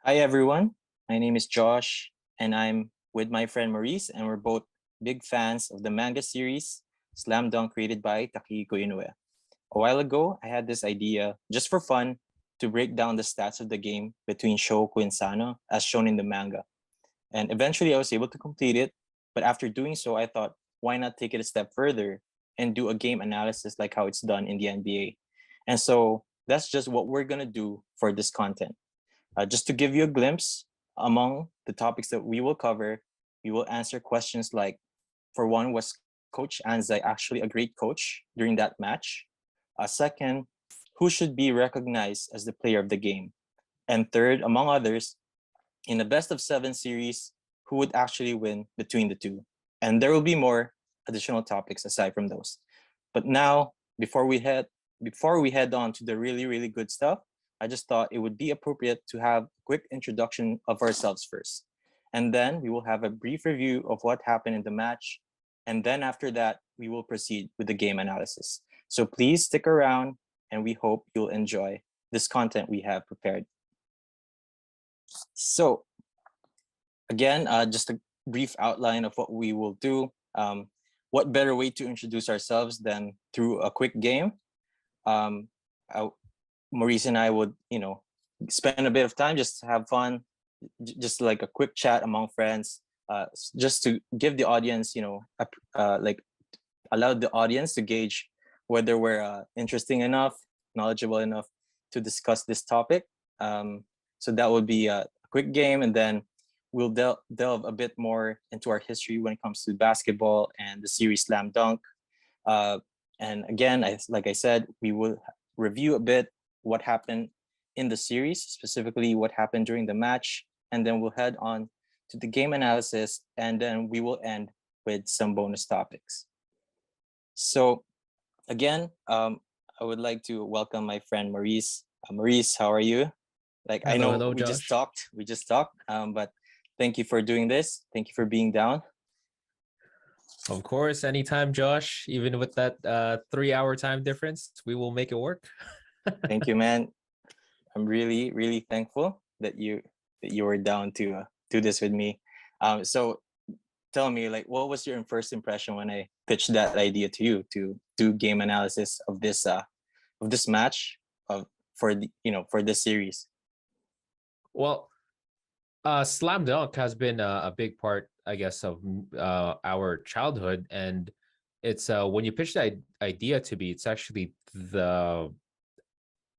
Hi everyone, my name is Josh and I'm with my friend Maurice and we're both big fans of the manga series Slam Dunk created by Takehiko Inoue. A while ago, I had this idea just for fun to break down the stats of the game between Shohoku and Sannoh as shown in the manga. And eventually I was able to complete it, but after doing so, I thought, why not take it a step further and do a game analysis like how it's done in the NBA? And so that's just what we're gonna do for this content. Just to give you a glimpse, among the topics that we will cover, we will answer questions like, for one, was Coach Anzai actually a great coach during that match? Second, who should be recognized as the player of the game? And third, among others, in the best of seven series, who would actually win between the two? And there will be more additional topics aside from those. But now, before we head on to the really good stuff, I just thought it would be appropriate to have a quick introduction of ourselves first. And then we will have a brief review of what happened in the match. And then after that, we will proceed with the game analysis. So please stick around and we hope you'll enjoy this content we have prepared. So again, just a brief outline of what we will do. What better way to introduce ourselves than through a quick game? Um, Maurice and I would, spend a bit of time just to have fun, just like a quick chat among friends, just to give the audience, like allow the audience to gauge whether we're interesting enough, knowledgeable enough to discuss this topic. So that would be a quick game, and then we'll delve a bit more into our history when it comes to basketball and the series Slam Dunk. And again, like I said, we will review a bit what happened in the series, specifically what happened during the match, and then we'll head on to the game analysis, and then we will end with some bonus topics. So again, I would like to welcome my friend Maurice. Maurice, how are you? Like I Hello, know hello, we just Josh. talked, but thank you for doing this. Thank you for being down. Of course, anytime, Josh. Even with that 3 hour time difference, we will make it work. Thank you, man. I'm really thankful that you were down to do this with me. So tell me, like, what was your first impression when I pitched that idea to you to do game analysis of this match of for the for this series? Well, slam dunk has been a big part, I guess, of our childhood, and it's when you pitch that idea to me, it's actually the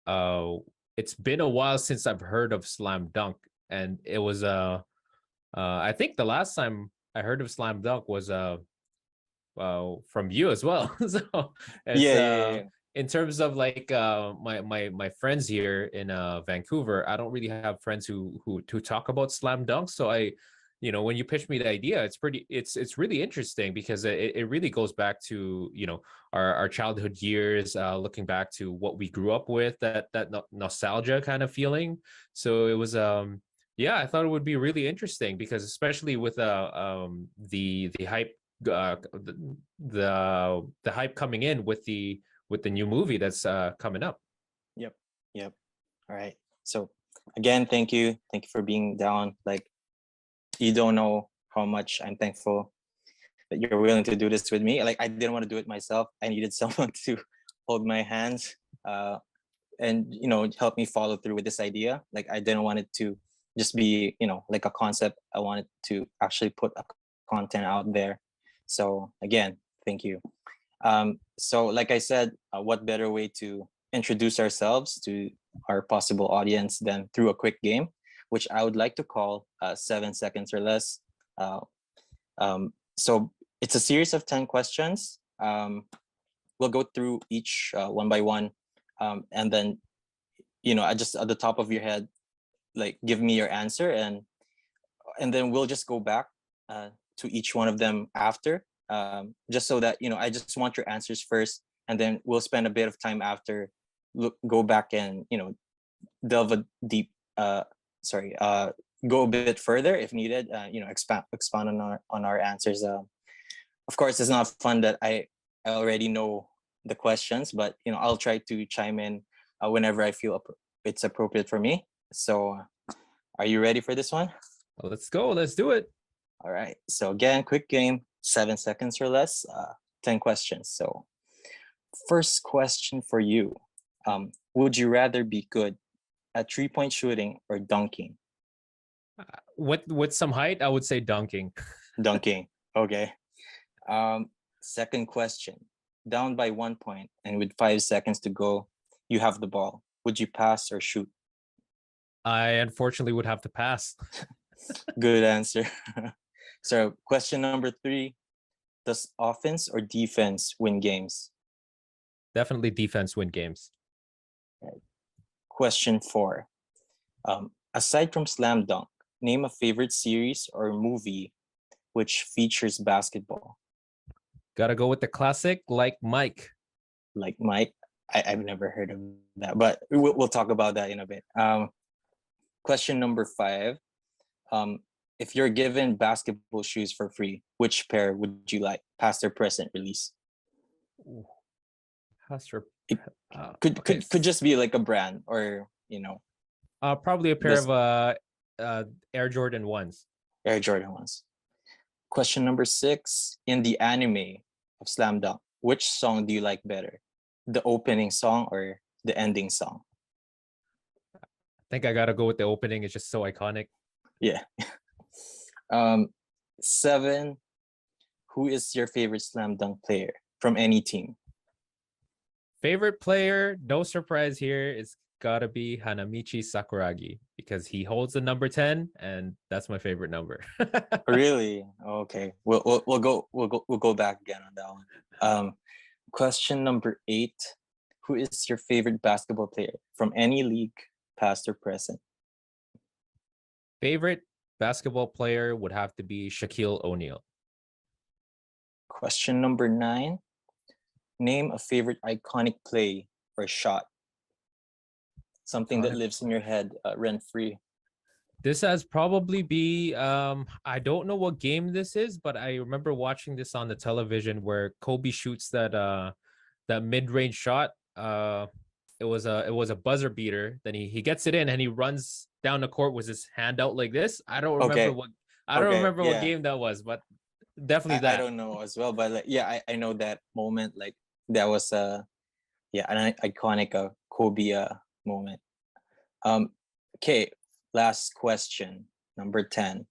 uh, it's been a while since I've heard of slam dunk, and it was I think the last time I heard of slam dunk was from you as well. So it's Yeah. in terms of like my friends here in Vancouver, I don't really have friends who to talk about slam dunk. So when you pitch me the idea, it's really interesting because it really goes back to our childhood years, looking back to what we grew up with, that nostalgia kind of feeling. So it was yeah, I thought it would be really interesting because especially with the hype, the hype coming in with the new movie that's coming up. Yep. Yep. All right. So again, thank you for being down. Like, you don't know how much I'm thankful that you're willing to do this with me. Like, I didn't want to do it myself. I needed someone to hold my hands, and help me follow through with this idea. Like, I didn't want it to just be like a concept. I wanted to actually put a content out there. So again, thank you. So like I said, what better way to introduce ourselves to our possible audience than through a quick game, which I would like to call 7 seconds or less. Uh, so it's a series of 10 questions. We'll go through each one by one, and then I just at the top of your head, like, give me your answer, and then we'll just go back to each one of them after, just so that I just want your answers first, and then we'll spend a bit of time after, go back and delve a deep sorry go a bit further if needed, expand on our answers. Of course, it's not fun that I already know the questions, but I'll try to chime in whenever I feel it's appropriate for me. So Are you ready for this one? Well, let's go. Let's do it. All right. So again, quick game, 7 seconds or less, 10 questions. So first question for you. Would you rather be good at 3-point shooting or dunking? With some height, I would say dunking. Dunking. Okay. Um, Second question. Down by 1 point and with 5 seconds to go, you have the ball. Would you pass or shoot? I unfortunately would have to pass. Good answer. So question number 3. Does offense or defense win games? Definitely defense win games. Question 4. Aside from Slam Dunk, name a favorite series or movie which features basketball. Gotta go with the classic, like Mike. Like Mike? I've never heard of that, but we'll talk about that in a bit. Question number 5. If you're given basketball shoes for free, which pair would you like? Past or present release? Ooh. Pastor, It could okay. could just be like a brand or Probably a pair this of Air Jordan 1s. Air Jordan ones. Question number 6. In the anime of Slam Dunk, which song do you like better? The opening song or the ending song? I think I gotta go with the opening. It's just so iconic. Yeah. 7. Who is your favorite Slam Dunk player from any team? Favorite player, no surprise here, is gotta be Hanamichi Sakuragi because he holds the number 10, and that's my favorite number. Really? Okay. We'll go back again on that one. Question number 8. Who is your favorite basketball player from any league, past or present? Favorite basketball player would have to be Shaquille O'Neal. Question number 9. Name a favorite iconic play or shot. Something that lives in your head rent free. This has probably be I don't know what game this is, but I remember watching this on the television where Kobe shoots that mid-range shot. It was a buzzer beater. Then he gets it in and he runs down the court with his hand out like this. I don't remember what game that was, but definitely that. I don't know as well, but like, yeah, I know that moment. Like that was an iconic Kobe moment. Okay, last question, number 10.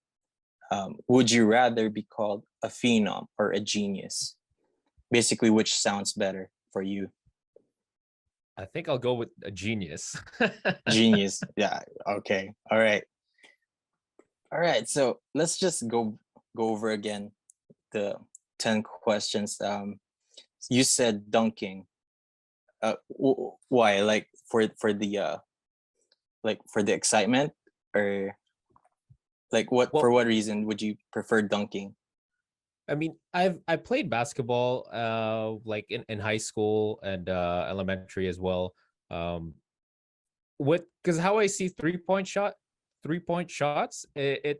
Would you rather be called a phenom or a genius? Basically, which sounds better for you? I think I'll go with a genius. Genius. Yeah. Okay. All right. So let's just go over again the 10 questions. You said dunking. Why? Like for the excitement, or like for what reason would you prefer dunking? I mean, I played basketball like in high school and elementary as well. Because how I see 3-point shots, it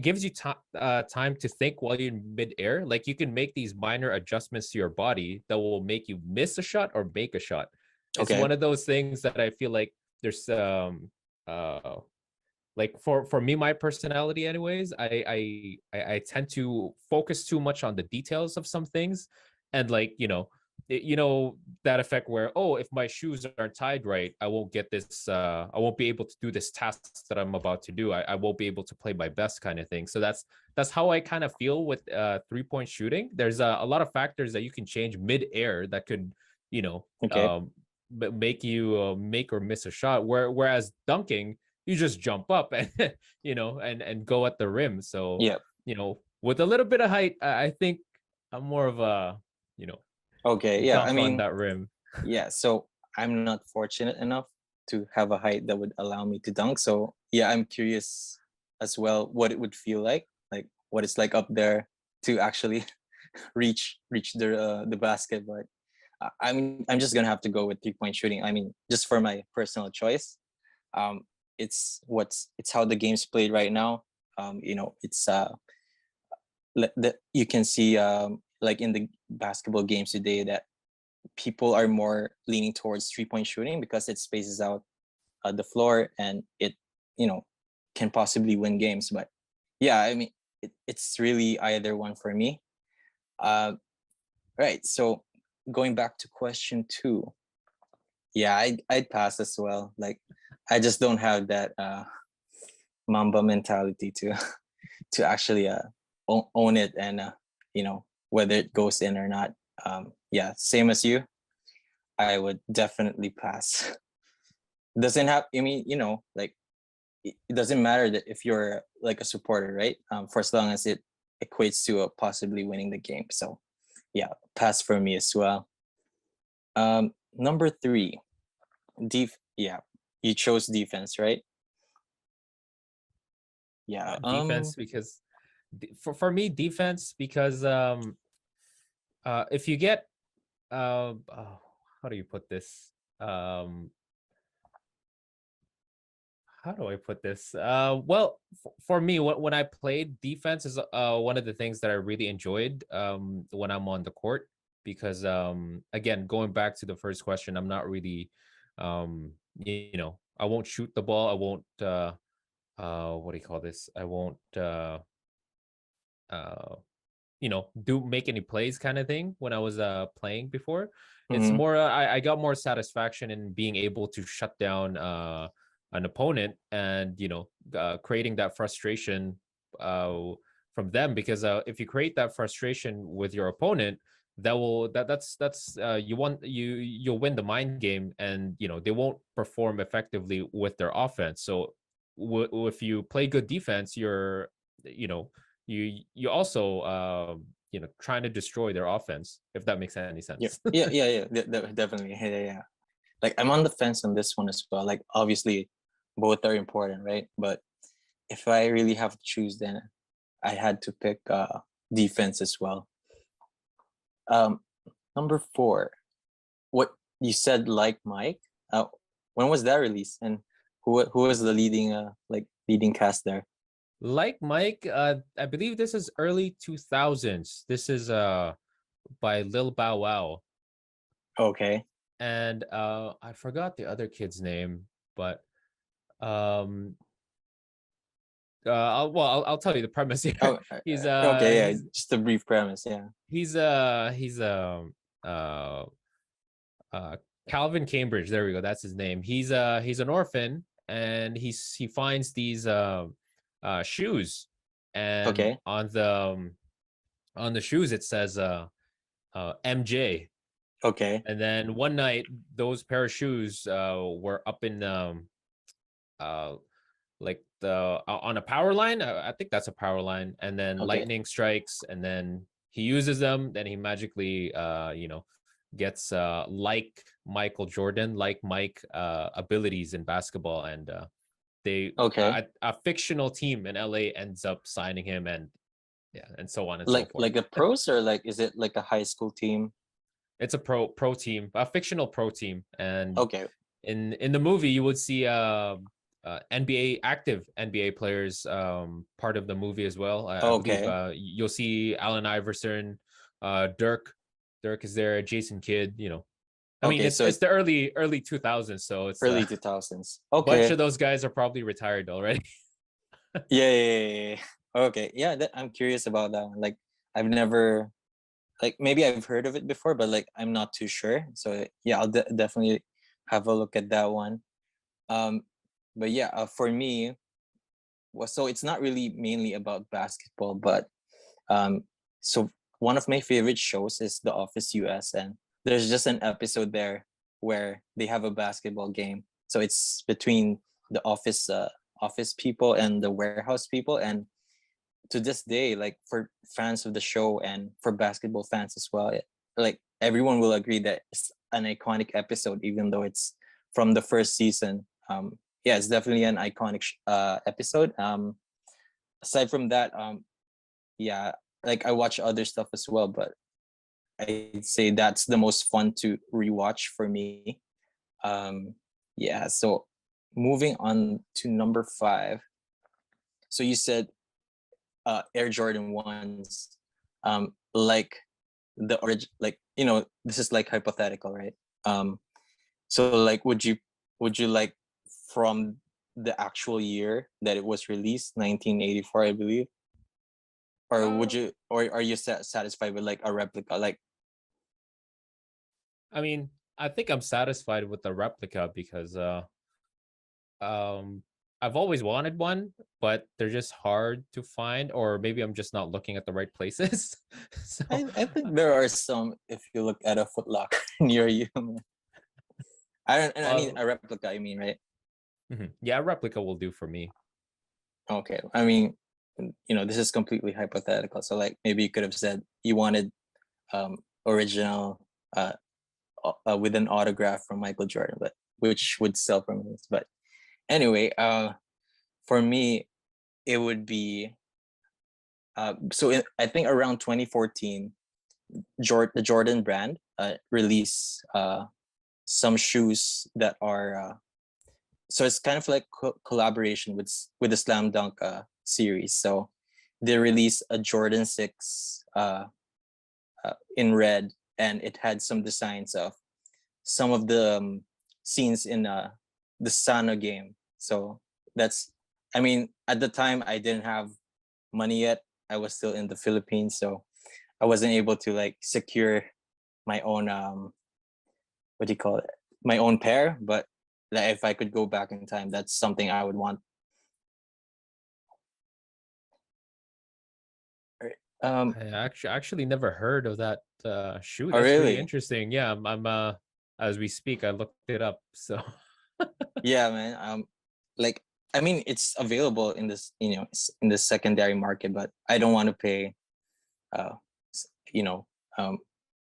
gives you time to think while you're in midair. Like you can make these minor adjustments to your body that will make you miss a shot or make a shot. It's one of those things that I feel like there's like for me, my personality anyways, I tend to focus too much on the details of some things, and like that effect where, oh, if my shoes aren't tied right, I won't get this I won't be able to do this task that I'm about to do. I won't be able to play my best, kind of thing. So that's how I kind of feel with 3-point shooting. There's a lot of factors that you can change mid-air that could make you make or miss a shot, whereas dunking, you just jump up and and go at the rim. So with a little bit of height, I think I'm more of a I mean, on that rim. Yeah, so I'm not fortunate enough to have a height that would allow me to dunk. So yeah, I'm curious as well what it would feel like what it's like up there to actually reach the basket. But I'm just gonna have to go with 3-point shooting. I mean, just for my personal choice. It's how the game's played right now. It's you can see like in the basketball games today that people are more leaning towards 3-point shooting because it spaces out the floor and it can possibly win games. But yeah, I mean, it's really either one for me. Right. So going back to question 2, yeah, I'd pass as well. Like, I just don't have that Mamba mentality to to actually own it, and whether it goes in or not. Yeah, same as you. I would definitely pass. Doesn't have. I mean, like, it doesn't matter that if you're like a supporter, right? For as long as it equates to possibly winning the game. So yeah, pass for me as well. Number 3, yeah, you chose defense, right? Yeah. Defense because for me defense because if you get how do you put this? How do I put this? Well, for me, when I played defense is one of the things that I really enjoyed when I'm on the court because again, going back to the first question, I'm not really I won't shoot the ball. I won't what do you call this? I won't uh do make any plays kind of thing when I was playing before. It's Mhm. more I got more satisfaction in being able to shut down an opponent and creating that frustration uh from them because if you create that frustration with your opponent that's you'll win the mind game and they won't perform effectively with their offense. So if you play good defense, you know you also trying to destroy their offense, if that makes any Yeah, sense. yeah. Definitely. Yeah, yeah, yeah. Like, I'm on the fence on this one as well. Like, obviously, both are important, right? But if I really have to choose, then I had to pick defense as well. Um, Number 4, what you said, like Mike. When was that released, and who was the leading cast there? Like Mike, I believe this is early 2000s. This is by Lil Bow Wow. Okay. And I forgot the other kid's name, but um I'll tell you the premise here. Oh, he's okay. Yeah, he's just a brief premise. Yeah. he's uh uh Calvin Cambridge. There we go. That's his name. He's an orphan, and he finds these shoes, and Okay. on the shoes it says MJ. Okay. And then one night those pair of shoes were up in uh like the on a power line. I think that's a power line, and then Okay. lightning strikes, and then he uses them. Then he magically, gets like Michael Jordan, like Mike, abilities in basketball, and they Okay. a fictional team in LA ends up signing him, and yeah, and so on and so forth. Like a pros, or like, is it like a high school team? It's a pro team, a fictional pro team, and Okay. in the movie you would see NBA active NBA players part of the movie as well. I believe Okay. you'll see Allen Iverson, Dirk. Dirk is there, Jason Kidd. I mean Okay. it's So it's it's the early 2000s, so it's early 2000s. a bunch Okay. of those guys are probably retired already. Yeah. Okay. Yeah, I'm curious about that one. Like, I've never, like, maybe I've heard of it before, but like, I'm not too sure. So yeah, I'll definitely have a look at that one. Um, but yeah, for me, well, so it's not really mainly about basketball, but um, so one of my favorite shows is The Office US, and there's just an episode there where they have a basketball game. So it's between the office people and the warehouse people, and to this day, like, for fans of the show and for basketball fans as well, like, everyone will agree that it's an iconic episode, even though it's from the first season. Yeah, it's definitely an iconic episode. Aside from that, yeah, like, I watch other stuff as well, but I'd say that's the most fun to rewatch for me. Um, yeah, so moving on to number 5. So you said Air Jordan ones, like the origin, like, this is like hypothetical, right? So like, would you like, from the actual year that it was released, 1984, I believe? Or would Uh, you, or are you satisfied with like a replica? Like, I mean, I think I'm satisfied with the replica because um I've always wanted one, but they're just hard to find, or maybe I'm just not looking at the right places. So I think there are some if you look at a Foot Locker near you. I don't, and I mean well, a replica, I mean, right? yeah, a replica will do for me. Okay. I mean, this is completely hypothetical. So like maybe you could have said you wanted original with an autograph from Michael Jordan, but which would sell for millions. But anyway, for me, it would be I think around 2014, the Jordan brand released some shoes that are so it's kind of like collaboration with the Slam Dunk series. So they released a Jordan 6 in red, and it had some designs of some of the scenes in the Sannoh game. So that's, I mean, at the time I didn't have money yet. I was still in the Philippines, so I wasn't able to like secure my own what do you call it? My own pair. But like, if I could go back in time, that's something I would want. Right. I actually never heard of that shoe. Oh That's pretty really? interesting. Yeah, I'm as we speak, I looked it up. So Yeah, man. Like, I mean, it's available in this, in the secondary market, but I don't want to pay, uh, you know, um,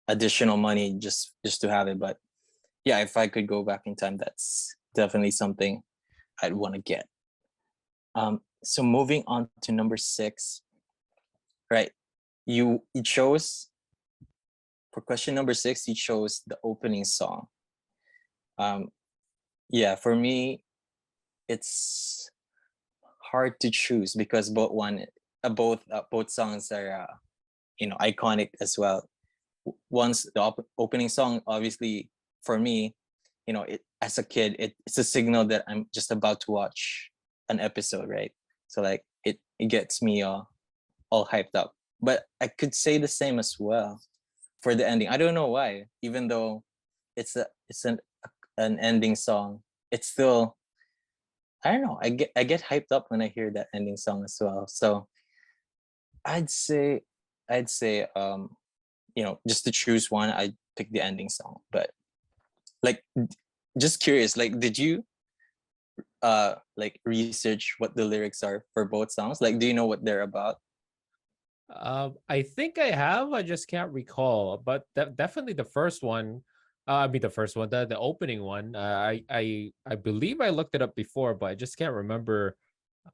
additional money just to have it. But yeah, if I could go back in time, that's definitely something I'd want to get. So moving on to number 6, right? You chose for question number 6. You chose the opening song. Um, yeah, for me, it's hard to choose because both songs are iconic as well. Once the opening song, obviously for me, as a kid, it's a signal that I'm just about to watch an episode, right? So like it gets me all hyped up. But I could say the same as well for the ending. I don't know why, even though it's an ending song, it's still, I don't know, I get hyped up when I hear that ending song as well. So I'd say I'd say just to choose one, I'd pick the ending song. But like, just curious, like, did you like research what the lyrics are for both songs? Like, do you know what they're about? I think I have. I just can't recall. But definitely the first one. I mean, the first one, the opening one. I believe I looked it up before, but I just can't remember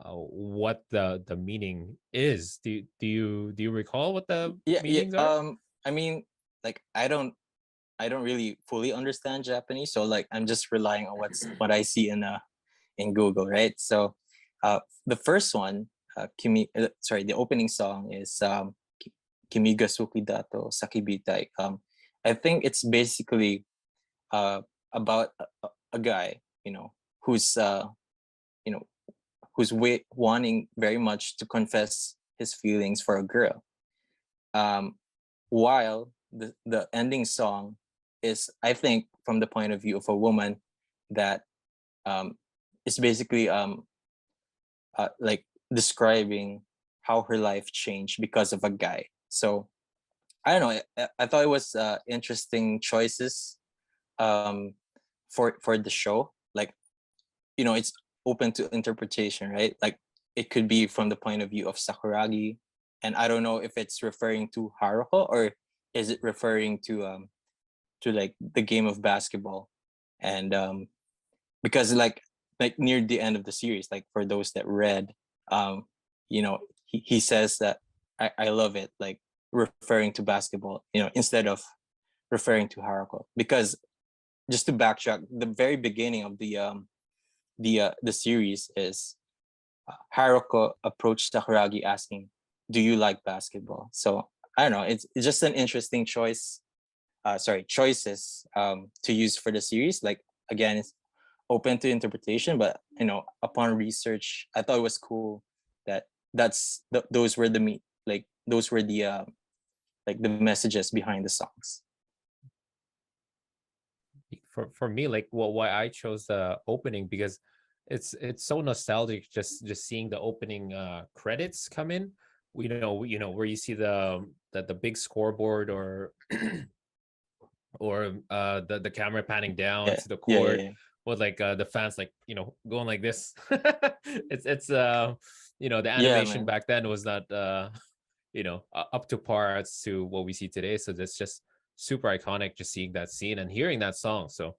what the meaning is. Do you recall what the Yeah, yeah. meanings are? I mean, like, I don't really fully understand Japanese, so like I'm just relying on what I see in Google, right? So the first one, the opening song is Kimi ga suki dato sakibitai. I think it's basically uh about a guy, who's you know who's wanting very much to confess his feelings for a girl. Um, while the ending song is, I think, from the point of view of a woman that um, is basically like describing how her life changed because of a guy. So I don't know. I thought it was interesting choices um, for the show. Like, it's open to interpretation, right? Like, it could be from the point of view of Sakuragi, and I don't know if it's referring to Haruko or is it referring to like the game of basketball. And because like near the end of the series, like for those that read, um he says that I love it, like referring to basketball, instead of referring to Haruko. Because just to backtrack, the very beginning of the series is Haruko approached Sakuragi asking, "Do you like basketball?" So I don't know. It's just an interesting choices to use for the series. Like, again, it's open to interpretation, but upon research, I thought it was cool that those were the meat, like those were the like the messages behind the songs. For me, like, well, why I chose the opening, because it's so nostalgic, just seeing the opening credits come in. Where you see the big scoreboard, or the camera panning down Yeah, to the yeah, yeah, court yeah. with like the fans, like, going like this. It's the Yeah, animation man. back then was not up to par as to what we see today. So that's just super iconic, just seeing that scene and hearing that song. So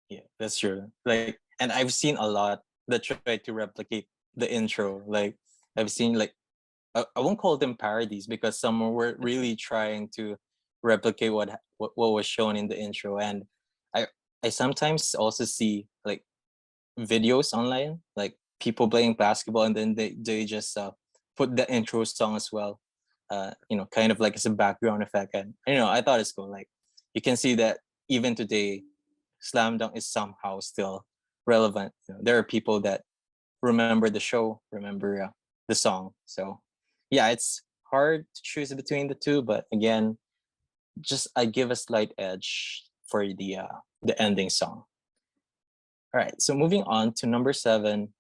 Yeah, that's true. Like, and I've seen a lot that try to replicate the intro. Like, I've seen like I won't call them parodies because some were really trying to replicate what was shown in the intro, and I I sometimes also see like videos online, like people playing basketball, and then they just put the intro song as well, kind of like as a background effect, and I thought it's cool. Like you can see that even today, slam dunk is somehow still relevant. There are people that remember the show, remember the song. So yeah, it's hard to choose between the two, but again, just I give a slight edge for the ending song. All right, so moving on to number 7,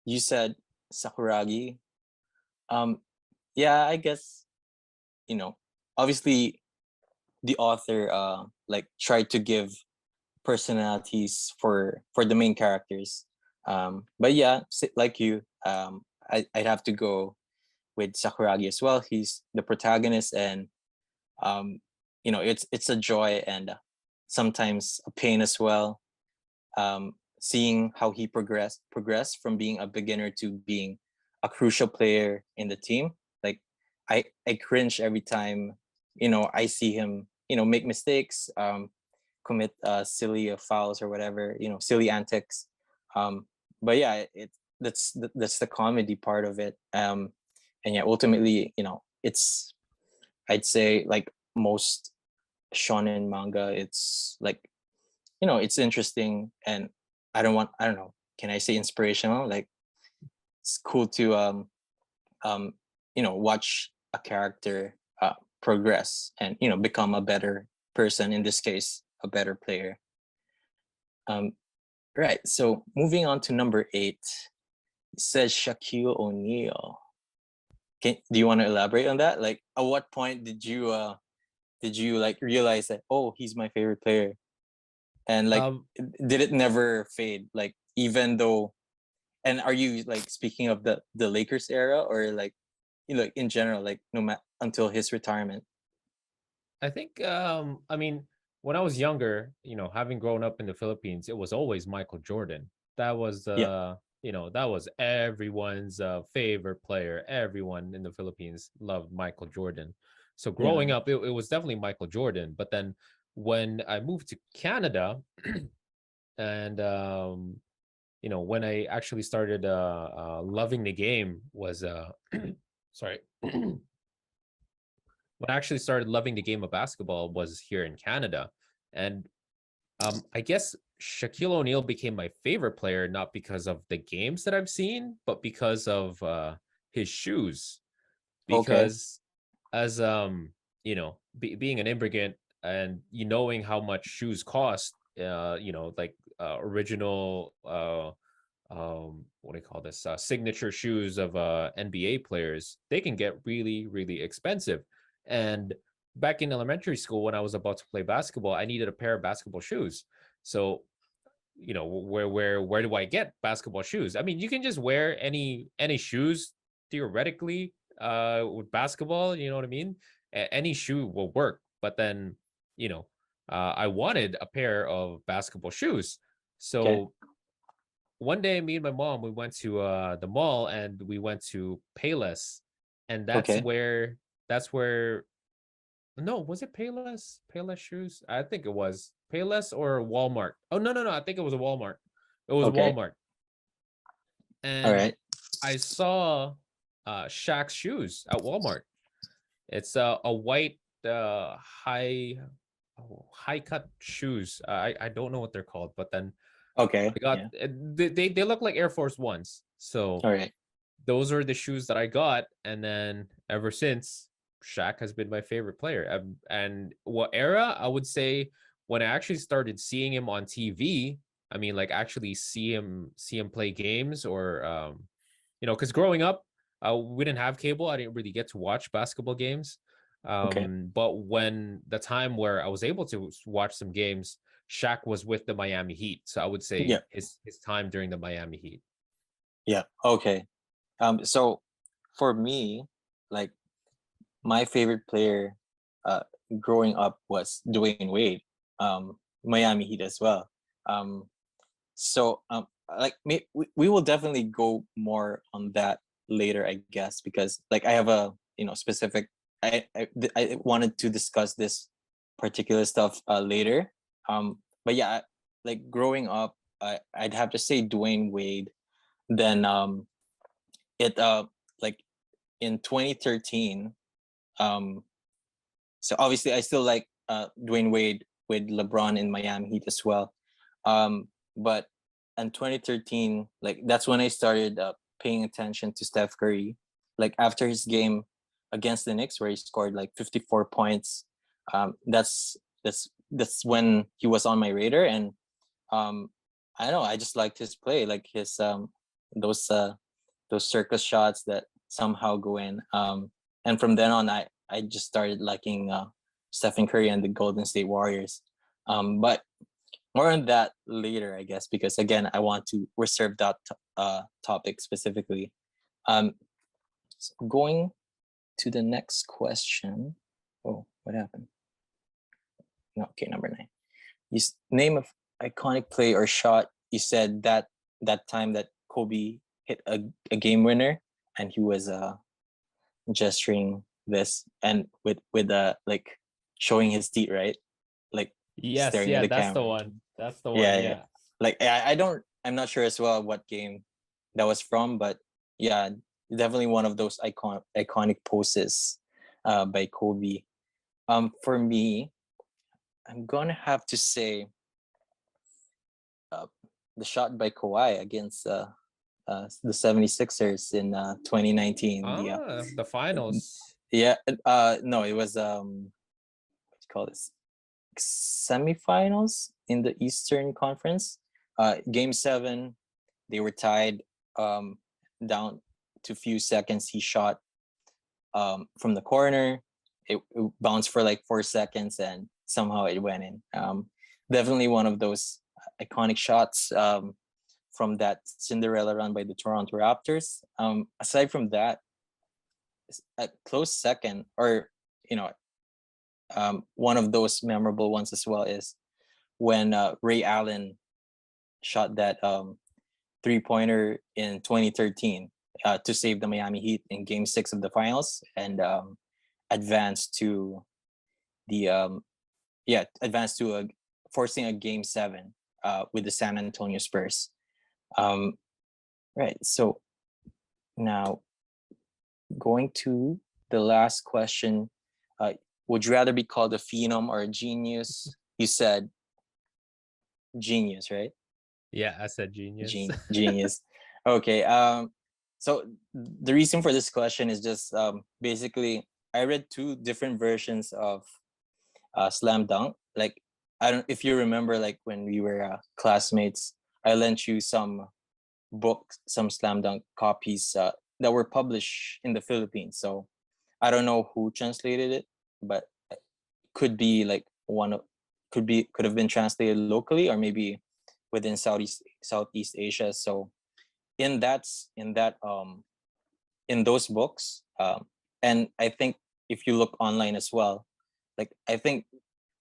you said Sakuragi. Um, yeah, I guess you know, obviously the author like tried to give personalities for the main characters. But yeah, like you, I'd have to go with Sakuragi as well. He's the protagonist, and it's a joy and sometimes a pain as well. Seeing how he progressed from being a beginner to being a crucial player in the team. Like I cringe every time I see him make mistakes, commit silly fouls or whatever, silly antics. But yeah, that's the comedy part of it. And yeah, ultimately, it's, I'd say, like most shonen manga, it's like it's interesting, and I don't know, can I say inspirational? Like it's cool to um watch a character progress and become a better person, in this case a better player. um right, so moving on to number 8, it says Shaquille O'Neal. Do you want to elaborate on that? Like at what point did you like realize that, oh, he's my favorite player? And like um did it never fade, like even though, and are you like speaking of the Lakers era, or like in general, like no matter until his retirement? I think, I mean, when I was younger, having grown up in the Philippines, it was always Michael Jordan. That was Yeah, that was everyone's favorite player. Everyone in the Philippines loved Michael Jordan. So yeah, growing up, it was definitely Michael Jordan. But then when I moved to Canada, and when I actually started loving the game was sorry. When I actually started loving the game of basketball was here in Canada. And I guess Shaquille O'Neal became my favorite player, not because of the games that I've seen, but because of his shoes. okay, Because as being an immigrant, and knowing how much shoes cost, like original what do you call this, signature shoes of NBA players, they can get really, really expensive. And back in elementary school, when I was about to play basketball, I needed a pair of basketball shoes. So where do I get basketball shoes? I mean, you can just wear any shoes theoretically with basketball, you know what I mean? Any shoe will work. But then, I wanted a pair of basketball shoes. okay, So one day, me and my mom, we went to the mall, and we went to Payless. And okay, that's where no, was it Payless? Payless shoes? I think it was Payless or Walmart. Oh, no, I think it was a Walmart. It was okay, Walmart. all And right, I saw Shaq's shoes at Walmart. It's a white high cut shoes. I don't know what they're called, but then Okay. I got Yeah. they look like Air Force Ones. So All right. those are the shoes that I got, and then ever since, Shaq has been my favorite player. And what era? I would say when I actually started seeing him on TV. I mean, like actually see him play games, or because growing up, we didn't have cable. I didn't really get to watch basketball games. Okay. But when the time where I was able to watch some games, Shaq was with the Miami Heat. So I would say Yeah. his time during the Miami Heat. Yeah. Okay. So for me, like my favorite player, uh, growing up was Dwayne Wade, Miami Heat as well. Um, like we will definitely go more on that later, I guess, because like I have a specific. I wanted to discuss this particular stuff later. But yeah, like growing up, I'd have to say Dwayne Wade. Then it like in 2013, um so obviously I still like Dwayne Wade with LeBron in Miami Heat as well. But in 2013, like that's when I started paying attention to Steph Curry. Like after his game against the Knicks, where he scored like 54 points, that's when he was on my radar, and um, I don't know, I just liked his play, like his those uh, those circus shots that somehow go in. And from then on, I just started liking Stephen Curry and the Golden State Warriors. But more on that later, I guess, because again, I want to reserve that topic specifically. So going to the next question. Oh, what happened? No, okay, number 9. Name of iconic play or shot. You said that time that Kobe hit a game winner, and he was gesturing this and with like showing his teeth, right? Like Yes, staring at yeah, the that's the camera. one. That's the one. Yeah, yeah. Yeah. Like I'm not sure as well what game that was from, but yeah, definitely one of those iconic poses by Kobe. For me, I'm gonna have to say uh, the shot by Kawhi against the 76ers in 2019. The finals. Yeah, no, it was what do you call this, semifinals in the Eastern Conference. Game 7, they were tied, um, down to few seconds. He shot from the corner. It bounced for like 4 seconds, and somehow it went in. Definitely one of those iconic shots from that Cinderella run by the Toronto Raptors. Aside from that, a close second, or you know, one of those memorable ones as well is when Ray Allen shot that 3-pointer in 2013 to save the Miami Heat in Game 6 of the finals, and advance to the advance to a forcing a Game 7 with the San Antonio Spurs. Um, right. So now going to the last question, would you rather be called a phenom or a genius? You said genius, right? Yeah, I said genius. Genius. Okay. So the reason for this question is just basically I read 2 different versions of Slam Dunk. Like I don't if you remember, like when we were classmates, I lent you some books, some Slam Dunk copies that were published in the Philippines. So I don't know who translated it, but it could be like could have been translated locally, or maybe within Southeast Asia. So in that in those books, and I think if you look online as well, like I think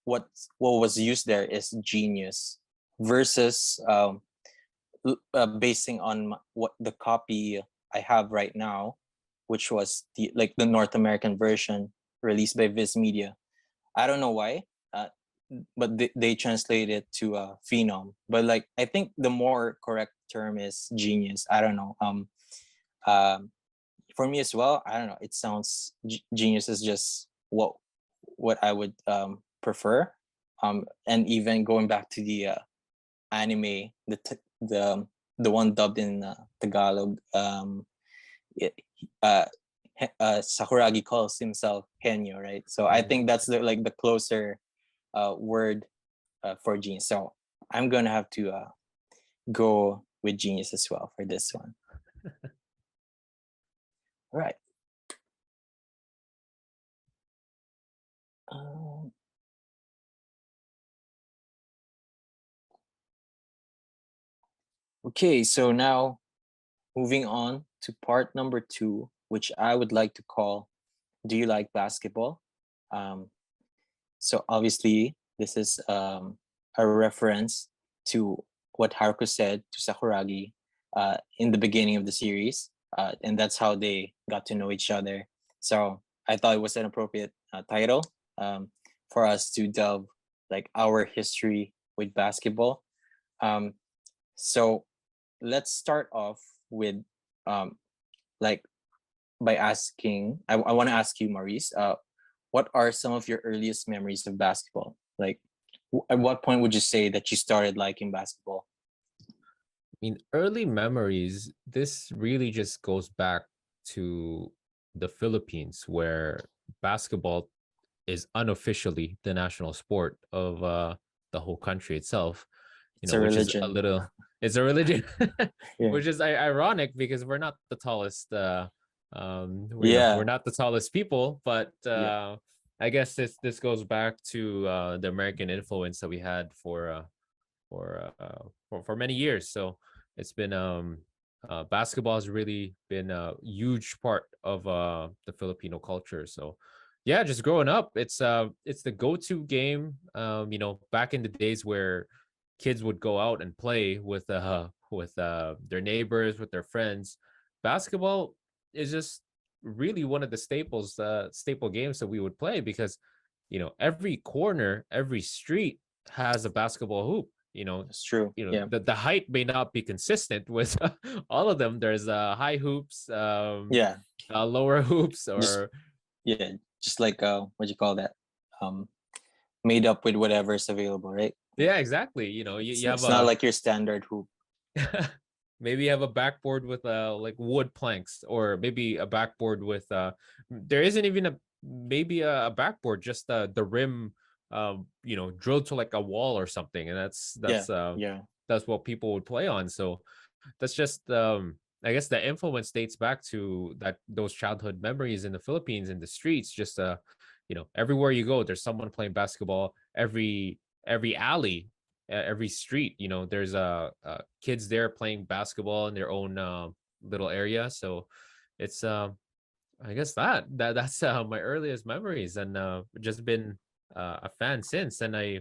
what was used there is genius versus basing on what the copy I have right now, which was the North American version released by Viz Media. I don't know why, uh, but they translate it to phenom. But like I think the more correct term is genius. I don't know. Um, for me as well, I don't know. It sounds genius is just what I would prefer. And even going back to the anime, the one dubbed in Tagalog, it, uh, Sakuragi calls himself Henyo, right? So I think that's the closer word for genius. So I'm gonna have to go with genius as well for this one. All right. Okay, so now moving on to part number 2, which I would like to call, do you like basketball? So obviously this is a reference to what Haruko said to Sakuragi in the beginning of the series, and that's how they got to know each other. So I thought it was an appropriate title for us to delve like our history with basketball. So let's start off with like by asking, I want to ask you, Maurice, what are some of your earliest memories of basketball? Like, at what point would you say that you started liking basketball? I mean, early memories, this really just goes back to the Philippines, where basketball is unofficially the national sport of the whole country itself. It's a Which is religion. a little, it's a religion, Yeah. which is ironic because we're not the tallest. We're not the tallest people, but I guess this goes back to the American influence that we had for many years. So it's been basketball has really been a huge part of the Filipino culture. So yeah, just growing up, it's the go-to game. Back in the days where kids would go out and play with their neighbors, with their friends. Basketball is just really one of the staple games that we would play, because every corner, every street has a basketball hoop. It's true. Yeah. The height may not be consistent with all of them. There's high hoops, lower hoops, or just like what do you call that? Made up with whatever's available, right? Yeah, exactly. You have it's not like your standard hoop. Maybe you have a backboard with like wood planks, or maybe a backboard with there isn't even a backboard, just the rim drilled to like a wall or something, and that's what people would play on. So that's just I guess the influence dates back to those childhood memories in the Philippines, in the streets. Just everywhere you go, there's someone playing basketball. Every alley, every street, there's kids there playing basketball in their own little area. So it's I guess that's my earliest memories, and just been a fan since. And I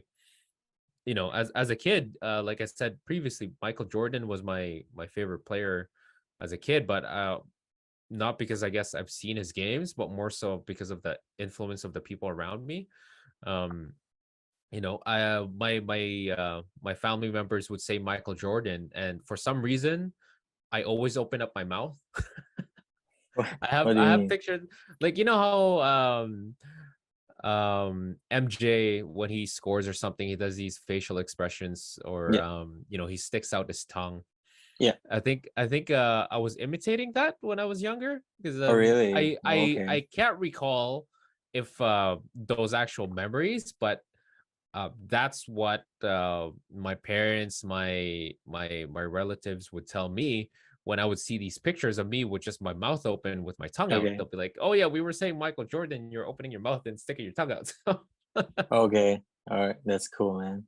as a kid, like I said previously, Michael Jordan was my favorite player as a kid, but not because I guess I've seen his games, but more so because of the influence of the people around me. My family members would say Michael Jordan, and for some reason I always open up my mouth. I have pictures, like how MJ, when he scores or something, he does these facial expressions, or he sticks out his tongue. I think I was imitating that when I was younger, because really? I can't recall if those actual memories, but that's what my parents, my relatives would tell me when I would see these pictures of me with just my mouth open with my tongue out. They'll be like, "Oh yeah, we were saying Michael Jordan, you're opening your mouth and sticking your tongue out." Okay, all right, that's cool, man.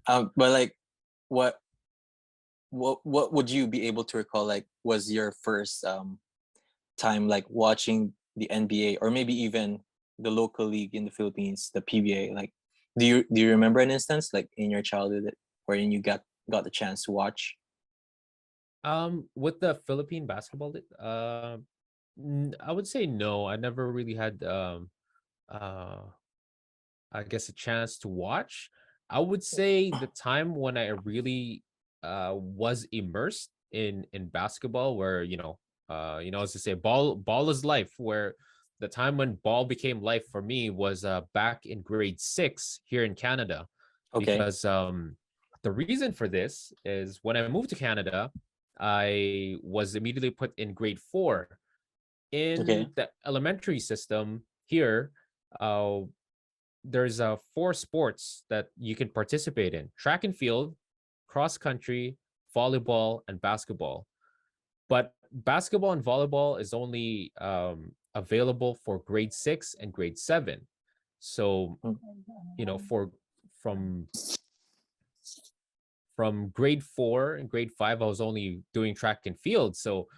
But like, what would you be able to recall? Like, was your first time like watching the NBA, or maybe even the local league in the Philippines, the PBA? Like, do you remember an instance like in your childhood wherein you got the chance to watch? With the Philippine basketball, I would say no. I never really had I guess a chance to watch. I would say the time when I really was immersed in basketball, where as to say, ball is life, where the time when ball became life for me was back in grade 6 here in Canada. Okay. Because the reason for this is when I moved to Canada, I was immediately put in grade 4. Okay. In the elementary system here, there's 4 sports that you can participate in: track and field, cross country, volleyball, and basketball. But basketball and volleyball is only available for grade 6 and grade 7. So, Mm. for from from grade 4 and grade 5, I was only doing track and field. So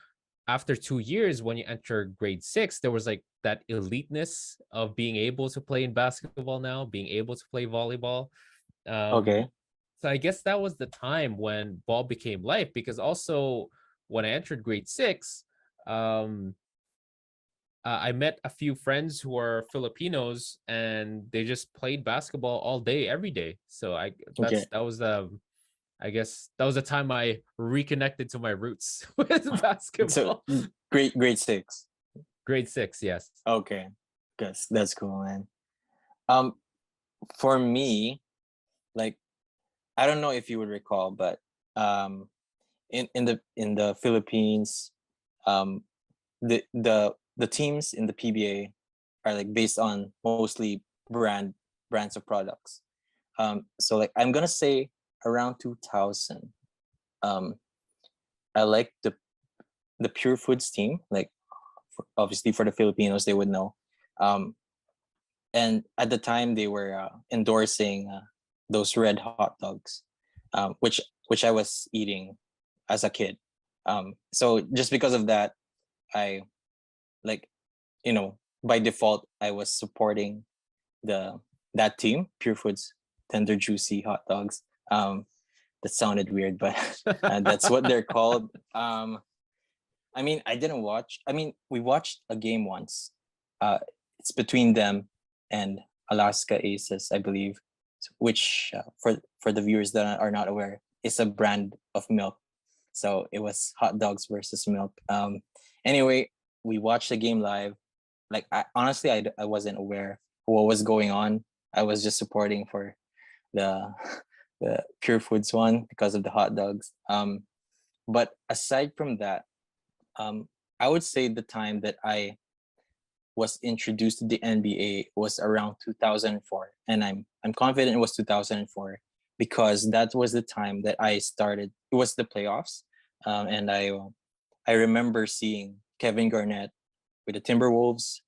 after 2 years, when you enter grade 6, there was like that eliteness of being able to play in basketball now, being able to play volleyball. Um, Okay. so I guess that was the time when ball became life, because also when I entered grade 6, um, I met a few friends who are Filipinos, and they just played basketball all day, every day. So Okay. that was the I guess that was the time I reconnected to my roots with So basketball. grade 6. Grade 6, yes. Okay. Guess that's cool, man. Um, for me, like I don't know if you would recall, but um, in the Philippines, um, the teams in the PBA are like based on mostly brands of products. So like I'm gonna say around 2000. Um, I like the Pure Foods team. Like obviously for the Filipinos, they would know. Um, and at the time they were endorsing those red hot dogs, which I was eating as a kid. So just because of that, I like by default I was supporting the that team, Pure Foods tender juicy hot dogs. That sounded weird, but that's what they're called. I mean, I didn't watch. I mean, we watched a game once. It's between them and Alaska Aces, I believe, which for the viewers that are not aware, is a brand of milk. So it was hot dogs versus milk. Anyway, we watched the game live. Like honestly, I wasn't aware what was going on. I was just supporting for the the Pure Foods one because of the hot dogs. But aside from that, um, I would say the time that I was introduced to the NBA was around 2004, and I'm confident it was 2004 because that was the time that I started. It was the playoffs, and I remember seeing Kevin Garnett with the Timberwolves,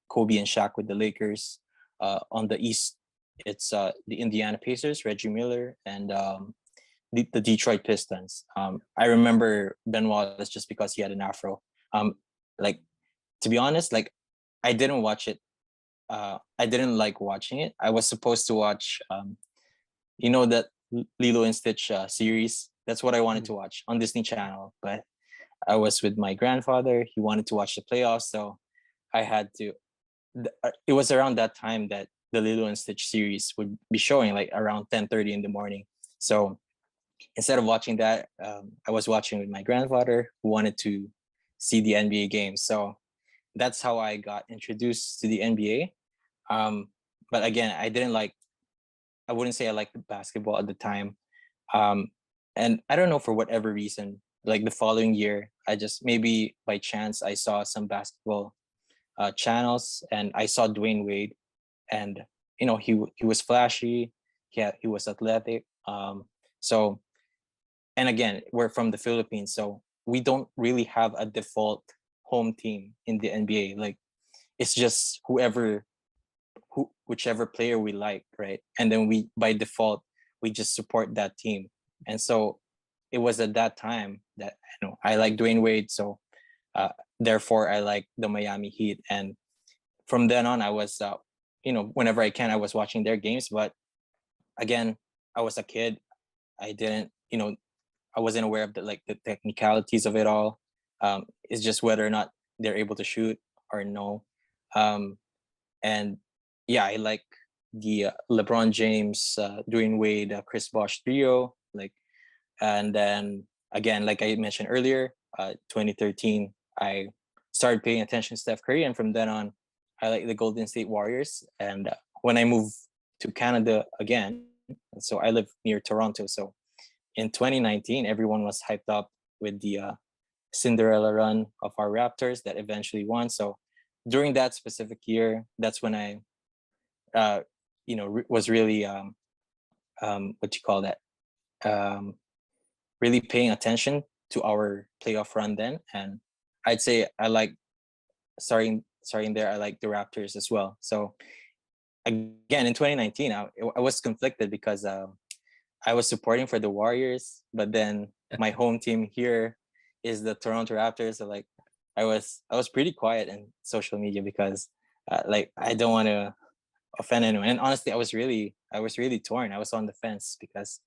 Kobe and Shaq with the Lakers. On the East, it's the Indiana Pacers, Reggie Miller, and the Detroit Pistons. I remember Ben Wallace just because he had an afro. Like to be honest, like I didn't watch it. I didn't like watching it. I was supposed to watch, that Lilo and Stitch series. That's what I wanted to watch on Disney Channel. But I was with my grandfather. He wanted to watch the playoffs, so I had to. It was around that time that the Lilo and Stitch series would be showing, like around 10:30 in the morning. So instead of watching that, I was watching with my grandfather who wanted to see the NBA games. So that's how I got introduced to the NBA. But again, I wouldn't say I liked basketball at the time. Um, and I don't know, for whatever reason, like the following year, I just maybe by chance I saw some basketball channels and I saw Dwayne Wade, and he was flashy, he was athletic. So and again, we're from the Philippines, so we don't really have a default home team in the NBA. Like it's just whichever player we like, right? And then we by default we just support that team. And so it was at that time that I like Dwayne Wade, so therefore I like the Miami Heat. And from then on, I was whenever I can, I was watching their games. But again, I was a kid. I didn't, I wasn't aware of the technicalities of it all. It's just whether or not they're able to shoot or no. Um, and yeah, I like the LeBron James, Dwayne Wade, Chris Bosh trio. And then again, like I mentioned earlier, 2013, I started paying attention to Steph Curry, and from then on, I like the Golden State Warriors. And when I moved to Canada again, So I live near Toronto. So in 2019, everyone was hyped up with the Cinderella run of our Raptors that eventually won. So during that specific year, that's when I, was really, what you call that, um, really paying attention to our playoff run then. And I'd say I like starting there. I like the Raptors as well. So again, in 2019, I was conflicted because I was supporting for the Warriors, but then my home team here is the Toronto Raptors. So like, I was pretty quiet in social media because like I don't want to offend anyone. And honestly, I was really torn. I was on the fence because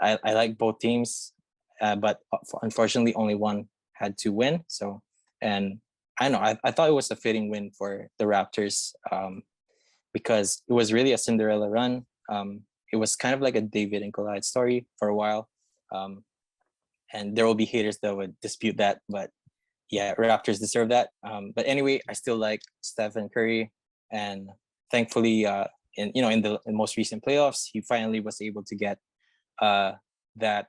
I like both teams, but unfortunately, only one had to win. So, and I know I thought it was a fitting win for the Raptors because it was really a Cinderella run. It was kind of like a David and Goliath story for a while. Um, and there will be haters that would dispute that, but yeah, Raptors deserve that. But anyway, I still like Stephen Curry, and thankfully, in the most recent playoffs, he finally was able to get that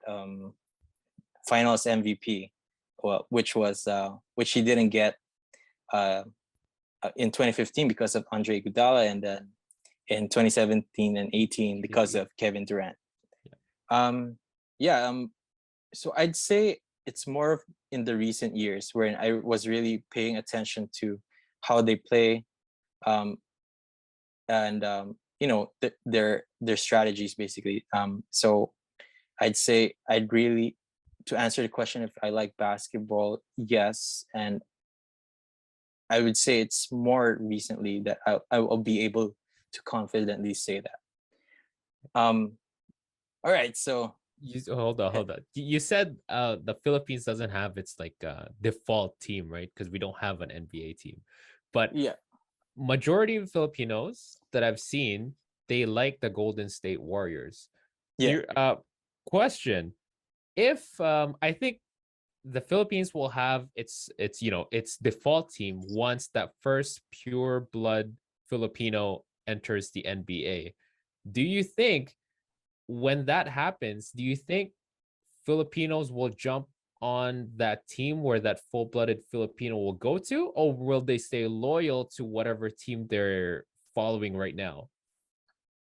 Finals MVP, well, which he didn't get uh, in 2015 because of Andre Iguodala, and then in 2017 and 18 because of Kevin Durant. Yeah. So I'd say it's more of in the recent years wherein I was really paying attention to how they play, um, and their strategies basically. So I'd say I'd really, to answer the question if I like basketball, yes, and I would say it's more recently that I will be able to confidently say that. All right, so Hold on. You said the Philippines doesn't have its like default team, right? Because we don't have an NBA team. But yeah, majority of Filipinos that I've seen, they like the Golden State Warriors. yeah, Here, question: if I think the Philippines will have its default team once that first pure blood Filipino enters the NBA. Do you think when that happens, do you think Filipinos will jump on that team where that full-blooded Filipino will go to, or will they stay loyal to whatever team they're following right now?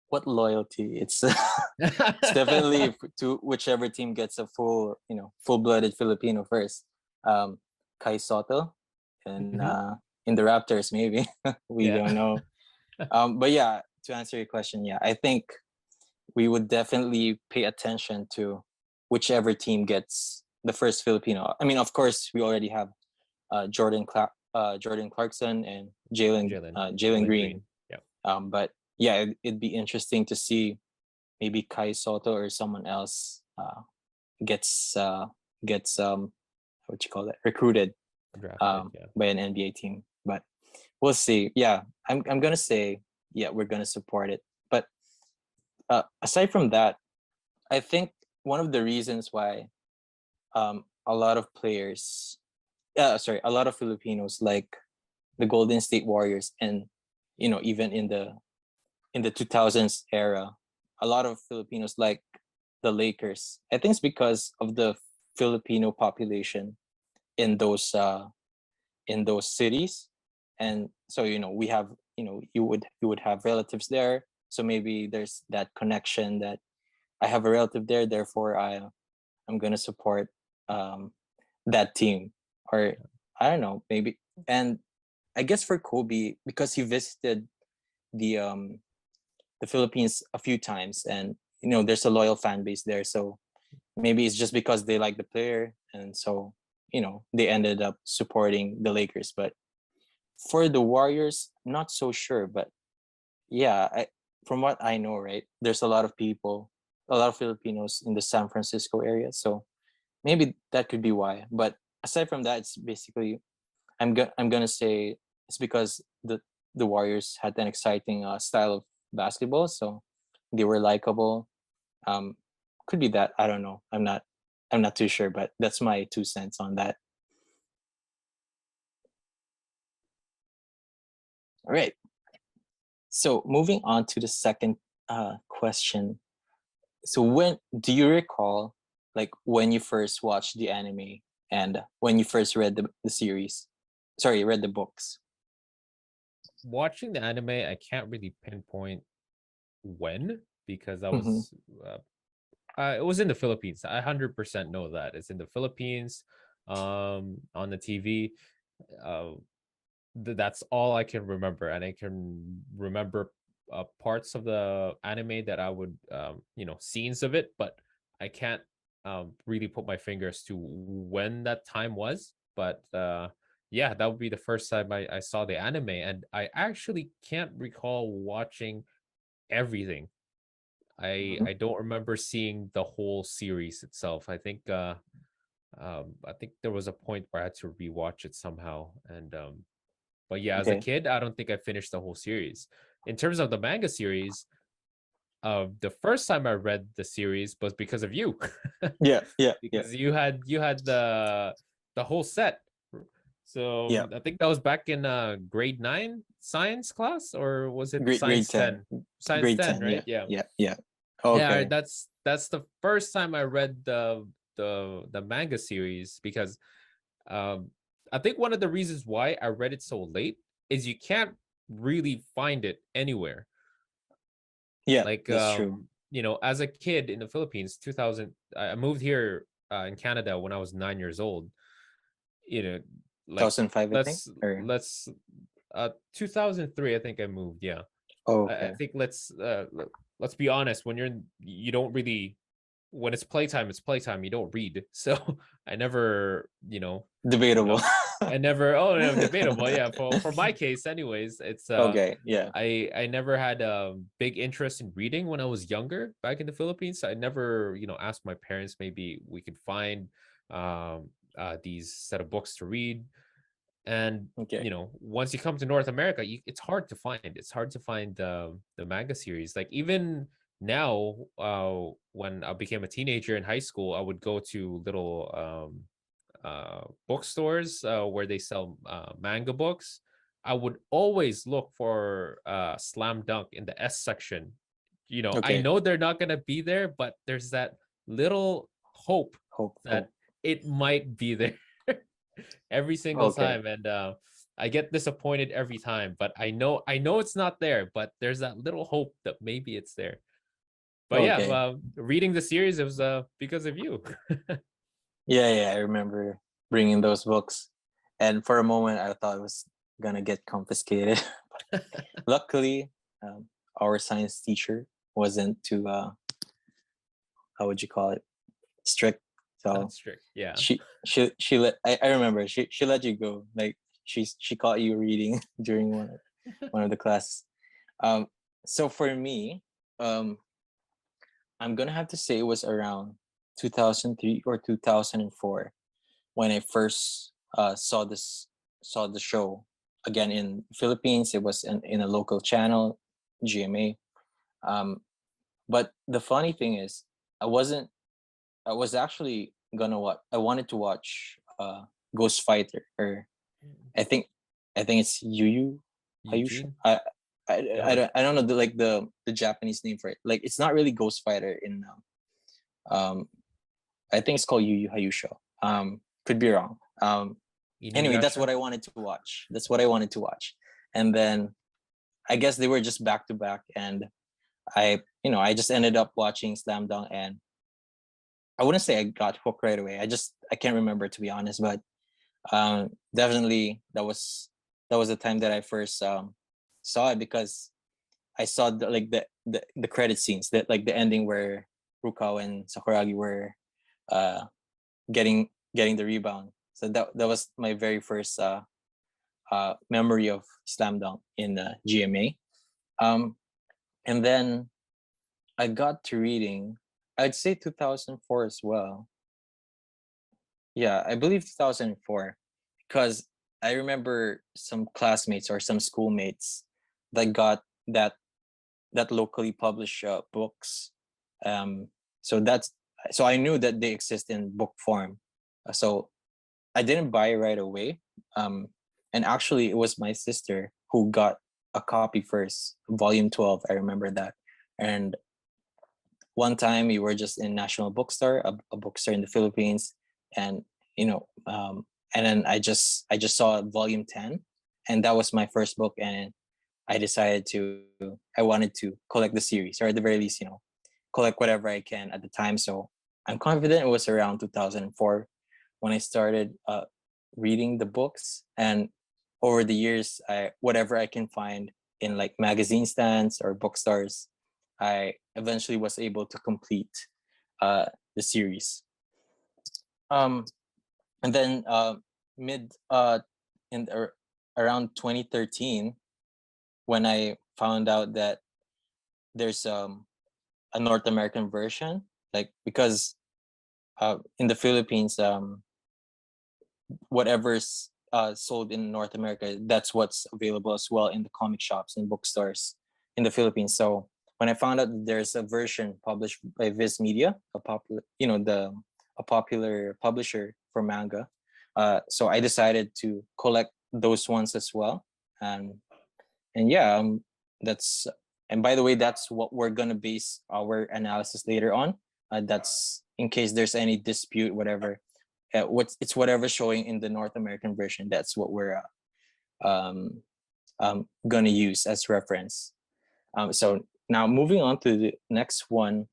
what loyalty? It's definitely to whichever team gets a full-blooded Filipino first. Kai Soto, and Mhm. in the Raptors maybe we Yeah. don't know. But yeah, to answer your question, yeah, I think we would definitely pay attention to whichever team gets the first Filipino. I mean, of course, we already have Jordan Clarkson and Jalen Jalen Green. Green. Yeah. But yeah, it'd be interesting to see maybe Kai Soto or someone else gets what you call that, recruited Drafted. Yeah. by an NBA team. But we'll see. Yeah, I'm gonna say yeah, we're gonna support it. But aside from that, I think one of the reasons why a lot of players, a lot of Filipinos like the Golden State Warriors, and even in the 2000s era, a lot of Filipinos like the Lakers. I think it's because of the Filipino population in those cities, and so we have you would have relatives there, so maybe there's that connection that I have a relative there, therefore I'm gonna support um, that team, or I don't know, maybe. And I guess for Kobe, because he visited the um, the Philippines a few times, and there's a loyal fan base there, so maybe it's just because they like the player, and so they ended up supporting the Lakers. But for the Warriors, not so sure, but yeah, from what I know, right, there's a lot of people, a lot of Filipinos in the San Francisco area, so maybe that could be why. But aside from that, it's basically I'm gonna say it's because the Warriors had an exciting style of basketball, so they were likable. Um, could be that, I don't know. I'm not too sure, but that's my 2 cents on that. All right. So moving on to the second question. So when do you recall, like when you first watched the anime and when you first read the series? Sorry, read the books. Watching the anime, I can't really pinpoint when, because I Mm-hmm. was it was in the Philippines. I 100% know that it's in the Philippines, on the TV. Uh, that's all I can remember, and I can remember parts of the anime that I would, scenes of it, but I can't really put my fingers to when that time was. But yeah, that would be the first time I saw the anime, and I actually can't recall watching everything. I don't remember seeing the whole series itself. I think there was a point where I had to rewatch it somehow, and but yeah, as a Okay. kid, I don't think I finished the whole series. In terms of the manga series, the first time I read the series was because of you, Yeah, yeah, yeah, because you had the whole set. So yeah. I think that was back in grade 9 science class, or was it Grade science 10. 10? Science Grade 10, 10, right? yeah, Yeah. yeah, yeah. Yeah, Okay. that's the first time I read the manga series, because um I think one of the reasons why I read it so late is you can't really find it anywhere. Yeah, Like that's true. as a kid in the Philippines, 2000, I moved here in Canada when I was 9 years old. You know, like 2005, I think. let's Or 2003, I think I moved. Yeah. oh, I okay. think let's be honest. You don't really, when it's playtime. You don't read. So I never, Debatable. I never. Oh no, debatable. Yeah, for my case, anyways, it's Okay, yeah. I never had a big interest in reading when I was younger back in the Philippines. I never, asked my parents, maybe we could find these set of books to read. And Okay. once you come to North America, it's hard to find. It's hard to find the manga series. Like even now, when I became a teenager in high school, I would go to little bookstores where they sell manga books. I would always look for Slam Dunk in the S section. I Okay. know they're not gonna be there, but there's that little hope Hope, that hope. it might be there every single Okay. time. And I get disappointed every time, but I know it's not there, but there's that little hope that maybe it's there. But yeah, Okay. reading the series, it was because of you. Yeah, yeah, I remember bringing those books. And for a moment, I thought it was gonna get confiscated. Luckily, our science teacher wasn't too, how would you call it, strict. Not So strict. Yeah. she let, I remember she let you go. Like she caught you reading during one of the classes. Um, so for me, um, I'm gonna have to say it was around 2003 or 2004 when I first saw the show again in Philippines. It was in a local channel, GMA. Um, but the funny thing is, I wasn't. I was actually gonna watch. I wanted to watch Ghost Fighter, or I think it's Yu Yu Hayusha. Eugene. I I don't know the Japanese name for it. Like it's not really Ghost Fighter in um I think it's called Yu Yu Hayusha. Could be wrong. Anyway, that's Inuyasha. what I wanted to watch. That's what I wanted to watch. And then I guess they were just back to back, and I just ended up watching Slam Dunk, and I wouldn't say I got hooked right away. I can't remember, to be honest, but definitely that was the time that I first saw it, because I saw the credit scenes, that like the ending where Rukawa and Sakuragi were uh getting the rebound. So that was my very first memory of Slam Dunk in GMA. Um, and then I got to reading, I'd say 2004 as well. Yeah, I believe 2004, because I remember some classmates or some schoolmates that got that locally published books. Um, so I knew that they exist in book form. So I didn't buy it right away. And actually, it was my sister who got a copy first, volume 12. I remember that. And one time we were just in National Bookstore, a bookstore in the Philippines, and and then I just saw volume 10, and that was my first book, and I decided I wanted to collect the series, or at the very least, collect whatever I can at the time. So I'm confident it was around 2004 when I started reading the books, and over the years, whatever I can find in like magazine stands or bookstores, I eventually was able to complete the series. Um, and then mid in around 2013, when I found out that there's a North American version, like because in the Philippines, whatever's sold in North America, that's what's available as well in the comic shops and bookstores in the Philippines. So when I found out that there's a version published by Viz Media, a popular, a popular publisher for manga, so I decided to collect those ones as well. And yeah, that's and by the way, that's what we're gonna base our analysis later on. That's in case there's any dispute, whatever. It's whatever showing in the North American version. That's what we're gonna use as reference. So now moving on to the next one.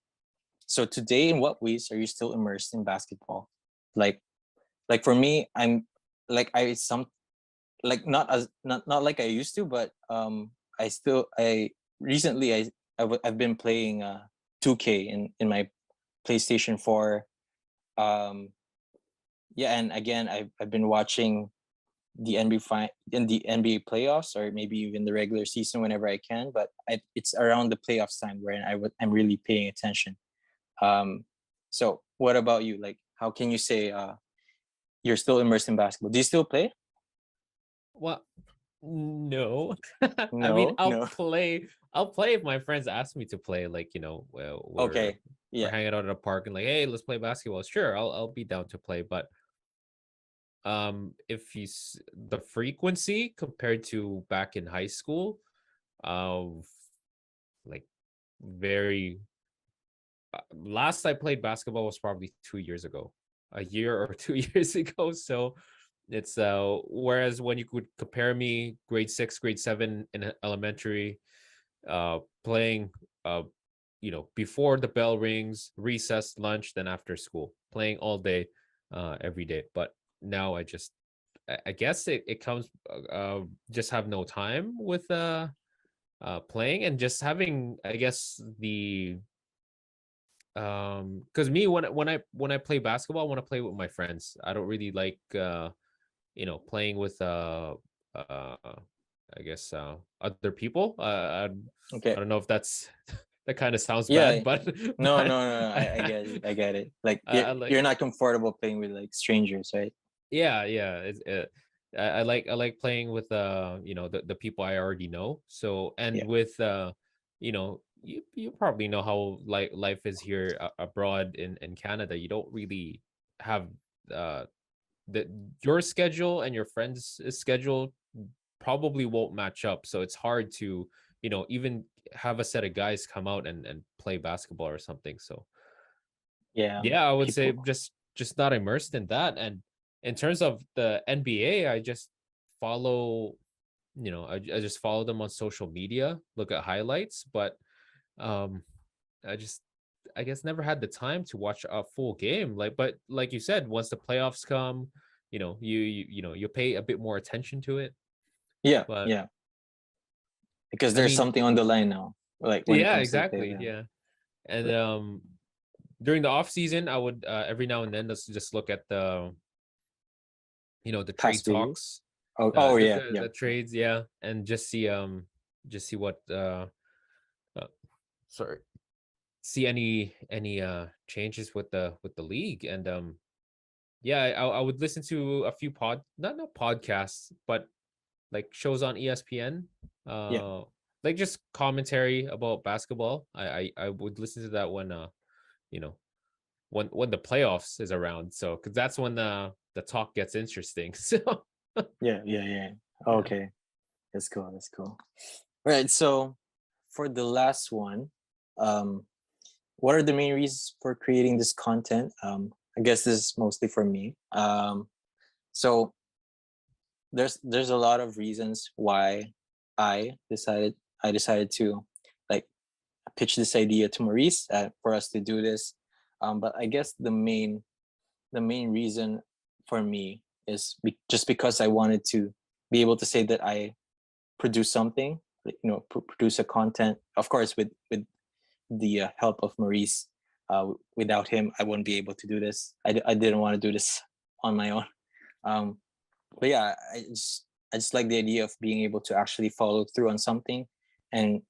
So today, in what ways are you still immersed in basketball? Like, like for me, I'm like I some like not like I used to, but I recently I've been playing 2K in my PlayStation 4. Um, yeah, and again I've been watching the NBA playoffs, or maybe even the regular season whenever I can. But it's around the playoffs time where I'm really paying attention. So what about you? Like, how can you say you're still immersed in basketball? Do you still play? Well, no. I mean, No, I'll no. play. I'll play if my friends ask me to play. Like, well, we're Okay. we're Yeah. hanging out at a park and like, hey, let's play basketball. Sure, I'll be down to play. But if the frequency compared to back in high school, of like very last I played basketball was probably 2 years ago, a year or 2 years ago. So it's whereas when you could compare me grade 6, grade 7 in elementary, playing before the bell rings, recess, lunch, then after school, playing all day, every day. But now I guess it comes just have no time with playing, and just having, I guess, the because me, when I play basketball, I want to play with my friends. I don't really like playing with uh I guess other people. I Okay. don't know if that's that kind of sounds bad, Yeah. but No, but no, no, no. I get it. I get it. Like I like, you're not comfortable playing with like strangers, right? yeah, I like playing with the people I already know. So, and Yeah. with you probably know how like life is here abroad in Canada. You don't really have uh the your schedule and your friends' schedule probably won't match up. So it's hard to even have a set of guys come out and play basketball or something. So Yeah. yeah, I would say People. just not immersed in that. And in terms of the NBA, I just follow, I just follow them on social media, look at highlights, but um I just, I guess, never had the time to watch a full game. But like you said, once the playoffs come, you pay a bit more attention to it. Yeah. But Yeah. Because I there's mean, something on the line now. Like when it yeah, comes to the exactly. playoff. Yeah. And during the off season, I would every now and then just look at the trade Past videos. talks, Oh, the oh the, yeah. the, Yeah. the trades, yeah, and just see what uh sorry, see any changes with the league. And yeah, I would listen to a few not podcasts, but like shows on ESPN, Yeah. uh like just commentary about basketball. I would listen to that when you know when the playoffs is around, so because that's when the talk gets interesting. So Yeah. Yeah. Yeah. yeah. Okay. That's cool. That's cool. Right. So for the last one, um, what are the main reasons for creating this content? I guess this is mostly for me. So there's a lot of reasons why I decided to like pitch this idea to Maurice for us to do this. But I guess the main reason for me is just because I wanted to be able to say that I produce something, produce a content. Of course, with the help of Maurice. Without him, I wouldn't be able to do this. I didn't want to do this on my own. Um, but yeah, I just like the idea of being able to actually follow through on something and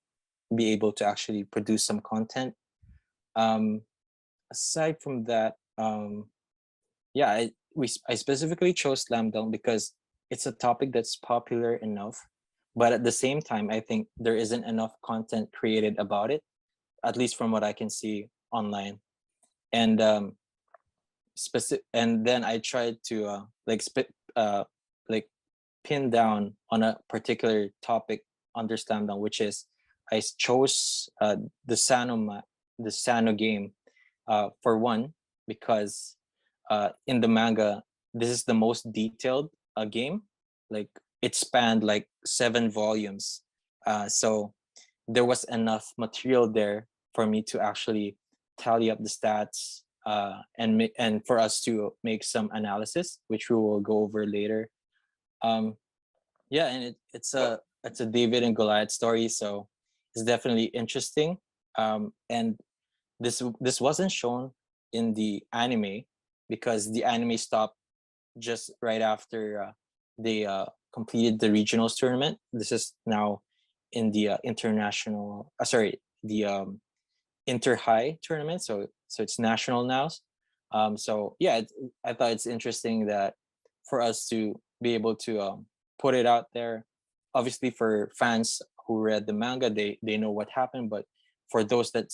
be able to actually produce some content. Um, Aside from that, yeah, I specifically chose slam dunk because it's a topic that's popular enough, but at the same time, I think there isn't enough content created about it, at least from what I can see online. And and then I tried to like pin down on a particular topic under slam dunk, which is I chose the the Sannoh game for one because in the manga this is the most detailed game. Like it spanned like 7 volumes, so there was enough material there for me to actually tally up the stats and for us to make some analysis, which we will go over later. Um, yeah, and it's a David and Goliath story, so it's definitely interesting. And this wasn't shown in the anime because the anime stopped just right after they completed the regionals tournament. This is now in the international, sorry, the inter high tournament. So it's national now. So yeah, I thought it's interesting that for us to be able to put it out there. Obviously, for fans who read the manga, they know what happened. But for those that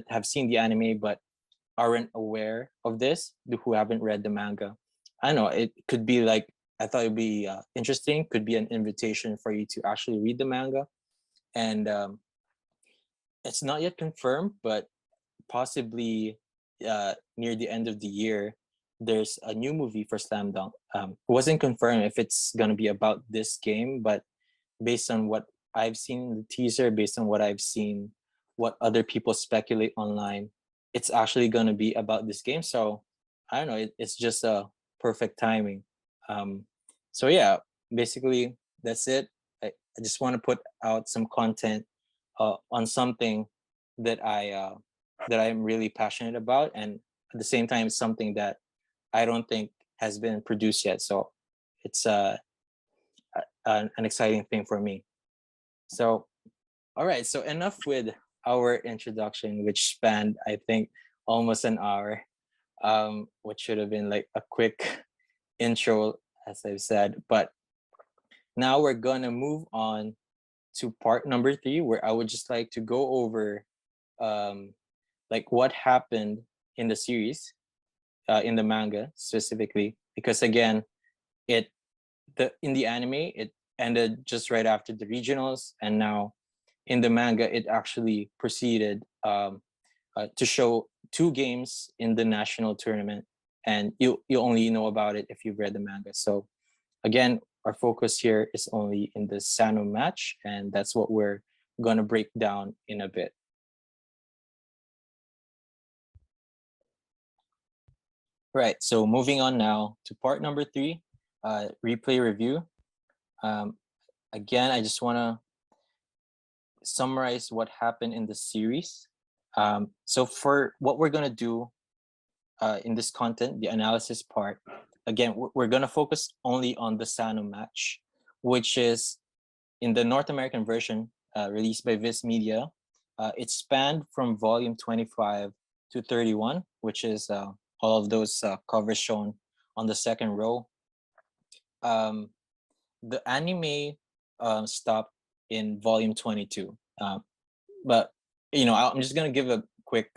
have seen the anime but aren't aware of this, who haven't read the manga, I don't know. It could be like I thought it'd be interesting. Could be an invitation for you to actually read the manga, and it's not yet confirmed, but possibly near the end of the year, there's a new movie for Slam Dunk. It wasn't confirmed if it's gonna be about this game, but based on what I've seen in the teaser, based on what I've seen, what other people speculate online, it's actually gonna be about this game. So I don't know. It's just a perfect timing. Um, so yeah, basically that's it. I just want to put out some content on something that that I'm really passionate about, and at the same time, it's something that I don't think has been produced yet. So it's an exciting thing for me. So all right, so enough with our introduction, which spanned I think almost an hour. Which should have been like a quick intro, as I've said, but now we're gonna move on to part number 3, where I would just like to go over um, like what happened in the series, in the manga specifically, because again, it in the anime it ended just right after the regionals, and now in the manga it actually proceeded to show 2 games in the national tournament, and you only know about it if you've read the manga. So again, our focus here is only in the Sannoh match, and that's what we're gonna break down in a bit. Right, so moving on now to part number 3, replay review. Um, Again, I just want to summarize what happened in the series. So for what we're gonna do in this content, the analysis part, again, we're gonna focus only on the Sannoh match, which is in the North American version released by Viz Media. It spanned from volume 25 to 31, which is all of those covers shown on the second row. Um, the anime stopped in volume 22, but I'm just gonna give a quick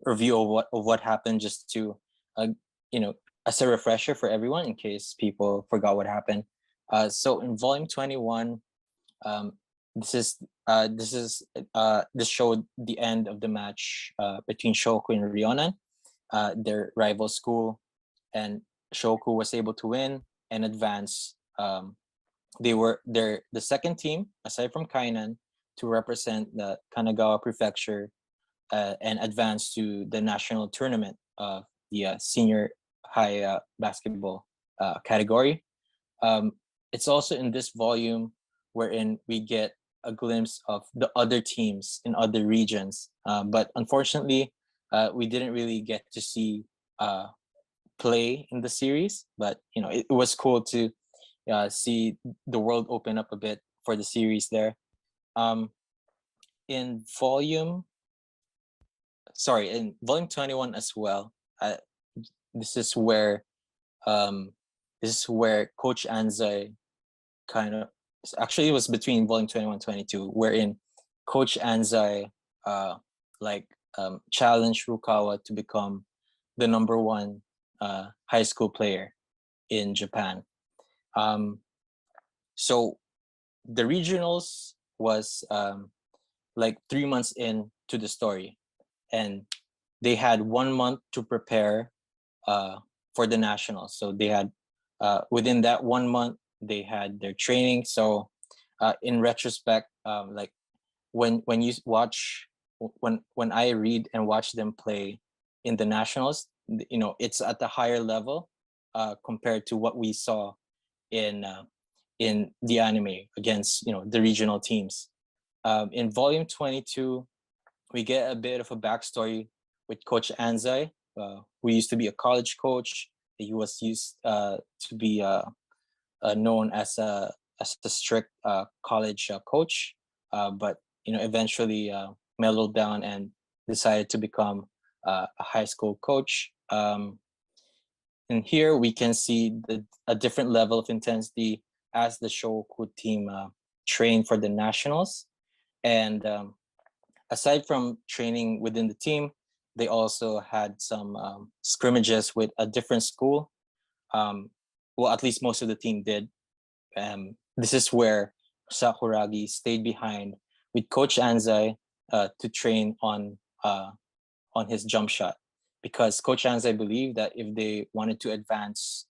review of what happened, just to uh, you know as a refresher for everyone in case people forgot what happened. So in volume 21, um, this is This showed the end of the match between Shohoku and Ryonan, their rival school, and Shohoku was able to win and advance. They're the second team aside from Kainan to represent the Kanagawa prefecture and advance to the national tournament of the senior high basketball category. It's also in this volume wherein we get a glimpse of the other teams in other regions. But unfortunately, we didn't really get to see play in the series. But it was cool to see the world open up a bit for the series there. Um, in volume, in volume 21 as well. This is where Coach Anzai kind of actually it was between volume 21 and 22 wherein Coach Anzai challenged Rukawa to become the number one high school player in Japan. So the regionals was like 3 months into the story, and they had 1 month to prepare for the nationals. So they had within that 1 month they had their training. So in retrospect, like when you watch when I read and watch them play in the nationals, it's at a higher level compared to what we saw in the anime against the regional teams. In volume 22, we get a bit of a backstory with Coach Anzai, who used to be a college coach. He was used to be known as a strict college coach, but eventually mellowed down and decided to become a high school coach. And here we can see a different level of intensity as the Shohoku team trained for the nationals. And aside from training within the team, they also had some scrimmages with a different school. Well, at least most of the team did. This is where Sakuragi stayed behind with Coach Anzai to train on his jump shot, because Coach Anzai believed that if they wanted to advance,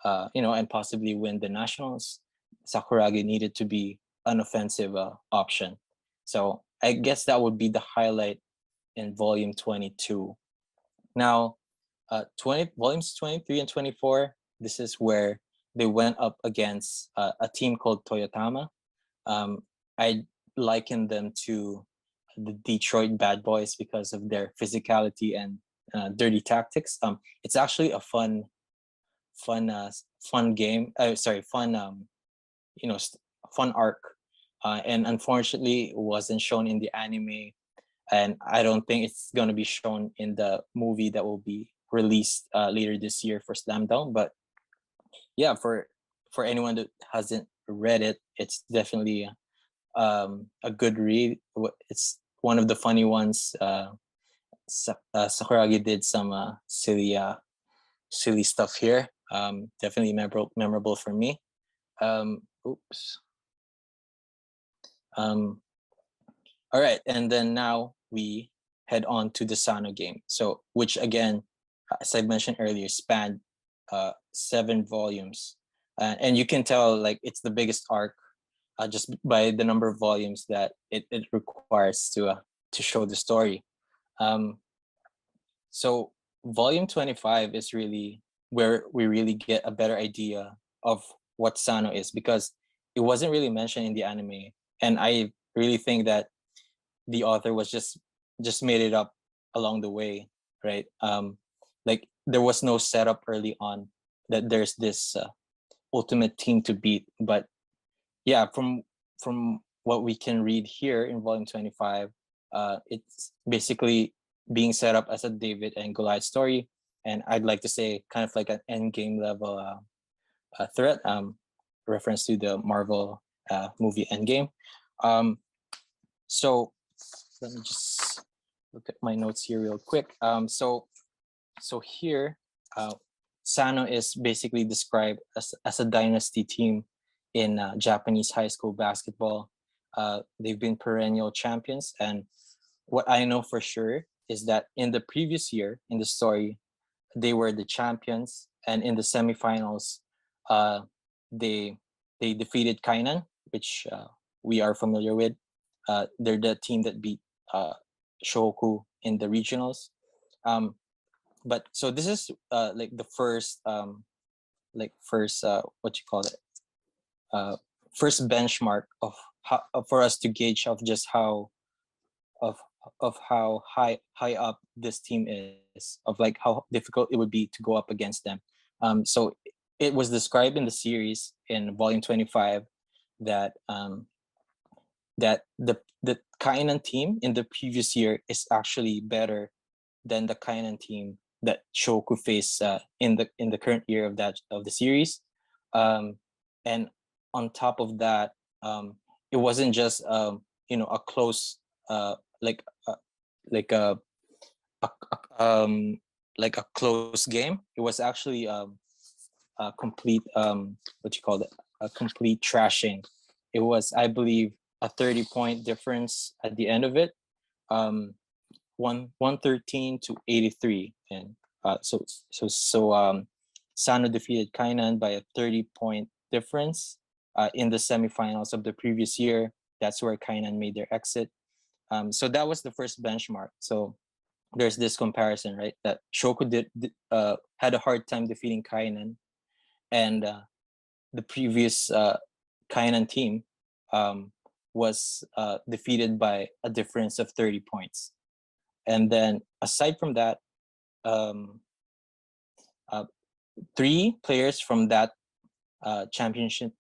and possibly win the nationals, Sakuragi needed to be an offensive option. So I guess that would be the highlight in volume 22. Now, volumes 23 and 24, this is where they went up against a team called Toyotama. I liken them to the Detroit Bad Boys because of their physicality and dirty tactics. It's actually a fun game. Fun arc. And unfortunately, it wasn't shown in the anime, and I don't think it's gonna be shown in the movie that will be released later this year for Slam Dunk. But yeah, for anyone that hasn't read it, it's definitely a good read. It's one of the funny ones. Sakuragi did some silly stuff here. Definitely memorable for me. Oops. All right, and then now we head on to the Sannoh game. So, which again, as I mentioned earlier, spanned 7 volumes, and you can tell like it's the biggest arc just by the number of volumes that it requires to show the story. So volume 25 is really where we really get a better idea of what Sannoh is, because it wasn't really mentioned in the anime, and I really think that the author was just made it up along the way, right? Like there was no setup early on that there's this ultimate team to beat. But yeah, from what we can read here in volume 25, it's basically being set up as a David and Goliath story, and I'd like to say kind of like an end game level threat, reference to the Marvel movie Endgame. So let me just look at my notes here real quick. So here, Sannoh is basically described as a dynasty team in Japanese high school basketball. they've been perennial champions. And what I know for sure is that in the previous year in the story, they were the champions, and in the semifinals, uh, they they defeated Kainan, which we are familiar with. They're the team that beat Shohoku in the regionals. Um, but so this is like the first first what you call it uh, first benchmark of how, for us to gauge of just how of how high up this team is, of like how difficult it would be to go up against them. So it was described in the series in volume 25 that that the Kainan team in the previous year is actually better than the Kainan team that Shoku faced in the current year of the series. And on top of that, it wasn't just a close like like a, like a close game. It was actually a complete what you call it a complete trashing. It was, I believe, a 30-point difference at the end of it. Um, 113 to 83, and Sannoh defeated Kainan by a 30-point difference in the semifinals of the previous year. That's where Kainan made their exit. So that was the first benchmark. So there's this comparison, right? That Shoku had a hard time defeating Kainan, and the previous Kainan team was defeated by a difference of 30 points. And then aside from that, um, uh, 3 players from that championship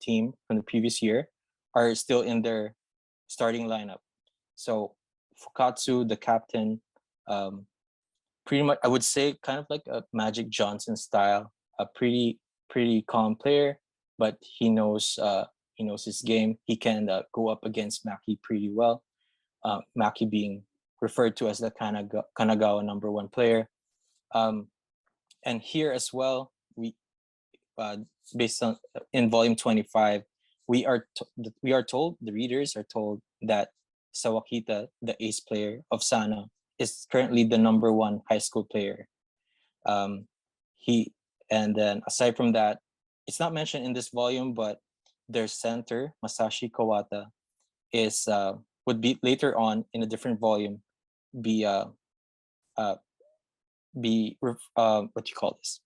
team from the previous year are still in their starting lineup. So Fukatsu, the captain, pretty much I would say kind of like a Magic Johnson style, a pretty calm player, but he knows his game. He can go up against Maki pretty well. Maki being referred to as the Kanagawa #1 player. And here as well, we based on in volume 25, we are told, the readers are told, that Sawakita, the ace player of Sannoh, is currently the #1 high school player. He and then aside from that, it's not mentioned in this volume, but their center Masashi Kawata is would be later on in a different volume be what you call this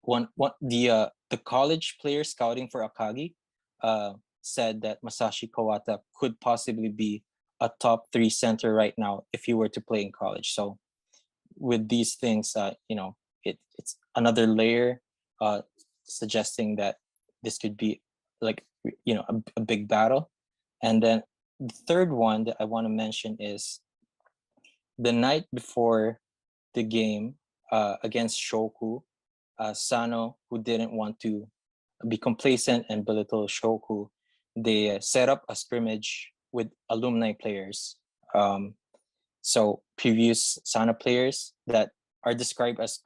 one the college player scouting for Akagi said that Masashi Kawata could possibly be a top 3 center right now if he were to play in college. So with these things, it's another layer suggesting that this could be like a big battle. And then the third one that I want to mention is the night before the game against Shohoku, Sannoh, who didn't want to be complacent and belittle Shohoku, they set up a scrimmage with alumni players. So previous Sannoh players that are described as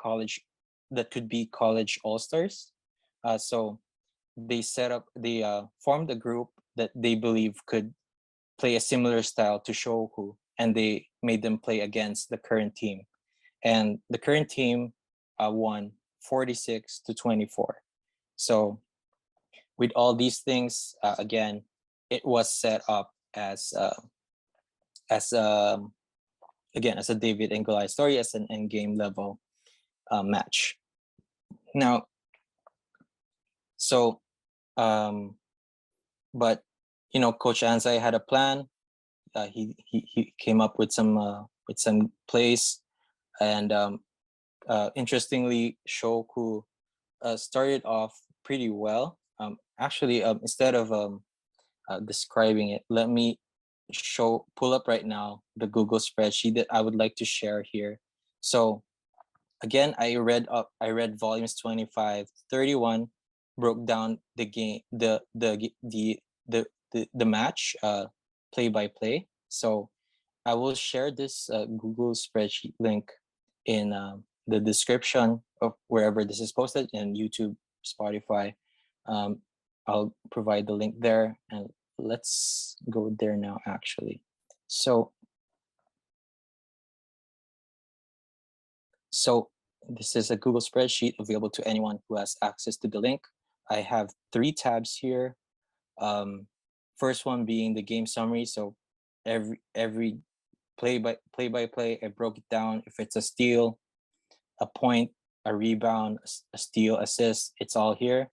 that could be college all-stars. So they formed a group that they believe could play a similar style to Shohoku, and they made them play against the current team. And the current team won 46 to 24. So with all these things, again, it was set up as again as a David and Goliath story, as an end game level match. Now, so but Coach Anzai had a plan. He came up with some plays, and interestingly, Shohoku started off pretty well. Actually, instead of describing it, let me pull up right now the Google spreadsheet that I would like to share here. So again, I read volumes 25, 31, broke down the game, the match play by play. So I will share this Google spreadsheet link in the description of wherever this is posted, in YouTube, Spotify. I'll provide the link there, and let's go there now, actually. So this is a Google spreadsheet available to anyone who has access to the link. I have 3 tabs here. First one being the game summary. So every play by play, I broke it down. If it's a steal, a point, a rebound, a steal, assist, it's all here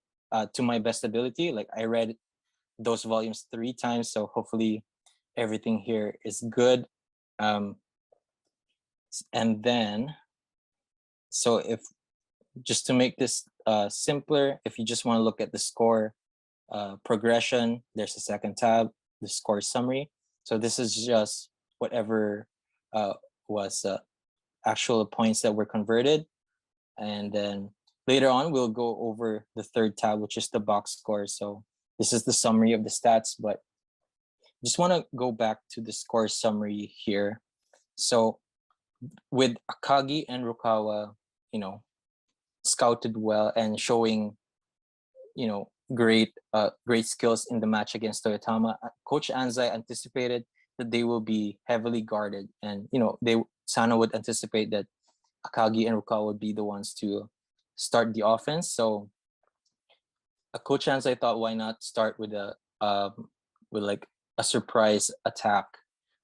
to my best ability. Like, I read those volumes 3 times, so hopefully everything here is good. And then, so if just to make this simpler, if you just want to look at the score progression, there's a second tab, the score summary. So this is just whatever was actual points that were converted. And then later on, we'll go over the third tab, which is the box score. So this is the summary of the stats, but just want to go back to the score summary here. So with Akagi and Rukawa, scouted well and showing, great skills in the match against Toyotama, Coach Anzai anticipated that they will be heavily guarded, and Sannoh would anticipate that Akagi and Rukawa would be the ones to start the offense. So Coach Anzai thought, why not start with like a surprise attack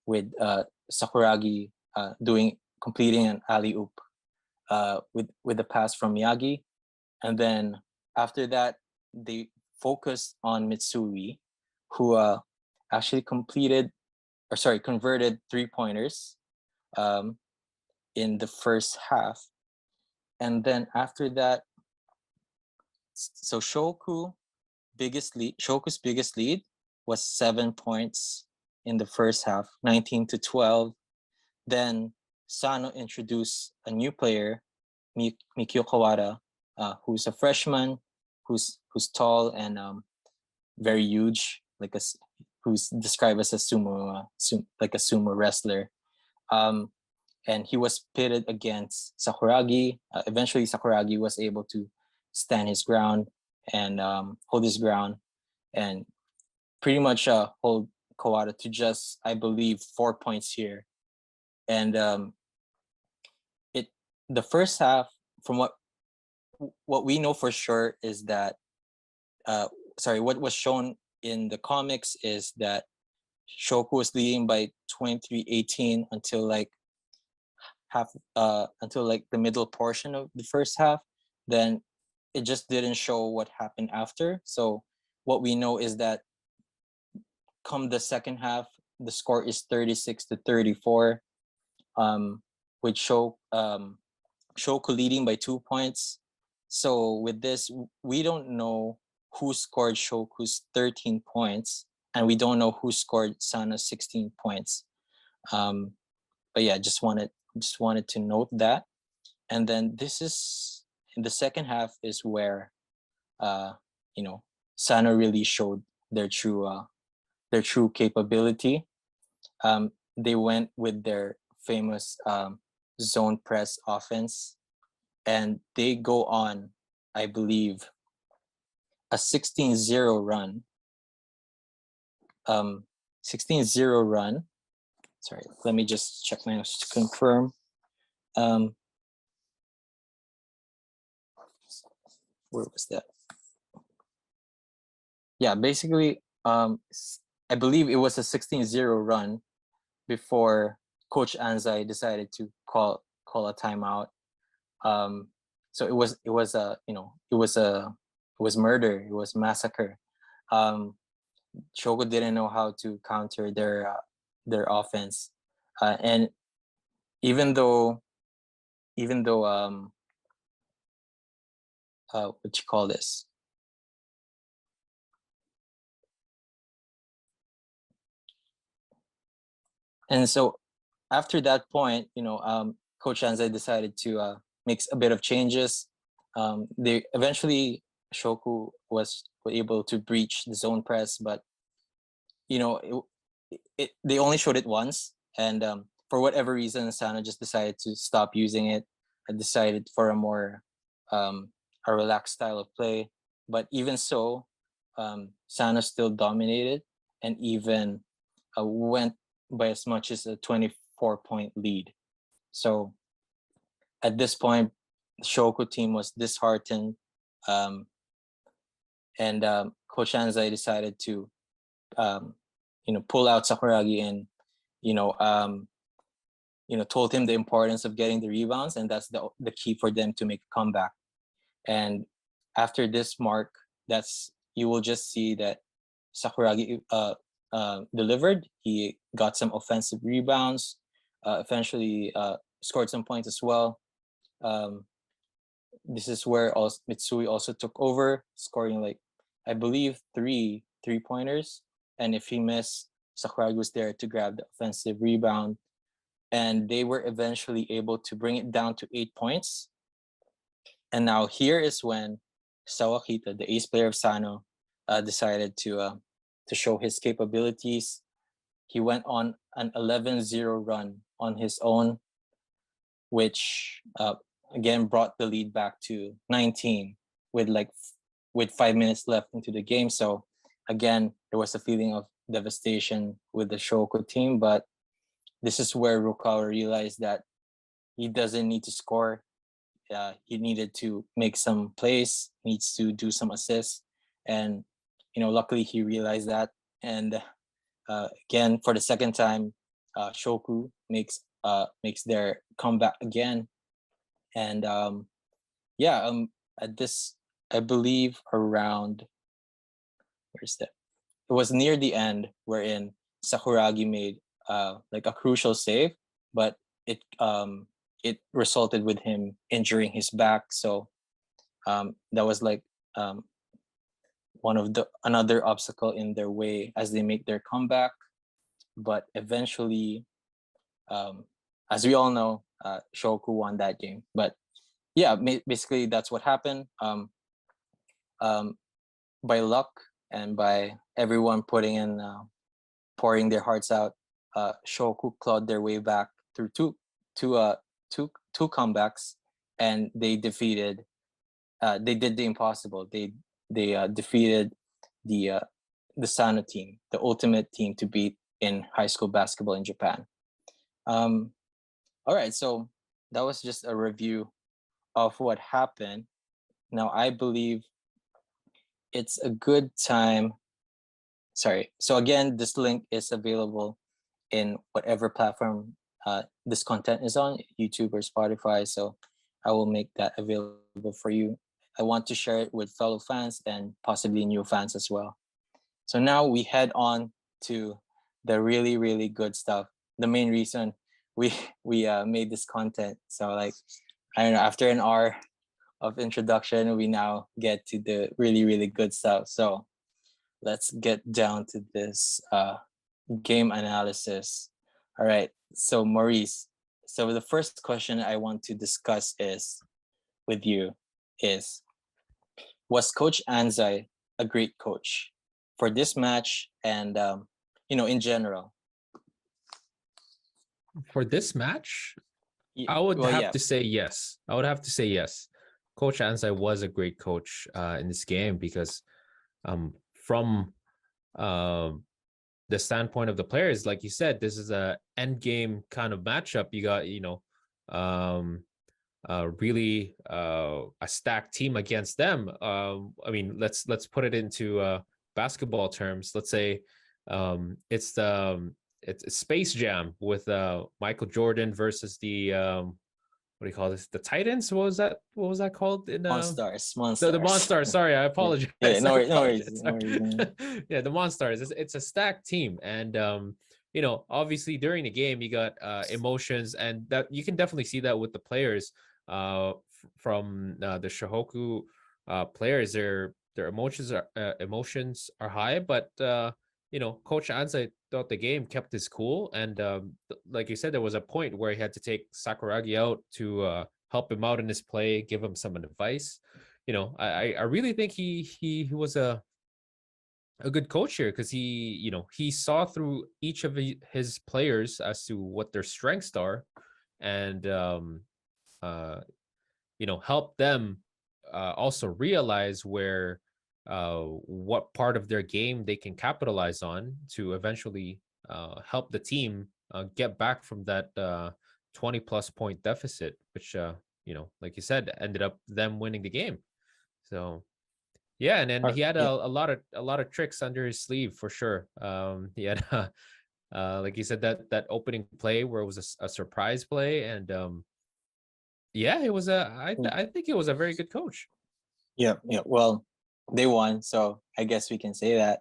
with Sakuragi completing an alley-oop with the pass from Miyagi. And then after that, they focused on Mitsui, who actually converted 3-pointers in the first half. And then after that, so Shohoku's biggest lead was 7 points in the first half, 19-12. Then Sannoh introduced a new player, Mikio Kawada, who's a freshman, who's tall and very huge, who's described as a sumo wrestler. And he was pitted against Sakuragi. Eventually, Sakuragi was able to stand his ground and hold his ground, and pretty much hold Kawada to just, I believe, 4 points here. And the first half, from what we know for sure, is that what was shown in the comics is that Shohoku was leading by 23-18 until the middle portion of the first half. Then it just didn't show what happened after. So what we know is that come the second half, the score is 36-34, with Shohoku leading by 2 points. So with this, we don't know who scored Shohoku's 13 points, and we don't know who scored Sannoh's 16 points. But yeah, just wanted to note that. And then this is in the second half is where Sannoh really showed their true capability. They went with their famous zone press offense, and they go on, I believe, a 16-0 run. 16-0 run. Sorry, let me just check my notes to confirm. Where was that? Yeah, basically, I believe it was a 16-0 run before Coach Anzai decided to call a timeout. So it was murder. It was massacre. Shogo didn't know how to counter their offense, and even though what you call this? And so after that point, Coach Anzai decided to make a bit of changes. They eventually, Shohoku was able to breach the zone press, but they only showed it once, and for whatever reason, Sannoh just decided to stop using it and decided for a more a relaxed style of play. But even so, Sannoh still dominated, and even went by as much as a 24-point lead. So at this point, the Shohoku team was disheartened, um, and Coach Anzai decided to, pull out Sakuragi and, you know, um, told him the importance of getting the rebounds, and that's the key for them to make a comeback. And after this mark, you will just see that Sakuragi delivered. He got some offensive rebounds, eventually scored some points as well. This is where also Mitsui also took over, scoring like I believe three pointers. And if he missed, Sakuragi was there to grab the offensive rebound. And they were eventually able to bring it down to 8 points. And now here is when Sawakita, the ace player of Sannoh, decided to show his capabilities. He went on an 11-0 run on his own, which again brought the lead back to 19 with 5 minutes left into the game. So again, there was a feeling of devastation with the Shohoku team, but this is where Rukawa realized that he doesn't need to score. He needed to make some plays, needs to do some assists, and luckily he realized that. And again, for the second time, Shohoku makes their comeback again. And at this, I believe around where's that? It was near the end wherein Sakuragi made like a crucial save, but it resulted with him injuring his back. So that was like another obstacle in their way as they make their comeback. But eventually, as we all know, Shohoku won that game. But yeah, basically that's what happened. By luck and by everyone pouring their hearts out, Shohoku clawed their way back through two comebacks, and they defeated. They did the impossible. They defeated the Sannoh team, the ultimate team to beat in high school basketball in Japan. All right, so that was just a review of what happened. Now I believe it's a good time. Sorry. So again, this link is available in whatever platform this content is on, YouTube or Spotify. So I will make that available for you. I want to share it with fellow fans and possibly new fans as well. So now we head on to the really, really good stuff. The main reason we made this content. So like, I don't know, after an hour of introduction, we now get to the really, really good stuff. So let's get down to this game analysis. All right. So Maurice, so the first question I want to discuss with you is, was Coach Anzai a great coach for this match and in general? For this match, I would have to say yes. I would have to say yes. Coach Anzai was a great coach in this game because from the standpoint of the players, like you said, this is a end game kind of matchup. You got really a stacked team against them. I mean, let's put it into basketball terms. Let's say it's Space Jam with Michael Jordan versus the what do you call this? The Titans? What was that called? In Monstars. The Monstars. Sorry, I apologize. Yeah, no worries. Yeah, the Monstars. It's a stacked team, and obviously during the game you got emotions, and that you can definitely see that with the players from the Shohoku players. Their emotions are high, but Coach Anzai throughout the game kept his cool, and like you said, there was a point where he had to take Sakuragi out to help him out in his play, give him some advice. I really think he was a good coach here because he saw through each of his players as to what their strengths are, and help them also realize where what part of their game they can capitalize on to eventually help the team get back from that 20 plus point deficit, which like you said, ended up them winning the game. So yeah, and then he had Yeah. a lot of tricks under his sleeve for sure. He had like you said, that opening play where it was a surprise play, and yeah, it was I think it was a very good coach. Yeah, yeah. Well, they won, so I guess we can say that.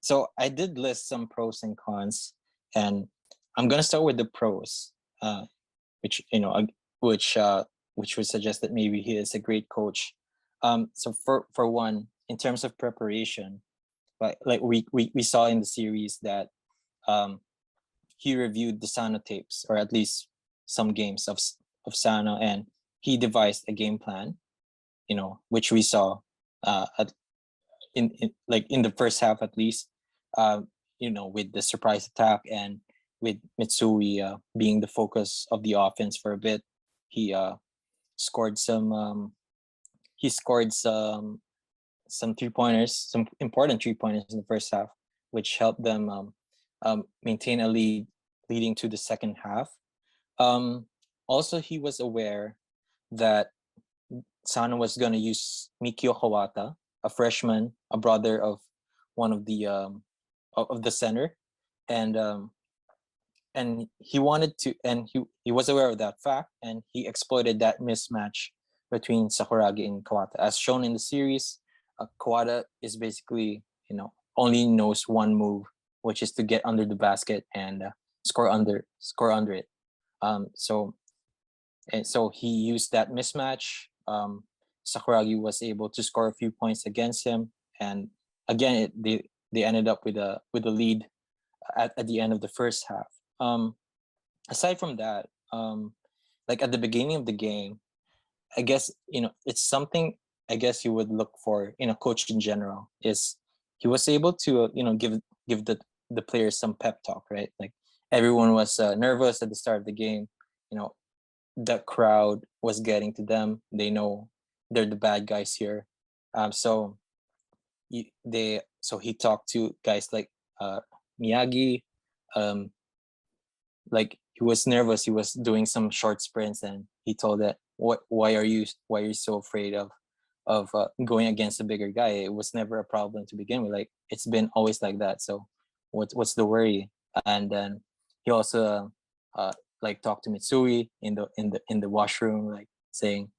So I did list some pros and cons, and I'm gonna start with the pros, which which would suggest that maybe he is a great coach. So for one, in terms of preparation, like we saw in the series that um he reviewed the Sannoh tapes, or at least some games of Sannoh, and he devised a game plan, which we saw at in the first half at least, with the surprise attack and with Mitsui being the focus of the offense for a bit. He scored some he scored some 3-pointers, some important 3-pointers in the first half, which helped them maintain a lead leading to the second half. Also, he was aware that Sannoh was going to use Mikio Kawata, a freshman, a brother of one of the center, and he wanted to, and he was aware of that fact, and he exploited that mismatch between Sakuragi and Kawata. As shown in the series, Kawata is basically, only knows one move, which is to get under the basket and score under it. So he used that mismatch. Sakuragi was able to score a few points against him, and again, they ended up with a lead at the end of the first half. Aside from that, like at the beginning of the game, I guess it's something I guess you would look for in a coach in general, is he was able to give the players some pep talk, right? Like everyone was nervous at the start of the game. The crowd was getting to them. They know they're the bad guys here. So he talked to guys like Miyagi. Like he was nervous. He was doing some short sprints, and he told that why are you so afraid of going against a bigger guy? It was never a problem to begin with. Like it's been always like that. So what's the worry? And then he also like talked to Mitsui in the washroom, like saying,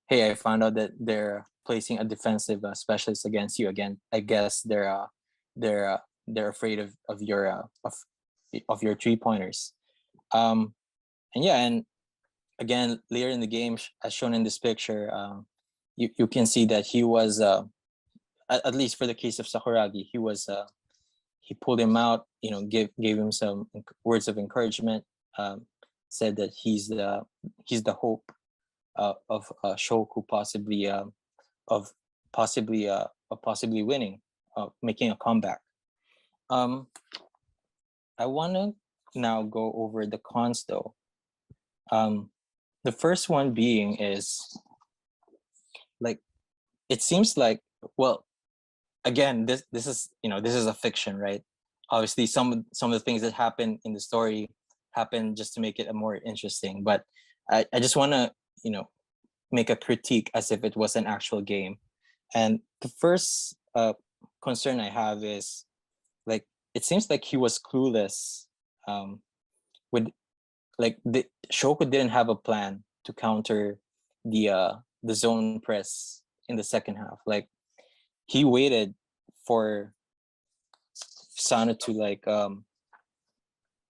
"Hey, I found out that they're placing a defensive specialist against you again. I guess they're afraid of your 3-pointers." And yeah, and again later in the game, as shown in this picture, you can see that he was at least for the case of Sakuragi, he pulled him out, gave him some words of encouragement, said that he's the hope of Shohoku possibly winning, making a comeback. I want to now go over the cons though. The first one being is, like, it seems like, well, again, this is this is a fiction, right? Obviously some of the things that happen in the story happen just to make it more interesting, but I just want to make a critique as if it was an actual game. And the first concern I have is, like, it seems like he was clueless with, like, the Shoku didn't have a plan to counter the zone press in the second half. Like, he waited for Sannoh to, like, what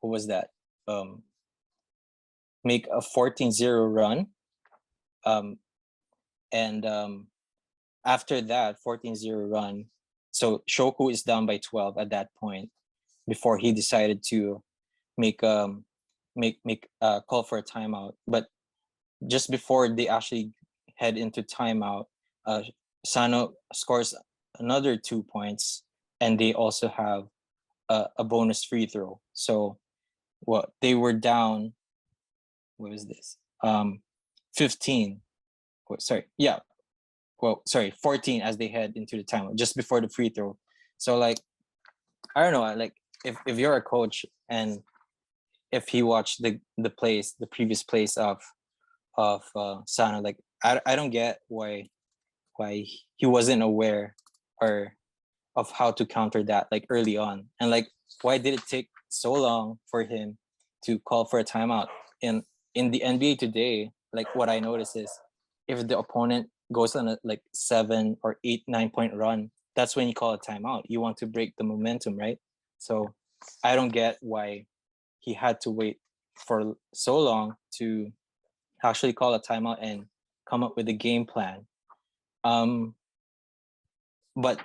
was that, make a 14-0 run, and after that 14-0 run, so Shoku is down by 12 at that point, before he decided to make call for a timeout. But just before they actually head into timeout, Sannoh scores another 2 points, and they also have a bonus free throw. So what they were down, what was this? 15. Sorry, yeah, sorry, 14 as they head into the timeout just before the free throw. So like, I don't know, like if you're a coach and if he watched the plays, the previous plays of Sannoh, like I don't get why he wasn't aware or of how to counter that like early on, and like why did it take so long for him to call for a timeout. In the NBA today, like what I notice is if the opponent goes on a like 7 or 8 9 point run, that's when you call a timeout. You want to break the momentum, right? So I don't get why he had to wait for so long to actually call a timeout and come up with a game plan. Um, but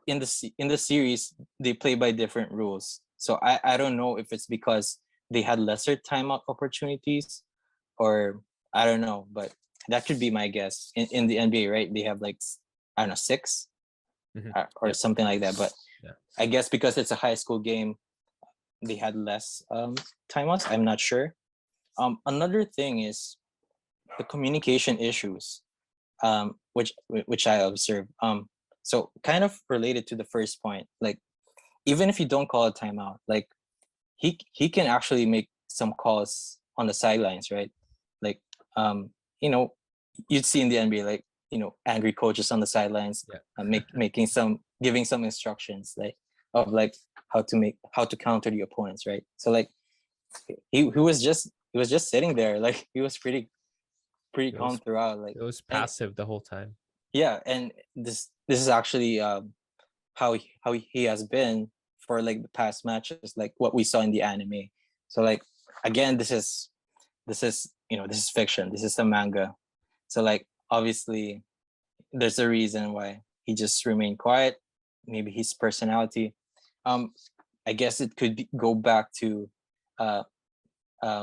in the series, they play by different rules. So I don't know if it's because they had lesser timeout opportunities, or I don't know. But that could be my guess. In the NBA, right? They have like, I don't know, 6 or Yep. something like that. But Yeah. I guess because it's a high school game, they had less timeouts. I'm not sure. Another thing is the communication issues, which I observed. So kind of related to the first point, like even if you don't call a timeout, like he can actually make some calls on the sidelines, right? Like you know, you'd see in the NBA, like angry coaches on the sidelines, making some giving some instructions, like of like how to counter the opponents, right? So like he was just sitting there, like he was pretty calm throughout, like It was and passive the whole time. yeah, and this is actually how he has been for like the past matches, like what we saw in the anime. So like again, this is fiction, this is a manga. So like obviously there's a reason why he just remained quiet. Maybe his personality. I guess it could uh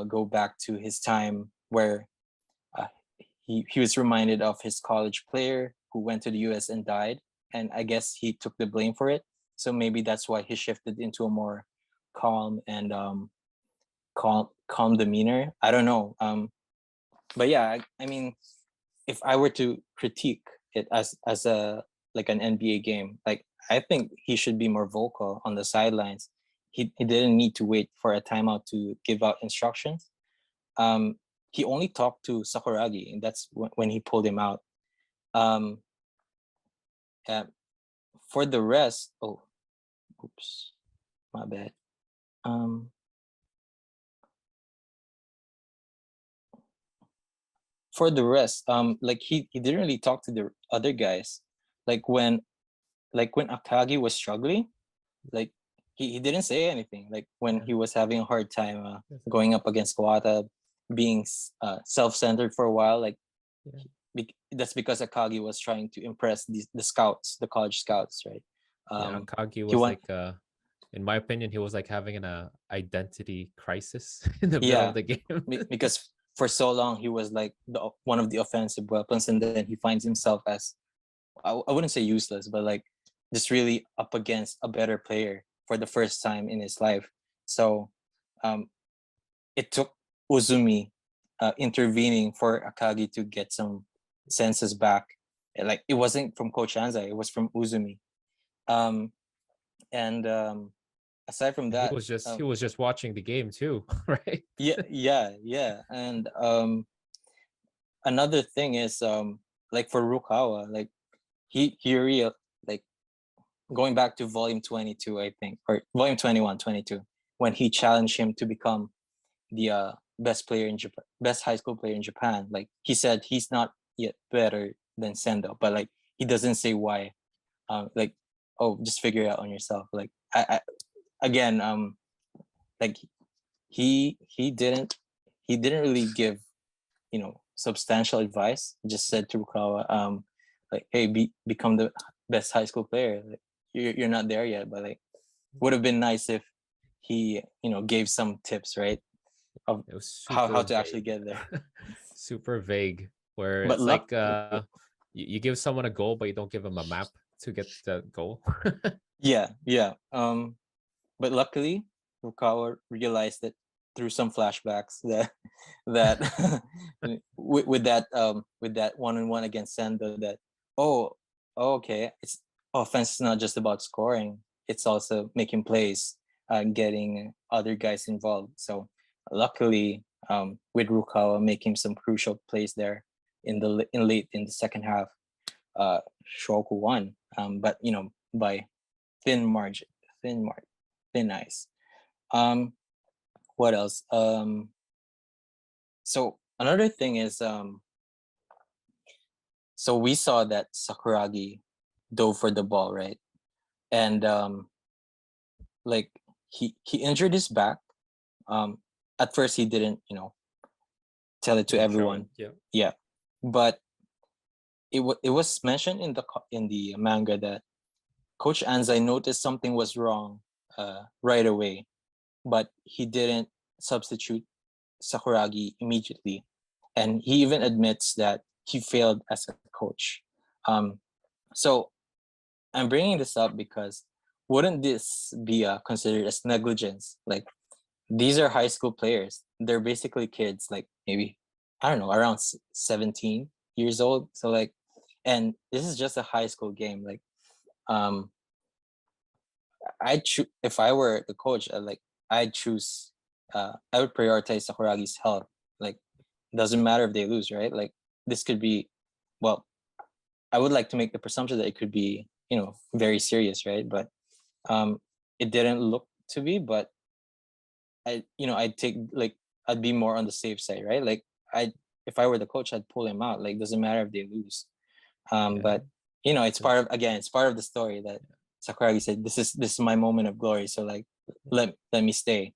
go back to his time where uh, he was reminded of his college player who went to the US and died, and I guess he took the blame for it. So maybe that's why he shifted into a more calm and calm demeanor. I don't know. But yeah, I mean, if I were to critique it as a like an NBA game, like I think he should be more vocal on the sidelines. He didn't need to wait for a timeout to give out instructions. He only talked to Sakuragi, and that's when he pulled him out. Um, uh, for the rest, oops, my bad. Um, for the rest, like he didn't really talk to the other guys. Like when Akagi was struggling, like he didn't say anything. Like when he was having a hard time going up against Kawata, being self-centered for a while, like that's because Akagi was trying to impress the scouts, the college scouts, right? Akagi was like in my opinion, he was like having an identity crisis in the middle of the game. Because for so long he was like one of the offensive weapons, and then he finds himself as I wouldn't say useless, but like just really up against a better player for the first time in his life. So it took Uzumi intervening for Akagi to get some senses back. Like it wasn't from Coach Anzai, it was from Uzumi. And aside from that, he was just watching the game too, right? yeah. And another thing is like for Rukawa, like he real like going back to volume 22, I think, or volume 21, 22, when he challenged him to become the best player in Japan, best high school player in Japan. Like he said, he's not yet better than Sendo, but like he doesn't say why. Like, oh, just figure it out on yourself. Like I again, like he didn't really give substantial advice. He just said to Rukawa, like, hey, become the best high school player. Like, you're not there yet, but like would have been nice if he gave some tips, right, of how to actually get there. Super vague, where But it's like you give someone a goal but you don't give them a map to get the goal. yeah. But luckily Rukawa realized that through some flashbacks that with that one-on-one against Sendo, that Oh, okay. It's offense is not just about scoring. It's also making plays, getting other guys involved. So luckily, with Rukawa making some crucial plays there in late in the second half, Shohoku won. But by thin margin, thin margin, thin ice. Um, what else? So another thing is, so we saw that Sakuragi dove for the ball, right? And like he injured his back. Um, at first he didn't, tell it to Didn't show it. everyone. Yeah. Yeah, but it was mentioned in the manga that Coach Anzai noticed something was wrong right away, but he didn't substitute Sakuragi immediately, and he even admits that he failed as a coach. Um, so I'm bringing this up because wouldn't this be considered as negligence? Like these are high school players. They're basically kids, like maybe I don't know, around 17 years old. So like, and this is just a high school game. Like, um, I choose if I were the coach, I'd choose. I would prioritize Sakuragi's health. Like, doesn't matter if they lose, right? Like, this could be, well, I would like to make the presumption that it could be, very serious, right? But um, it didn't look to be. But I'd take like I'd be more on the safe side, right? Like, I if I were the coach, I'd pull him out. Like, doesn't matter if they lose. Yeah. But it's part of again, it's part of the story that Sakuragi said, this is my moment of glory. So like, let me stay.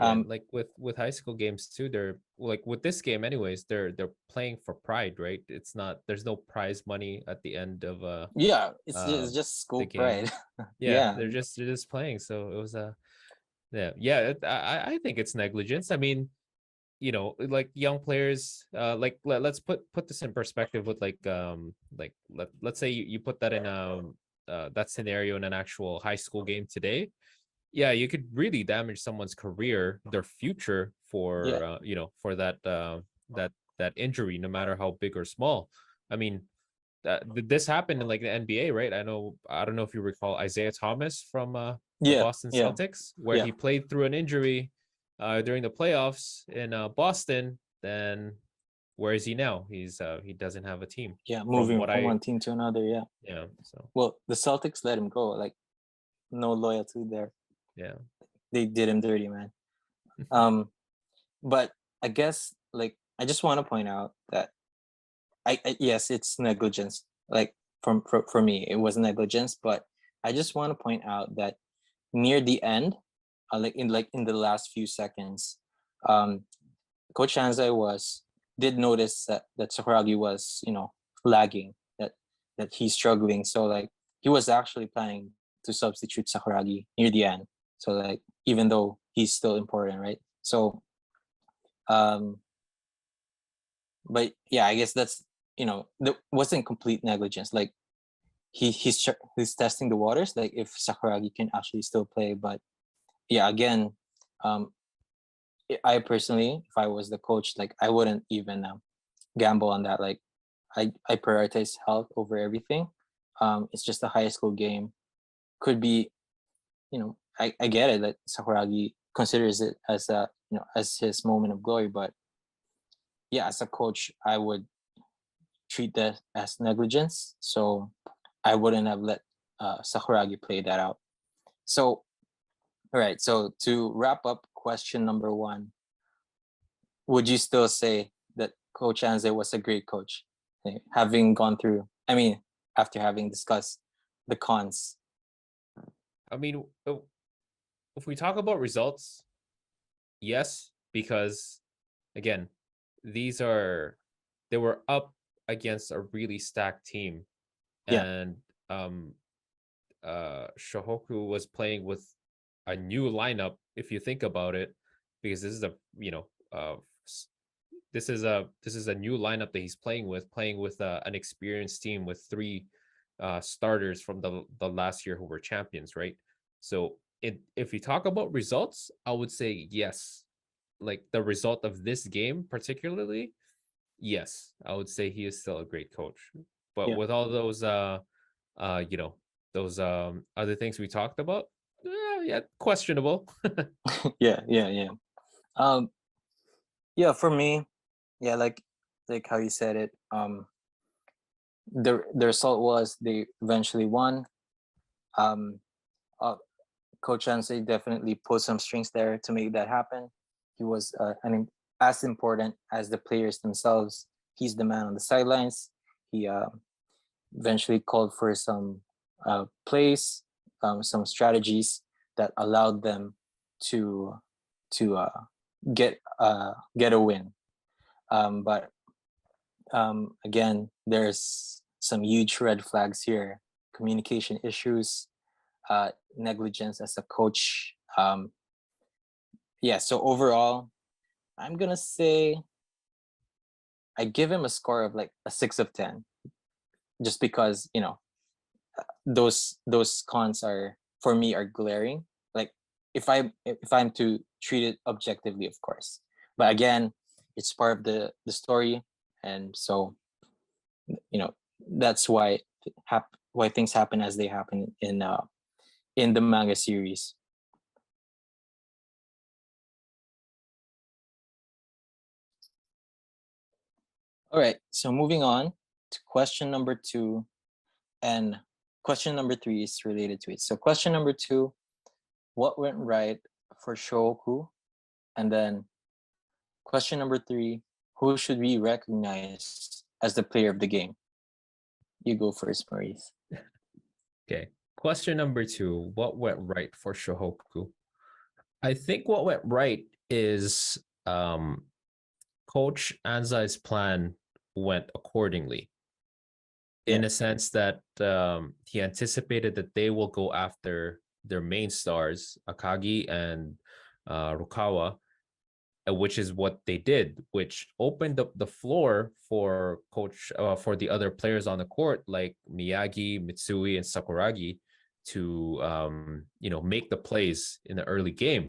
Yeah, Um, like with high school games too, they're like with this game anyways, they're playing for pride, right? It's not there's no prize money at the end of yeah, it's um just the school game. pride. Yeah, Yeah, they're just playing. So it was a I think it's negligence. I mean, like young players, like let's put this in perspective with like let's say you put that in that scenario in an actual high school game today. Yeah, you could really damage someone's career, their future yeah, for for that injury, no matter how big or small. I mean, this happened in like the NBA, right? I don't know if you recall Isaiah Thomas from the yeah, Boston yeah, Celtics, where yeah, he played through an injury during the playoffs in Boston. Then where is he now? He doesn't have a team. yeah. From Moving what from I one team to another. Yeah. yeah, so Well, the Celtics let him go. Like, no loyalty there. yeah. They did him dirty, man. Um, but I guess like I just want to point out that yes, it's negligence. Like for me, it was negligence. But I just want to point out that near the end, like in the last few seconds, um, Coach Anzai did notice that Sakuragi was lagging, that he's struggling. So like he was actually planning to substitute Sakuragi near the end. So like even though he's still important, right? So um but yeah, I guess that's that wasn't complete negligence. Like he's testing the waters, like if Sakuragi can actually still play. But yeah, again, um I personally, if I was the coach, like I wouldn't even gamble on that. Like I prioritize health over everything. It's just a high school game. Could be, I get it that Sakuragi considers it as as his moment of glory. But yeah, as a coach, I would treat that as negligence. So I wouldn't have let Sakuragi play that out. So, all right. So to wrap up question number one, would you still say that Coach Anze was a great coach, having gone through? I mean, after having discussed the cons. I mean, if we talk about results, yes, because again, these are they were up against a really stacked team, Yeah, and Shohoku was playing with a new lineup. If you think about it, because this is a this is a new lineup that he's playing with an experienced team with three starters from the last year who were champions, right? So if you talk about results, I would say yes. Like the result of this game, particularly, yes, I would say he is still a great coach. But Yeah. with all those you know, those other things we talked about, yeah, questionable. Yeah, yeah, yeah. Um, yeah, for me, yeah, like how you said it. The result was they eventually won. Um, uh, Coach Anzai definitely put some strings there to make that happen. He was as important as the players themselves. He's the man on the sidelines. He eventually called for some plays, some strategies that allowed them to get a win. But again, there's some huge red flags here: communication issues, negligence as a coach. Yeah. So overall, I'm gonna say I give him a score of like a 6 of 10, just because those cons are for me are glaring. Like if I'm to treat it objectively, of course. But again, it's part of the story, and so you know that's why things happen as they happen in the manga series. All right, so moving on to question number 2, and question number 3 is related to it. So question number 2, what went right for Shohoku? And then question number 3, who should we recognize as the player of the game? You go first, Maurice. Okay. Question number 2, what went right for Shohoku? I think what went right is Coach Anzai's plan went accordingly, in Yeah. a sense that he anticipated that they will go after their main stars, Akagi and Rukawa, which is what they did, which opened up the floor for for the other players on the court like Miyagi, Mitsui, and Sakuragi to make the plays in the early game.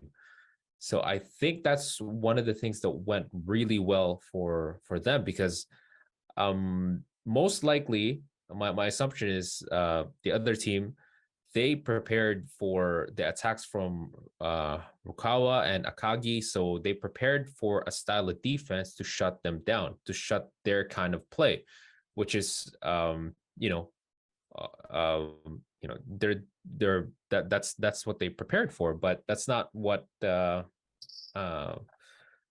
So I think that's one of the things that went really well for them, because most likely my assumption is the other team, they prepared for the attacks from Rukawa and Akagi. So they prepared for a style of defense to shut them down, to shut their kind of play, which is that's what they prepared for. But that's not what uh,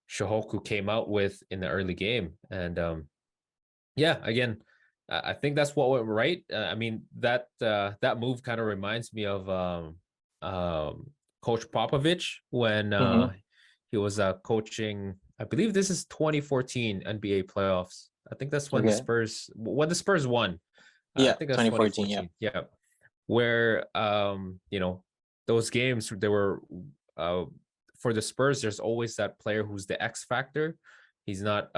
Shohoku came out with in the early game. And yeah, again, I think that's what went right. I mean, that move kind of reminds me of Coach Popovich when Mm-hmm. he was coaching. I believe this is 2014 NBA playoffs. I think that's when Okay. the Spurs won. I Yeah, think that's 2014. Yeah. 2014. Yeah, where those games, they were uh for the Spurs. There's always that player who's the X factor. He's not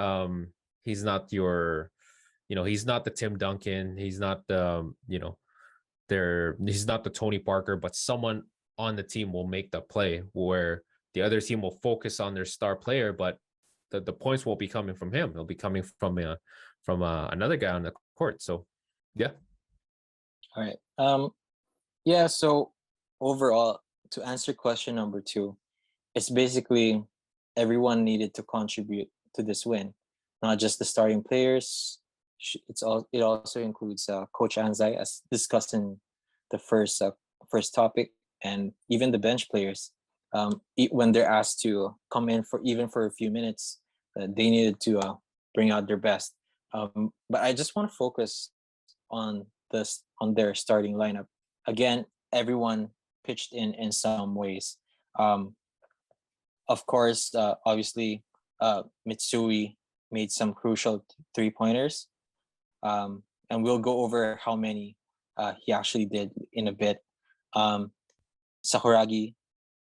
he's not your he's not the Tim Duncan. He's not the, he's not the Tony Parker, but someone on the team will make the play where the other team will focus on their star player, but the points won't be coming from him. They'll be coming from another guy on the court. So, yeah. All right. Yeah, so overall, to answer question number 2, it's basically everyone needed to contribute to this win, not just the starting players. It also includes Coach Anzai, as discussed in the first topic, and even the bench players. When they're asked to come in for even for a few minutes, they needed to bring out their best. But I just want to focus on their starting lineup. Again, everyone pitched in some ways. Um, of course, obviously, Mitsui made some crucial 3 pointers, and we'll go over how many he actually did in a bit. Um, Sakuragi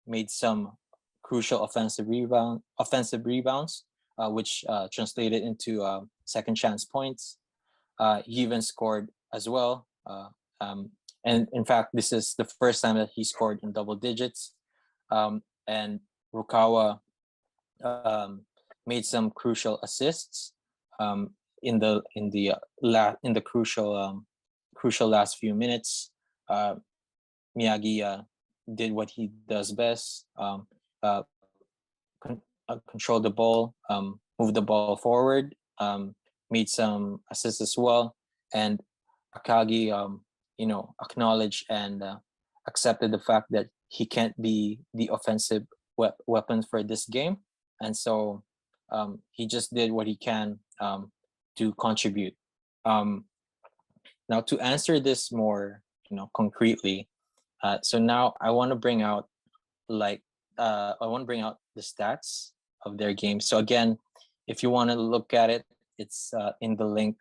made some crucial offensive rebounds, which translated into second chance points. He even scored as well. And in fact, this is the first time that he scored in double digits. And Rukawa um, made some crucial assists. Um, in the crucial last few minutes. Miyagi did what he does best. Uh, Control the ball, move the ball forward, made some assists as well, and Akagi, acknowledged and accepted the fact that he can't be the offensive weapon for this game, and so he just did what he can to contribute. Um, Now, to answer this more, concretely, so now I want to bring out the stats of their game. So again, if you want to look at it, it's in the link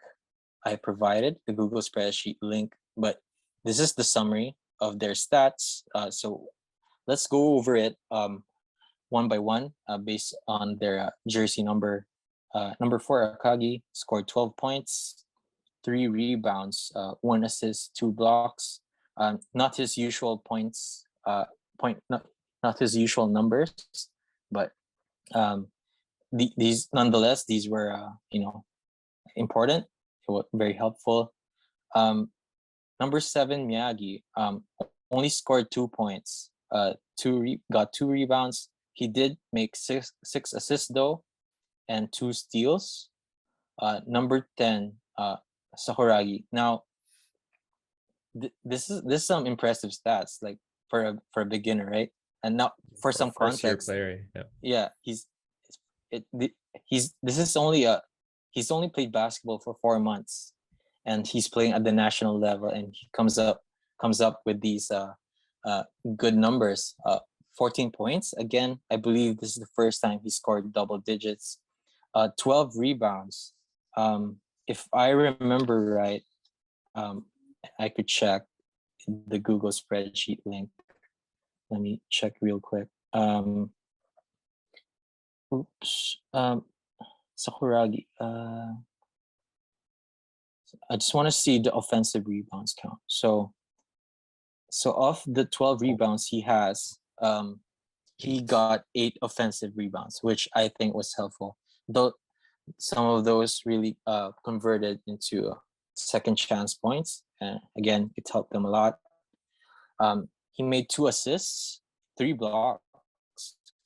I provided, the Google spreadsheet link. But this is the summary of their stats. So let's go over it one by one based on their jersey number. Number 4, Akagi scored 12 points, 3 rebounds, 1 assist, 2 blocks. Not his usual points, not his usual numbers, but these nonetheless, these were important, very helpful. Number 7, Miyagi, only scored 2 points, got 2 rebounds. He did make six assists though, and 2 steals. Number 10, Sakuragi. Now, this is some impressive stats, like for a beginner, right? And now for some context, player, yeah, he's only played basketball for 4 months, and he's playing at the national level, and he comes up with these good numbers. 14 points again. I believe this is the first time he scored double digits. 12 rebounds. If I remember right, I could check the Google spreadsheet link. Let me check real quick. Sakuragi. I just want to see the offensive rebounds count. So of the 12 rebounds he has, he got 8 offensive rebounds, which I think was helpful. Though some of those really converted into second chance points, and again, it helped them a lot. He made 2 assists, 3 blocks,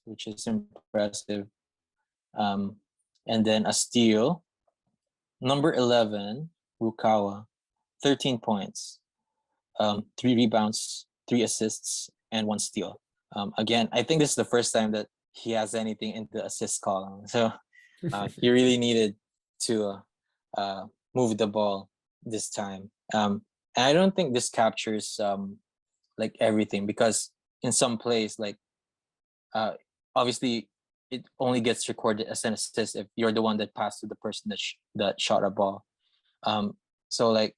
which is impressive, and then a steal. Number 11, Rukawa, 13 points, 3 rebounds, 3 assists, and 1 steal. Again, I think this is the first time that he has anything in the assist column. So he really needed to move the ball this time. And I don't think this captures like everything, because in some plays, like obviously it only gets recorded as an assist if you're the one that passed to the person that shot a ball. So like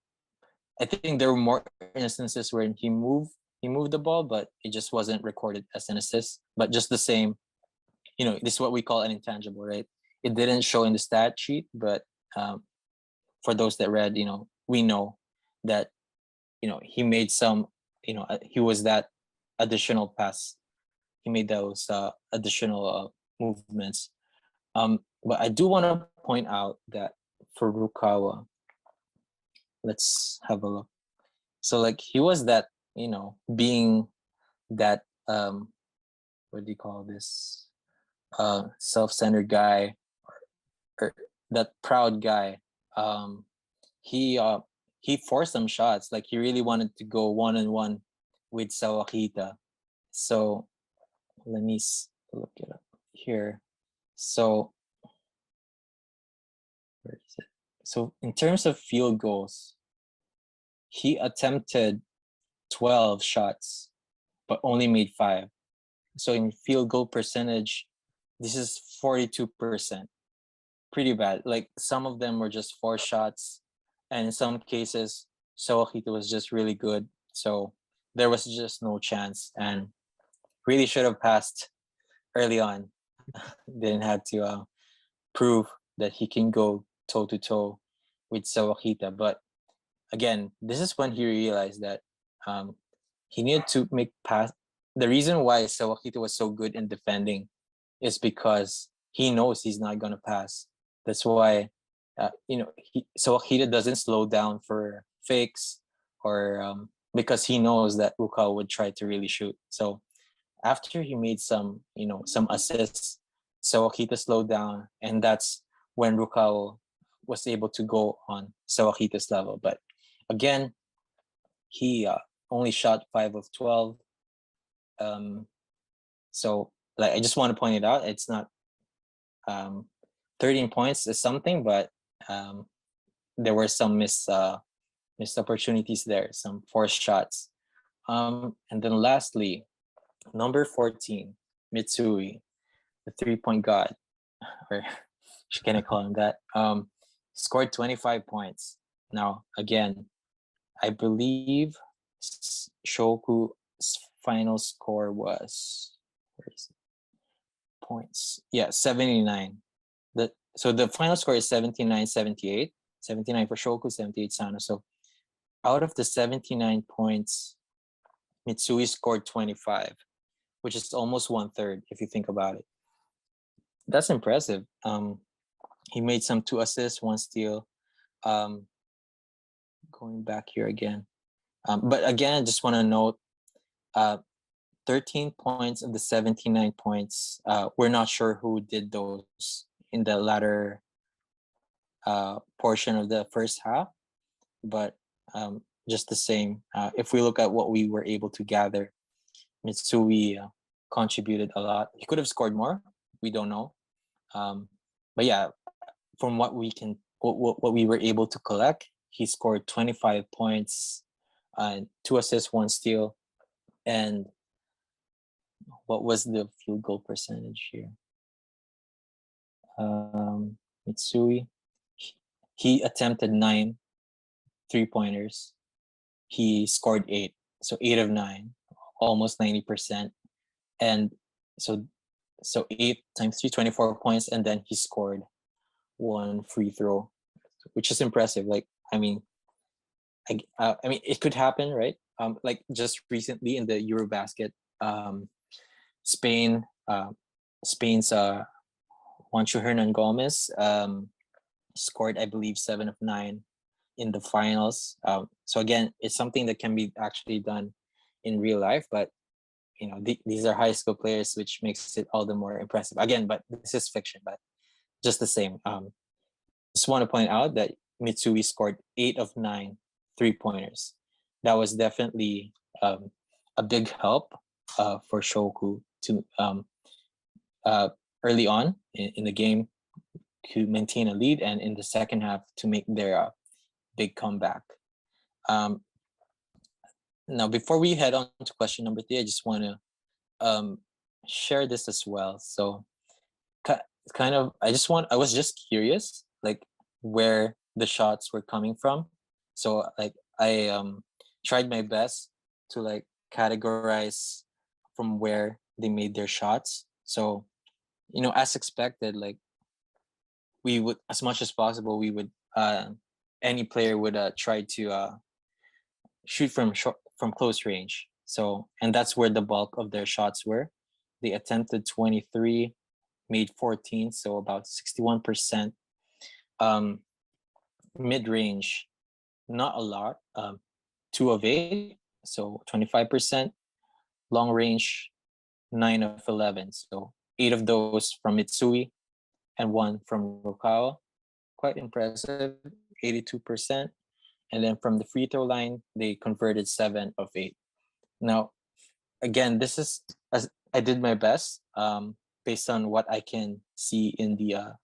I think there were more instances where he moved the ball, but it just wasn't recorded as an assist. But just the same, this is what we call an intangible, right? It didn't show in the stat sheet, but for those that read, we know that he made some, he was that additional pass. He made those additional movements. But I do want to point out that for Rukawa, let's have a look. So like he was that, being that what do you call this? Self-centered guy, or that proud guy. He forced some shots. Like he really wanted to go 1-on-1 with Sawakita. So let me look it up here. So where is it? So in terms of field goals, he attempted 12 shots, but only made 5. So in field goal percentage, this is 42%. Pretty bad. Like some of them were just 4 shots, and in some cases, Sawakita was just really good. So there was just no chance, and really should have passed early on. Didn't have to prove that he can go toe to toe with Sawakita. But again, this is when he realized that he needed to make pass. The reason why Sawakita was so good in defending is because he knows he's not gonna pass. That's why So Akita doesn't slow down for fakes or because he knows that Rukawa would try to really shoot. So after he made some assists, Sawakita slowed down, and that's when Rukawa was able to go on Sawakita's level. But again, he only shot 5 of 12. Um, so like I just want to point it out, it's not 13 points is something, but there were some missed opportunities there, some forced shots. And then lastly, number 14, Mitsui, the 3-point god, or can I call him that? Scored 25 points. Now, again, I believe Shoku's final score was, where is it? Points. Yeah, 79. So the final score is 79-78. 79 for Shoku, 78 Sannoh. So out of the 79 points, Mitsui scored 25, which is almost 1/3 if you think about it. That's impressive. He made some 2 assists, 1 steal. Going back here again. But again, I just want to note 13 points of the 79 points. We're not sure who did those in the latter portion of the first half, but just the same, if we look at what we were able to gather, Mitsui contributed a lot. He could have scored more. We don't know. But yeah, from what we were able to collect, he scored 25 points, 2 assists, 1 steal, and what was the field goal percentage here? Mitsui, he attempted 9 3-pointers. He scored 8, so 8 of 9, almost 90%. And so 8 times 3, 24 points, and then he scored 1 free throw, which is impressive. Like, I mean, it could happen, right? Like just recently in the Eurobasket, Spain's Juancho Hernan Gomez scored, I believe, 7 of 9 in the finals. So again, it's something that can be actually done in real life, but these are high school players, which makes it all the more impressive. Again, but this is fiction, but just the same. Just want to point out that Mitsui scored 8 of 9 3-pointers. That was definitely a big help for Shohoku to early on in the game to maintain a lead, and in the second half to make their big comeback. Now, before we head on to question number 3, I just want to share this as well. So I was just curious, like where the shots were coming from. So like I tried my best to like categorize from where they made their shots. So, as expected, like we would, as much as possible, we would any player would try to shoot from close range. So, and that's where the bulk of their shots were. They attempted 23, made 14, so about 61%. Mid-range, not a lot. 2 of 8, so 25%. Long range, 9 of 11, so 8 of those from Mitsui and 1 from Rukawa. Quite impressive, 82%. And then from the free throw line, they converted 7 of 8. Now, again, this is, as I did my best, based on what I can see in the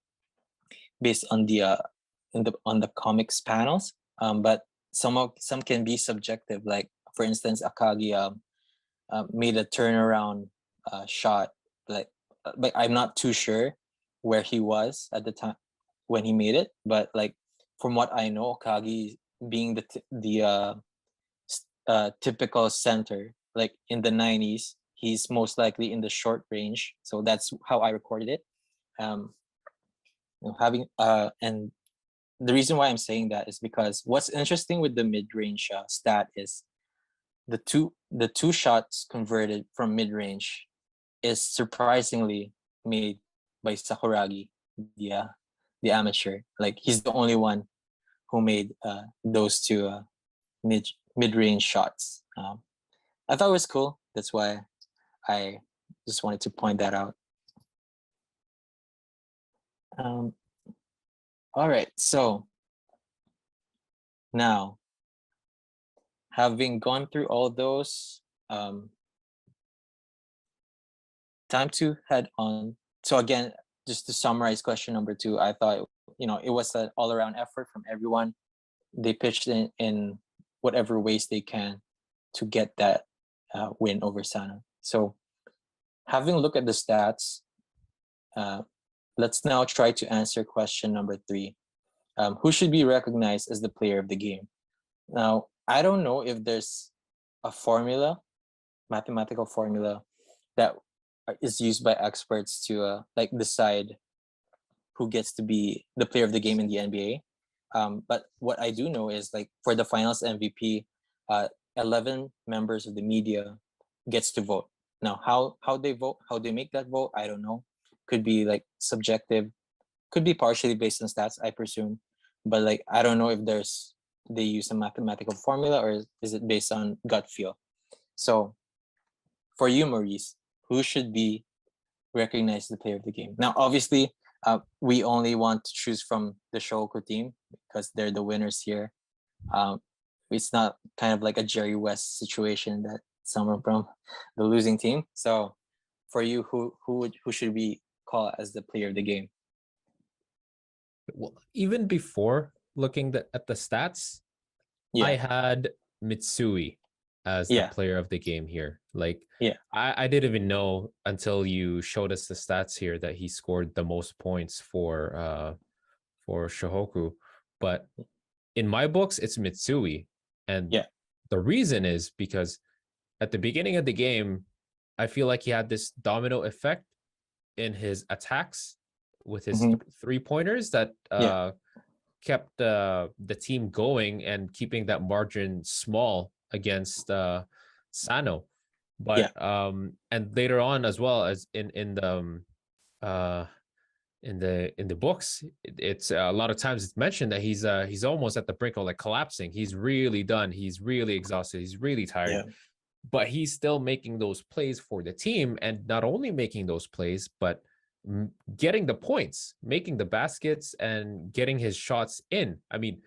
based on the on the comics panels. But some can be subjective. Like for instance, Akagi made a turnaround shot. But I'm not too sure where he was at the time when he made it. But like from what I know, Akagi being the typical center, like in the 90s, he's most likely in the short range. So that's how I recorded it. Having and the reason why I'm saying that is because what's interesting with the mid-range stat is the two shots converted from mid-range is surprisingly made by Sakuragi, the amateur. Like he's the only one who made those two mid-range shots. I thought it was cool. That's why I just wanted to point that out. All right, so now having gone through all those, time to head on. So again, just to summarize question number 2, I thought, it was an all-around effort from everyone. They pitched in whatever ways they can to get that win over Sannoh. So having looked at the stats, let's now try to answer question number 3. Who should be recognized as the player of the game? Now, I don't know if there's a formula, mathematical formula, that is used by experts to like decide who gets to be the player of the game in the NBA. But what I do know is, like, for the finals MVP, 11 members of the media gets to vote. Now, how they vote, how they make that vote, I don't know. Could be like subjective, could be partially based on stats, I presume. But like, I don't know if they use a mathematical formula, or is it based on gut feel. So for you, Maurice, who should be recognized as the player of the game? Now, obviously, we only want to choose from the Shohoku team because they're the winners here. It's not kind of like a Jerry West situation that someone from the losing team. So for you, who should we call as the player of the game? Well, even before looking at the stats, I had Mitsui as the player of the game here. Like, I didn't even know until you showed us the stats here that he scored the most points for Shohoku. But in my books, it's Mitsui. And the reason is because at the beginning of the game, I feel like he had this domino effect in his attacks with his 3-pointers that kept the team going and keeping that margin small against Sannoh. But and later on as well, as in the books, it's a lot of times it's mentioned that he's almost at the brink of like collapsing. He's really done. He's really exhausted. He's really tired. But he's still making those plays for the team, and not only making those plays, but getting the points, making the baskets, and getting his shots in. I mean,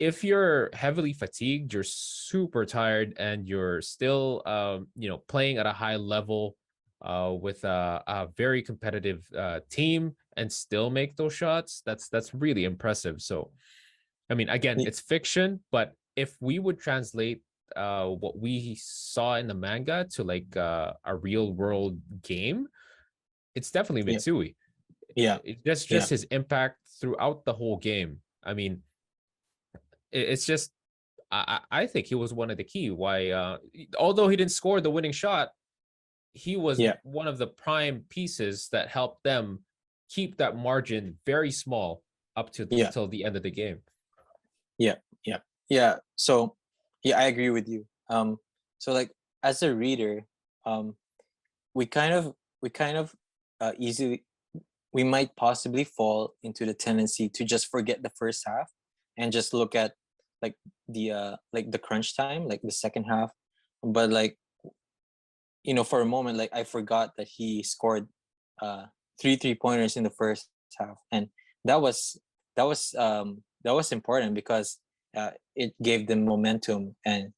if you're heavily fatigued, you're super tired, and you're still, playing at a high level with a very competitive team, and still make those shots, that's really impressive. So, I mean, again, it's fiction, but if we would translate what we saw in the manga to like a real world game, it's definitely Mitsui. It's just his impact throughout the whole game. I mean, it's just, I think he was one of the key why, although he didn't score the winning shot, he was one of the prime pieces that helped them keep that margin very small up to till the end of the game. So I agree with you. So like, as a reader, we kind of easily, we might possibly fall into the tendency to just forget the first half and just look at like the crunch time, like the second half. But like, for a moment, like, I forgot that he scored 3-pointers in the first half, and that was important because it gave them momentum, and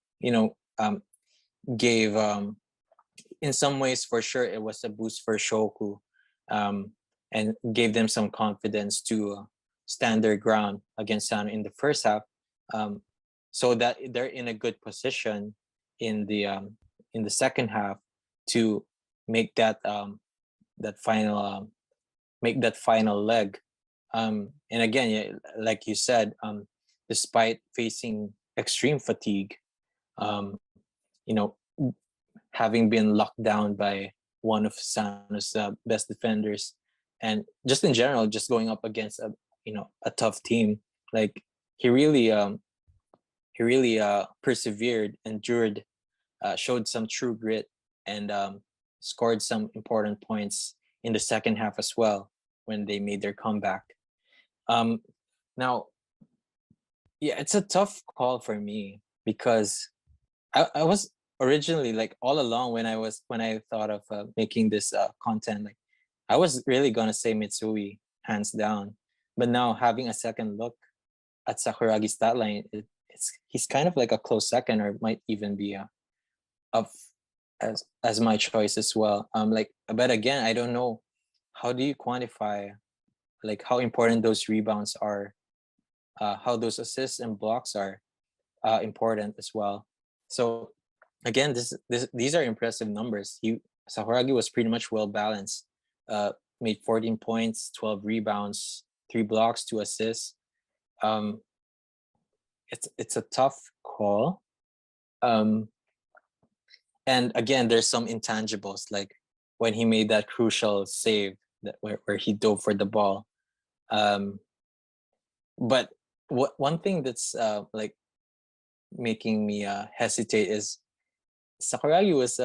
gave, in some ways, for sure, it was a boost for Shohoku, and gave them some confidence to stand their ground against Sannoh in the first half, so that they're in a good position in the second half to make that final leg. And again, like you said, despite facing extreme fatigue, having been locked down by one of Sannoh's best defenders, and just in general, just going up against a tough team, like, he really persevered, endured, showed some true grit, and scored some important points in the second half as well. when they made their comeback. Um, Now, yeah, it's a tough call for me because I was originally like all along when I thought of making this content, like I was really gonna say Mitsui hands down, but now having a second look at Sakuragi's stat line, it's he's kind of like a close second, or might even be up as my choice as well. Like, but again, I don't know how do you quantify like how important those rebounds are, how those assists and blocks are important as well. So again, these are impressive numbers. Sakuragi was pretty much well balanced. Made 14 points, 12 rebounds, 3 blocks, 2 assists. Um, it's a tough call. Um, and again, there's some intangibles like when he made that crucial save where he dove for the ball. Um, but one thing that's like making me hesitate is Sakuragi was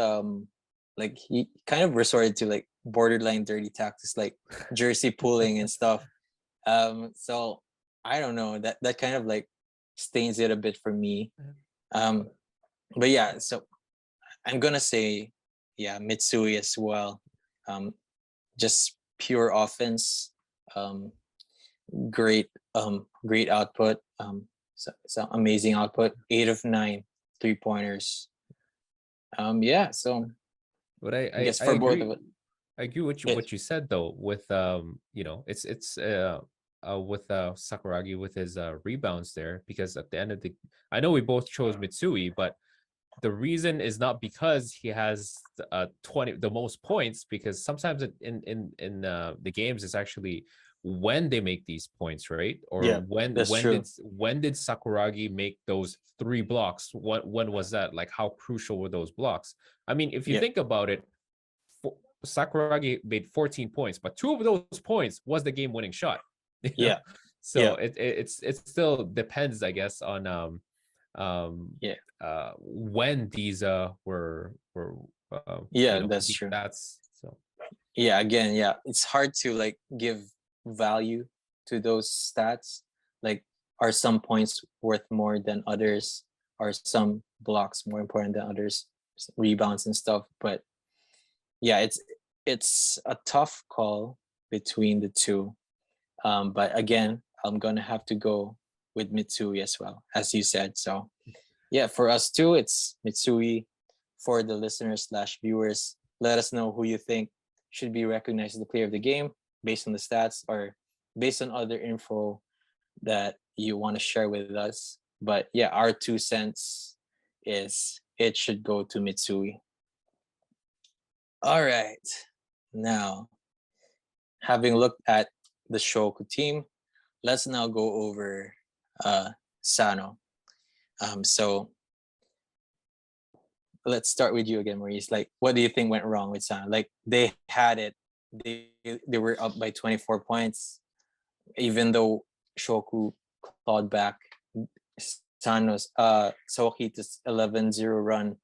like he kind of resorted to like borderline dirty tactics like jersey pulling and stuff. So I don't know, that kind of like stains it a bit for me. Um but yeah, so I'm gonna say yeah, Mitsui as well. Um just pure offense, um great output, so amazing output, 8 of 9 3-pointers. Yeah, so But I guess I for both of agree. it. I agree with Yes. what you said though, with you know, it's with Sakuragi with his rebounds there, because at the end of the, I know we both chose Mitsui, but the reason is not because he has 20 the most points, because sometimes the games it's actually when they make these points, right? Or Yeah, that's true. when did Sakuragi make those 3 blocks? What when was that? Like how crucial were those blocks? I mean, if you Yeah, think about it, Sakuragi made 14 points, but 2 of those points was the game-winning shot. You know, yeah, so yeah, it still depends, I guess, on um yeah, when these were you yeah, know, that's these true. stats. So Yeah, again, yeah, it's hard to like give value to those stats. Like, are some points worth more than others? Are some blocks more important than others? Rebounds and stuff. But yeah, it's a tough call between the two. But again, I'm gonna have to go with Mitsui as well, as you said. So yeah, for us too, it's Mitsui. For the listeners slash viewers, let us know who you think should be recognized as the player of the game based on the stats or based on other info that you want to share with us. But yeah, our 2 cents is it should go to Mitsui. All right. Now, having looked at the Shohoku team, let's now go over Sannoh. So let's start with you again, Maurice. Like, what do you think went wrong with Sannoh? Like, they had it. They were up by 24 points, even though Shoku clawed back. Sannoh's Sawakita's 11-0 run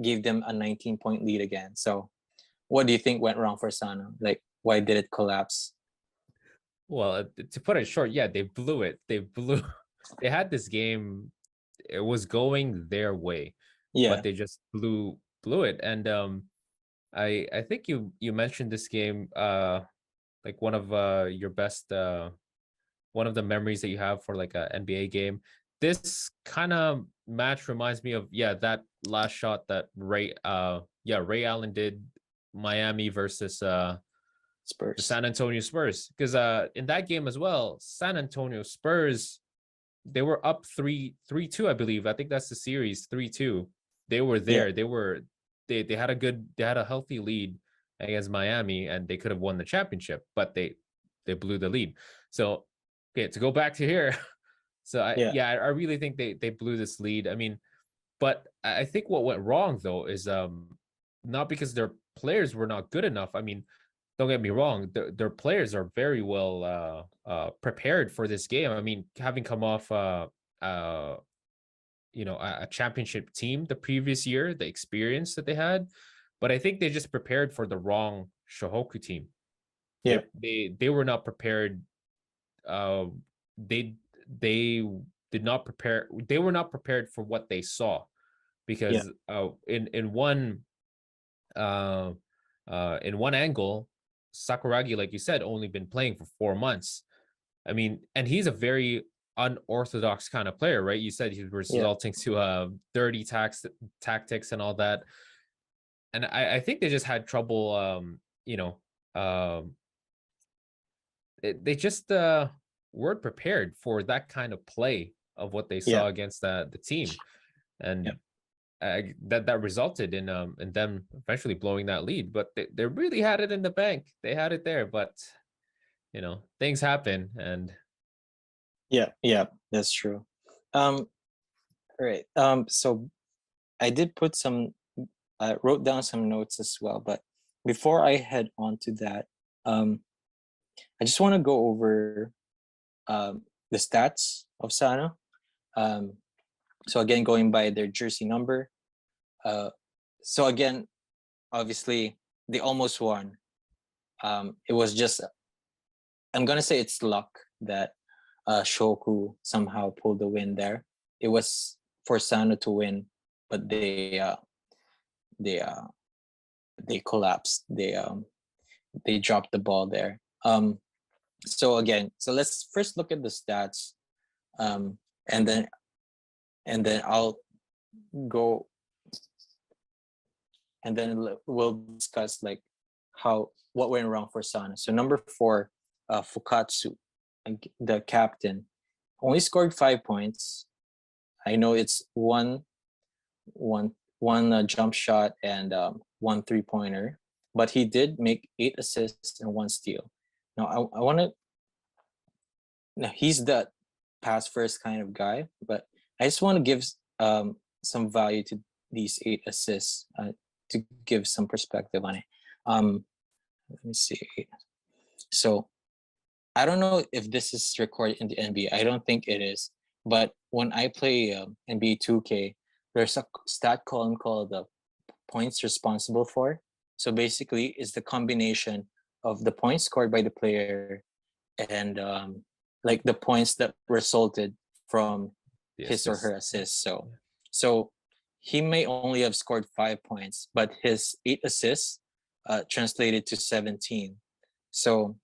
gave them a 19-point lead again. So, what do you think went wrong for Sannoh? Like, why did it collapse? well, to put it short, yeah, they blew it. They blew they had this game, it was going their way, but Yeah, they just blew it. And I think you mentioned this game, like one of your best one of the memories that you have for like a NBA game. This kind of match reminds me of, yeah, that last shot that Ray Allen did, Miami versus the Spurs. San Antonio Spurs. Because in that game as well, San Antonio Spurs, they were up 3-2, I believe. I think that's the series, 3-2. They were Yeah, there. They had they had a healthy lead against Miami, and they could have won the championship, but they blew the lead. So okay, to go back to here. So yeah, I really think they blew this lead. I mean, but I think what went wrong though is not because their players were not good enough. I mean, don't get me wrong, their players are very well prepared for this game. I mean, having come off uh you know, a championship team the previous year, the experience that they had, but I think they just prepared for the wrong Shohoku team. Yeah. They were not prepared. Uh, they did not prepare. They were not prepared for what they saw, Yeah. because uh in one angle, Sakuragi, like you said, only been playing for 4 months. I mean, and he's a very unorthodox kind of player, right? You said he's Yeah. resulting to dirty tactics and all that. And I think they just had trouble, um they just weren't prepared for that kind of play of what they Yeah. saw against the team. Yeah. And that resulted in them eventually blowing that lead. But they really had it in the bank. They had it there, but things happen. And Yeah. Yeah. That's true. All right. So I did put some. I wrote down some notes as well, but before I head on to that, um, I just want to go over the stats of Sannoh. Um, so again, going by their jersey number. Uh, so again, obviously they almost won. It was just, I'm gonna say it's luck that Shohoku somehow pulled the win there. It was for Sannoh to win, but they uh, they collapsed. They dropped the ball there. So again, so let's first look at the stats, um, and then I'll go, and then we'll discuss like what went wrong for Sana. So number 4, Fukatsu, the captain, only scored 5 points. I know it's one jump shot and 1 3-pointer, but he did make 8 assists and 1 steal. Now I want to. Now he's the pass first kind of guy, but I just want to give some value to these 8 assists to give some perspective on it. Let me see. So I don't know if this is recorded in the NBA. I don't think it is. But when I play NBA 2K, there's a stat column called the points responsible for. So basically, it's the combination of the points scored by the player and like the points that resulted from the his or her assist. assist. Yeah. So he may only have scored 5 points, but his 8 assists translated to 17. So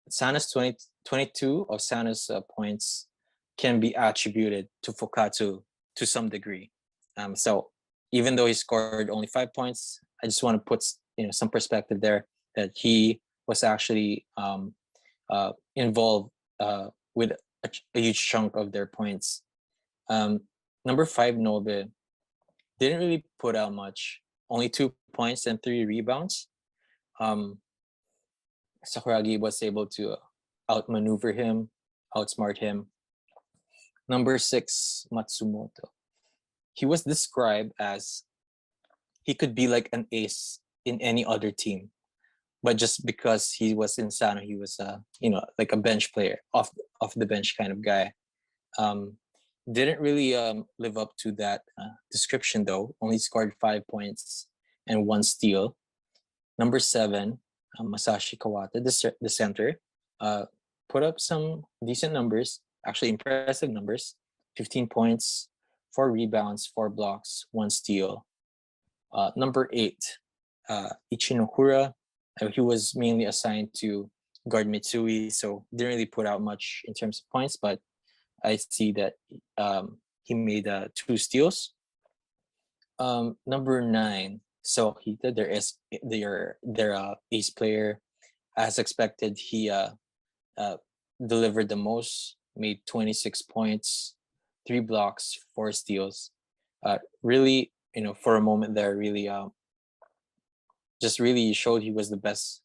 Sana's 22 of Sana's points can be attributed to Fukatsu to some degree. So even though he scored only 5 points, I just want to put some perspective there that he was actually involved with a huge chunk of their points. Number 5, Nobe, didn't really put out much, only 2 points and 3 rebounds. Sakuragi was able to outmaneuver him, outsmart him. Number 6, Matsumoto. He was described as he could be like an ace in any other team, but just because he was in Sannoh, he was like a bench player, off the bench kind of guy. Didn't really live up to that description though. Only scored 5 points and 1 steal. Number 7, Masashi Kawata, the center, put up some decent numbers, actually impressive numbers. 15 points, 4 rebounds, 4 blocks, 1 steal. Number 8, Ichinokura. He was mainly assigned to guard Mitsui, so didn't really put out much in terms of points, but I see that he made 2 steals. Number 9, Sohita, their ace player. As expected, he delivered the most, made 26 points, 3 blocks, 4 steals. Really, for a moment there, really just really showed he was the best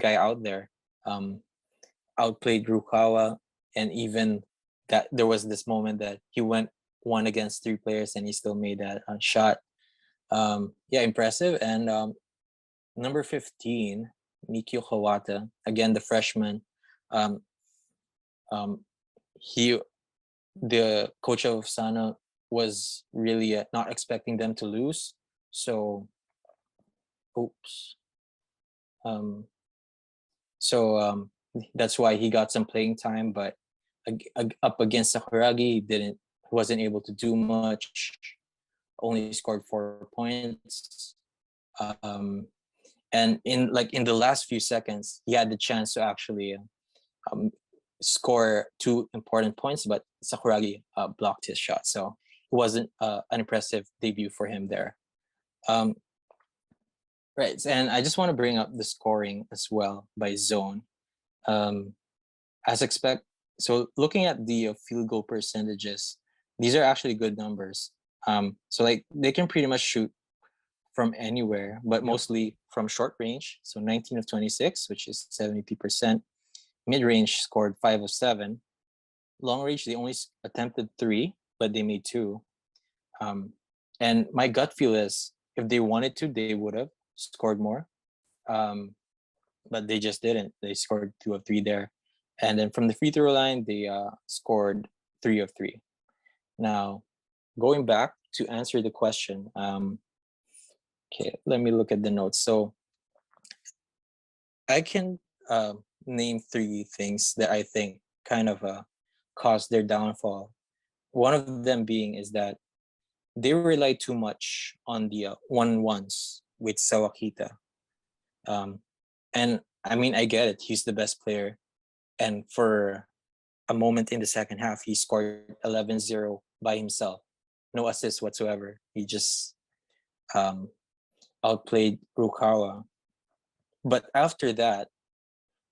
guy out there. Outplayed Rukawa, and even that there was this moment that he went 1 against 3 players and he still made that shot. Yeah, impressive. And number 15, Mikio Kawata, again the freshman. Um, he, the coach of Sana, was really not expecting them to lose. So, oops. So that's why he got some playing time, but up against Sakuragi, wasn't able to do much. Only scored 4 points. And in the last few seconds, he had the chance to actually um, score 2 important points, but Sakuragi blocked his shot. So it wasn't an impressive debut for him there. Right, and I just want to bring up the scoring as well by zone. As expect, so looking at the field goal percentages, these are actually good numbers. So like they can pretty much shoot from anywhere, but mostly from short range. So 19 of 26, which is 72%. Mid range scored 5 of 7. Long range, they only attempted 3, but they made 2. And my gut feel is if they wanted to, they would have scored more. But they just didn't. They scored 2 of 3 there. And then from the free throw line, they scored 3 of 3. Now, going back to answer the question, okay, let me look at the notes. So I can name 3 things that I think kind of caused their downfall. One of them being is that they rely too much on the 1-1s with Sawakita. And I mean, I get it. He's the best player. And for a moment in the second half, he scored 11-0 by himself. No assists whatsoever. He just outplayed Rukawa. But after that,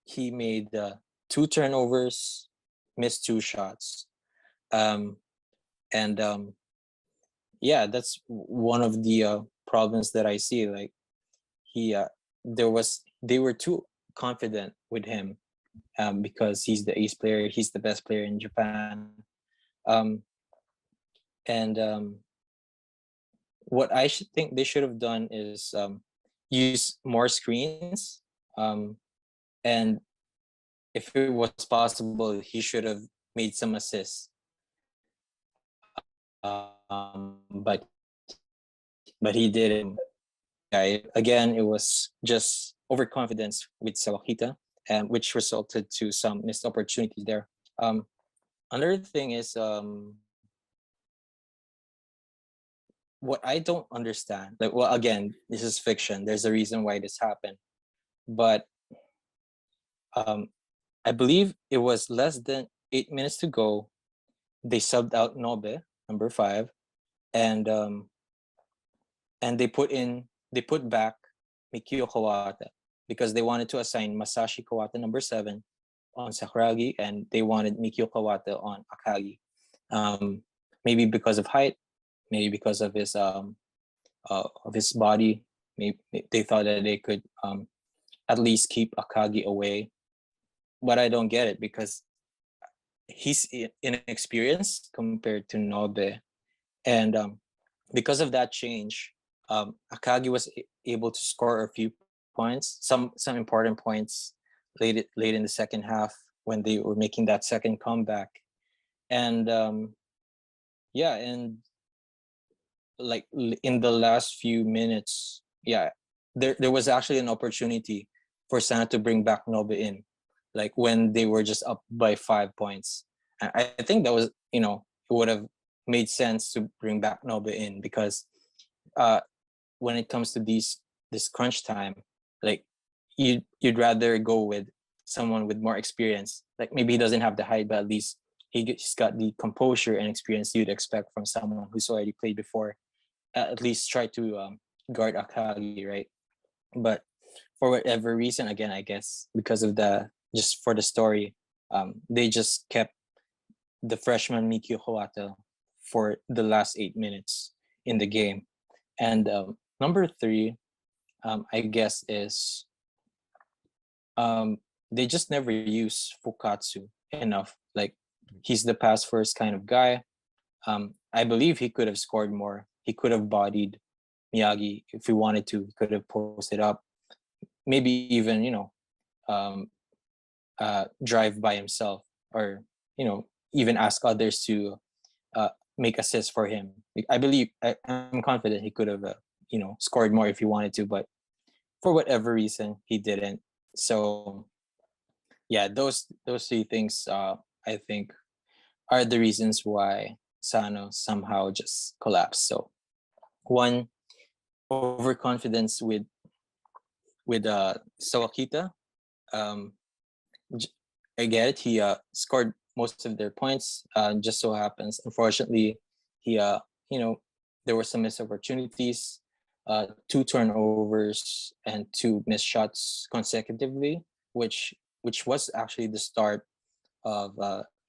he made 2 turnovers, missed 2 shots. And yeah, that's one of the problems that I see. Like they were too confident with him because he's the ace player, he's the best player in Japan. And what I should think they should have done is use more screens. And if it was possible, he should have made some assists. But he didn't. Again, it was just overconfidence with Sawakita, which resulted to some missed opportunities there. Another thing is what I don't understand. Like, well, again, this is fiction. There's a reason why this happened, but I believe it was less than 8 minutes to go. They subbed out Nobe, number 5, and they put back Mikio Kawata because they wanted to assign Masashi Kawata, number 7, on Sakuragi, and they wanted Mikio Kawata on Akagi. Maybe because of height, maybe because of his body. Maybe they thought that they could at least keep Akagi away. But I don't get it because he's inexperienced compared to Nobe. And because of that change, Akagi was able to score a few points, some important points late in the second half when they were making that second comeback. And yeah, and like in the last few minutes, yeah, there was actually an opportunity for Sannoh to bring back Nobe in, like when they were just up by 5 points. I think that was, it would have made sense to bring back Nobe in because when it comes to this crunch time, like you'd rather go with someone with more experience. Like maybe he doesn't have the height, but at least he's got the composure and experience you'd expect from someone who's already played before. At least try to guard Akagi, right? But for whatever reason, again, I guess because of just for the story, they just kept the freshman Mikio Kawata for the last 8 minutes in the game. And number 3, I guess, is they just never use Fukatsu enough. Like he's the pass first kind of guy. I believe he could have scored more. He could have bodied Miyagi if he wanted to. He could have posted up, maybe even drive by himself, or even ask others to make assists for him. I believe I'm confident he could have scored more if he wanted to, but for whatever reason he didn't. So yeah, those three things I think are the reasons why Sannoh somehow just collapsed. So one, overconfidence with Sawakita. Um, j- I get it. He scored most of their points. Just so happens, unfortunately, he you know there were some missed opportunities, two turnovers and two missed shots consecutively, which was actually the start of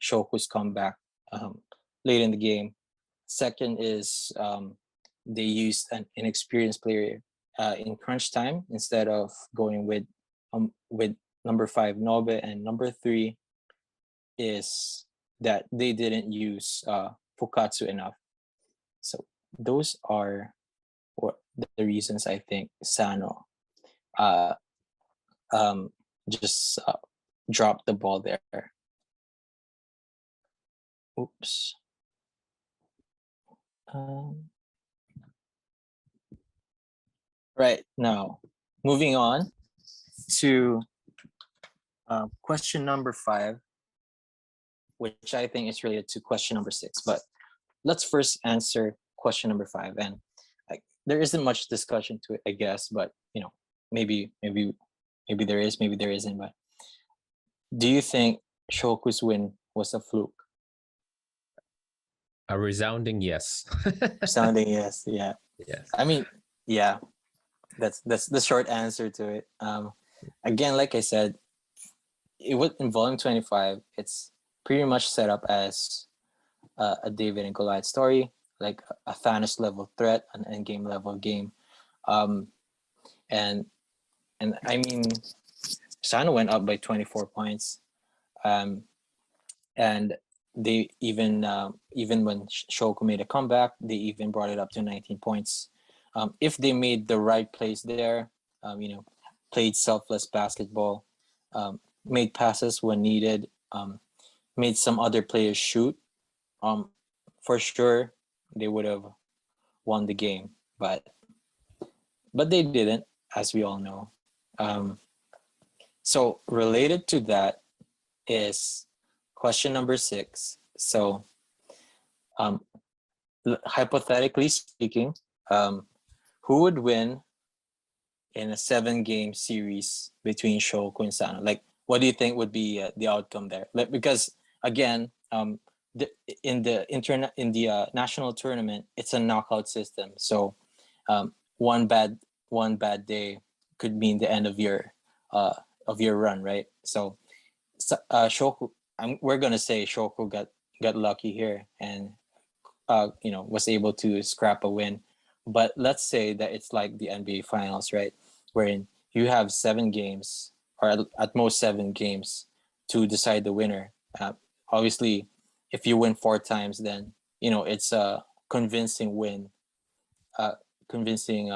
Shoku's comeback um, late in the game. Second is they used an inexperienced player in crunch time instead of going with number five Nobe, and number three is that they didn't use Fukatsu enough. So those are what the reasons I think Sano uh, um, just dropped the ball there. Oops. Um, right now, moving on to question number 5, which I think is related to question number 6. But let's first answer question number 5. And there isn't much discussion to it, I guess. But maybe there is, maybe there isn't. But do you think Shoku's win was a fluke? A resounding yes. Sounding yes, yeah. Yes. I mean, yeah. That's the short answer to it. Again, like I said, it was in volume 25. It's pretty much set up as a David and Goliath story, like a Thanos level threat, an end game level game, um, and I mean, Sano went up by 24 points, um, and they even when Shoku made a comeback, they even brought it up to 19 points. If they made the right plays there, played selfless basketball, made passes when needed, made some other players shoot, for sure they would have won the game. But they didn't, as we all know. So related to that is question number 6. So um, hypothetically speaking, who would win in a 7-game series between Shohoku and Sano? Like, what do you think would be the outcome there? Because again, in the national tournament, it's a knockout system. So one bad day could mean the end of your run, right? So Shoku, we're gonna say Shoku got lucky here and was able to scrap a win. But let's say that it's like the NBA Finals, right? Wherein you have 7 games, or at most 7 games, to decide the winner. Obviously, if you win 4 times, then it's a convincing win. Convincing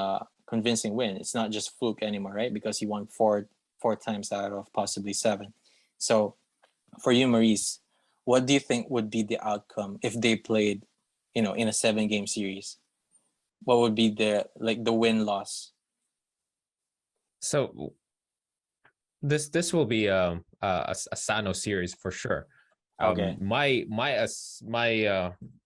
win. It's not just fluke anymore, right? Because you won four times out of possibly 7. So, for you, Maurice, what do you think would be the outcome if they played, in a 7-game series? What would be the win loss? So this will be a Sannoh series for sure. Okay. My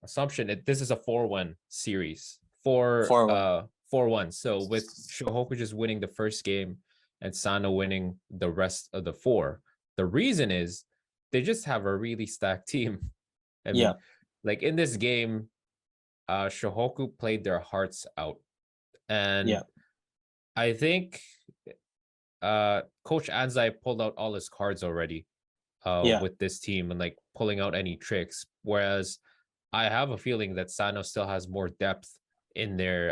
assumption this is a 4-1 series. 4-1. So with Shohoku just winning the first game and Sannoh winning the rest of the 4. The reason is they just have a really stacked team. I mean, like in this game, Shohoku played their hearts out. And I think Coach Anzai pulled out all his cards already with this team and like pulling out any tricks. Whereas I have a feeling that Sannoh still has more depth in their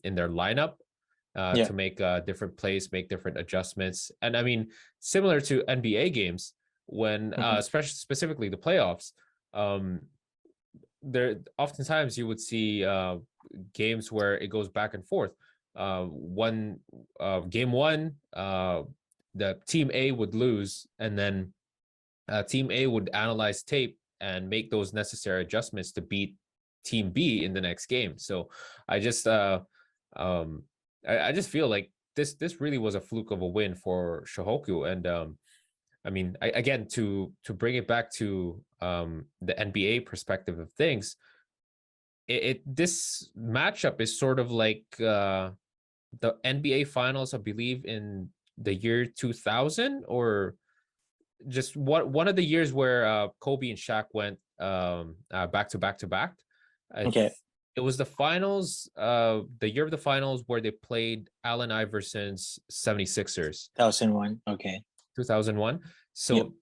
lineup to make different plays, make different adjustments. And I mean, similar to NBA games, when especially specifically the playoffs, there oftentimes you would see games where it goes back and forth. Game one, the team A would lose, and then team A would analyze tape and make those necessary adjustments to beat team B in the next game. So I just I just feel like this really was a fluke of a win for Shohoku, and I mean, again, to bring it back to the NBA perspective of things, this matchup is sort of like the NBA Finals, I believe, in the year 2000, or just one of the years where Kobe and Shaq went back to back to back. Okay. It was the finals, the year of the finals where they played Allen Iverson's 76ers. 2001. Okay. 2001. So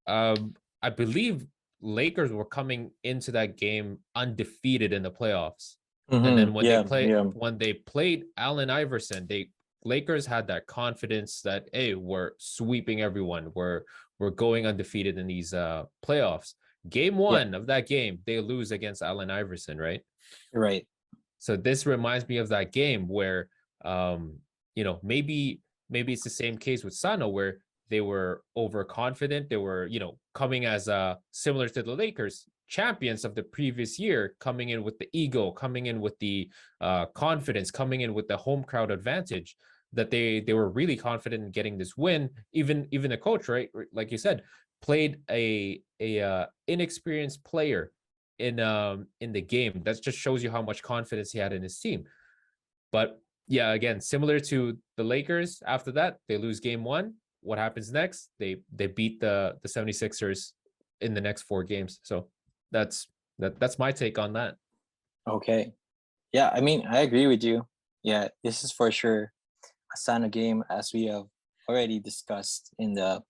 Yep. I believe Lakers were coming into that game undefeated in the playoffs. And then when they played Allen Iverson, Lakers had that confidence that, hey, we're sweeping everyone. We're going undefeated in these playoffs. Game one of that game, they lose against Allen Iverson, right? Right. So this reminds me of that game where maybe it's the same case with Sannoh, where they were overconfident. They were, coming as similar to the Lakers, champions of the previous year, coming in with the ego, coming in with the confidence, coming in with the home crowd advantage, that they were really confident in getting this win. Even the coach, right, like you said, played a inexperienced player in the game. That just shows you how much confidence he had in his team. But yeah, again, similar to the Lakers, after that, they lose game one. What happens next? They beat the 76ers in the next 4 games. So that's my take on that. Okay. Yeah, I mean, I agree with you. Yeah, this is for sure a Sannoh game, as we have already discussed in the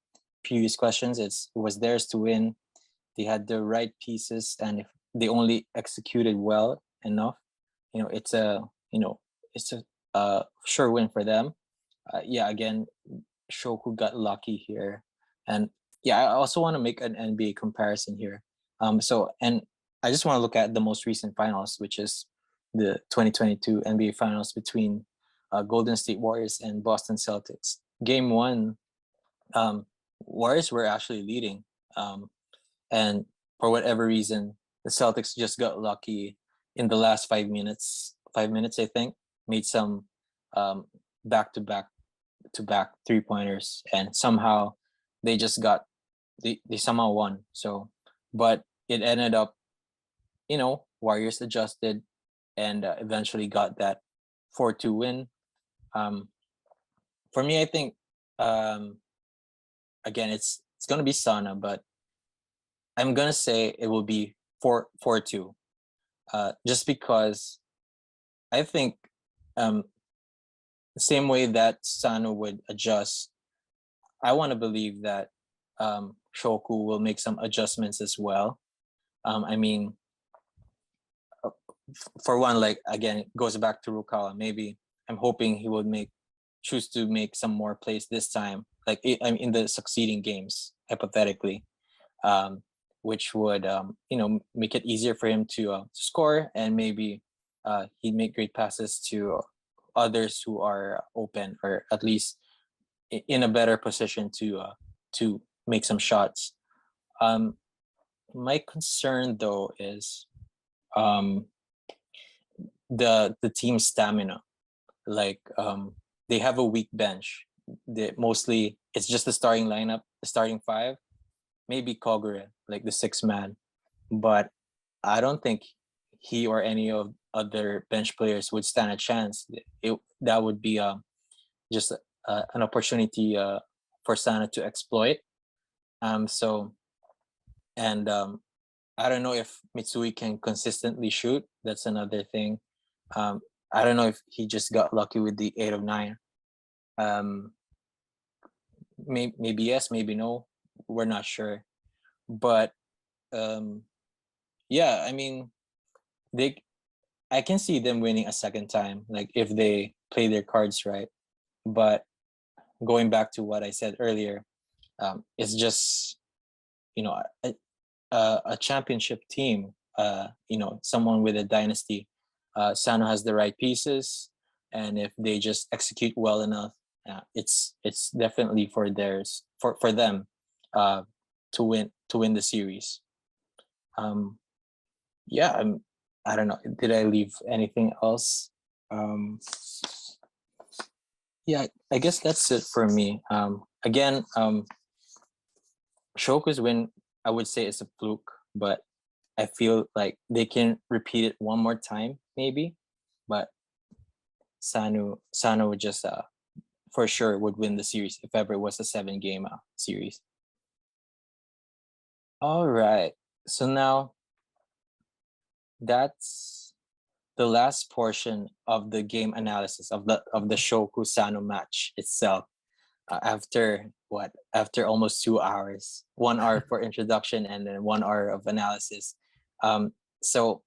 previous questions. It was theirs to win. They had the right pieces, and if they only executed well enough, it's a sure win for them. Yeah, again, Shohoku got lucky here, and yeah, I also want to make an NBA comparison here. And I just want to look at the most recent finals, which is the 2022 NBA Finals between Golden State Warriors and Boston Celtics. Game one, Warriors were actually leading, and for whatever reason, the Celtics just got lucky in the last 5 minutes. 5 minutes, I think, made some back-to-back 3-pointers, and somehow they just got they somehow won. So, but it ended up, Warriors adjusted and eventually got that 4-2 win. For me, I think again it's gonna be Sannoh, but I'm gonna say it will be 4-2, just because I think the same way that Sannoh would adjust, I want to believe that Shohoku will make some adjustments as well. I mean, for one, like again, it goes back to Rukawa. Maybe I'm hoping he will choose to make some more plays this time, like I'm in the succeeding games, hypothetically, which would make it easier for him to score, and maybe he'd make great passes to others who are open, or at least in a better position to make some shots. My concern though is the team's stamina. Like they have a weak bench. Mostly it's just the starting lineup, the starting five, maybe Kogure, like the 6-man, but I don't think he or any of other bench players would stand a chance. That would be just an opportunity for Sannoh to exploit. So, and I don't know if Mitsui can consistently shoot. That's another thing. I don't know if he just got lucky with the 8 of 9. Maybe yes, maybe no. We're not sure. But yeah, I mean, I can see them winning a second time, like if they play their cards right. But going back to what I said earlier, it's just a championship team. Someone with a dynasty. Sannoh has the right pieces, and if they just execute well enough, it's definitely for them to win the series. Yeah, I don't know. Did I leave anything else? Yeah, I guess that's it for me. Again, Shoku's win, I would say, is a fluke, but I feel like they can repeat it one more time, maybe. But Sannoh would just for sure would win the series if ever it was a 7 game series. All right. So now that's the last portion of the game analysis of the Shoku Sannoh match itself. After almost 2 hours, 1 hour for introduction and then 1 hour of analysis. So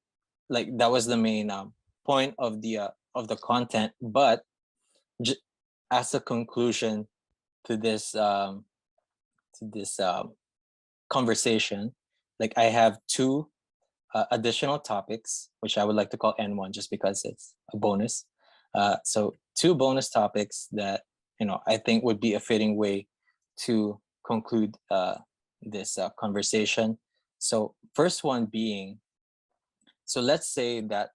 like that was the main point of the content. But as a conclusion to this conversation, like I have two additional topics which I would like to call N1 just because it's a bonus. So two bonus topics that I think would be a fitting way to conclude this conversation. So first one being, so let's say that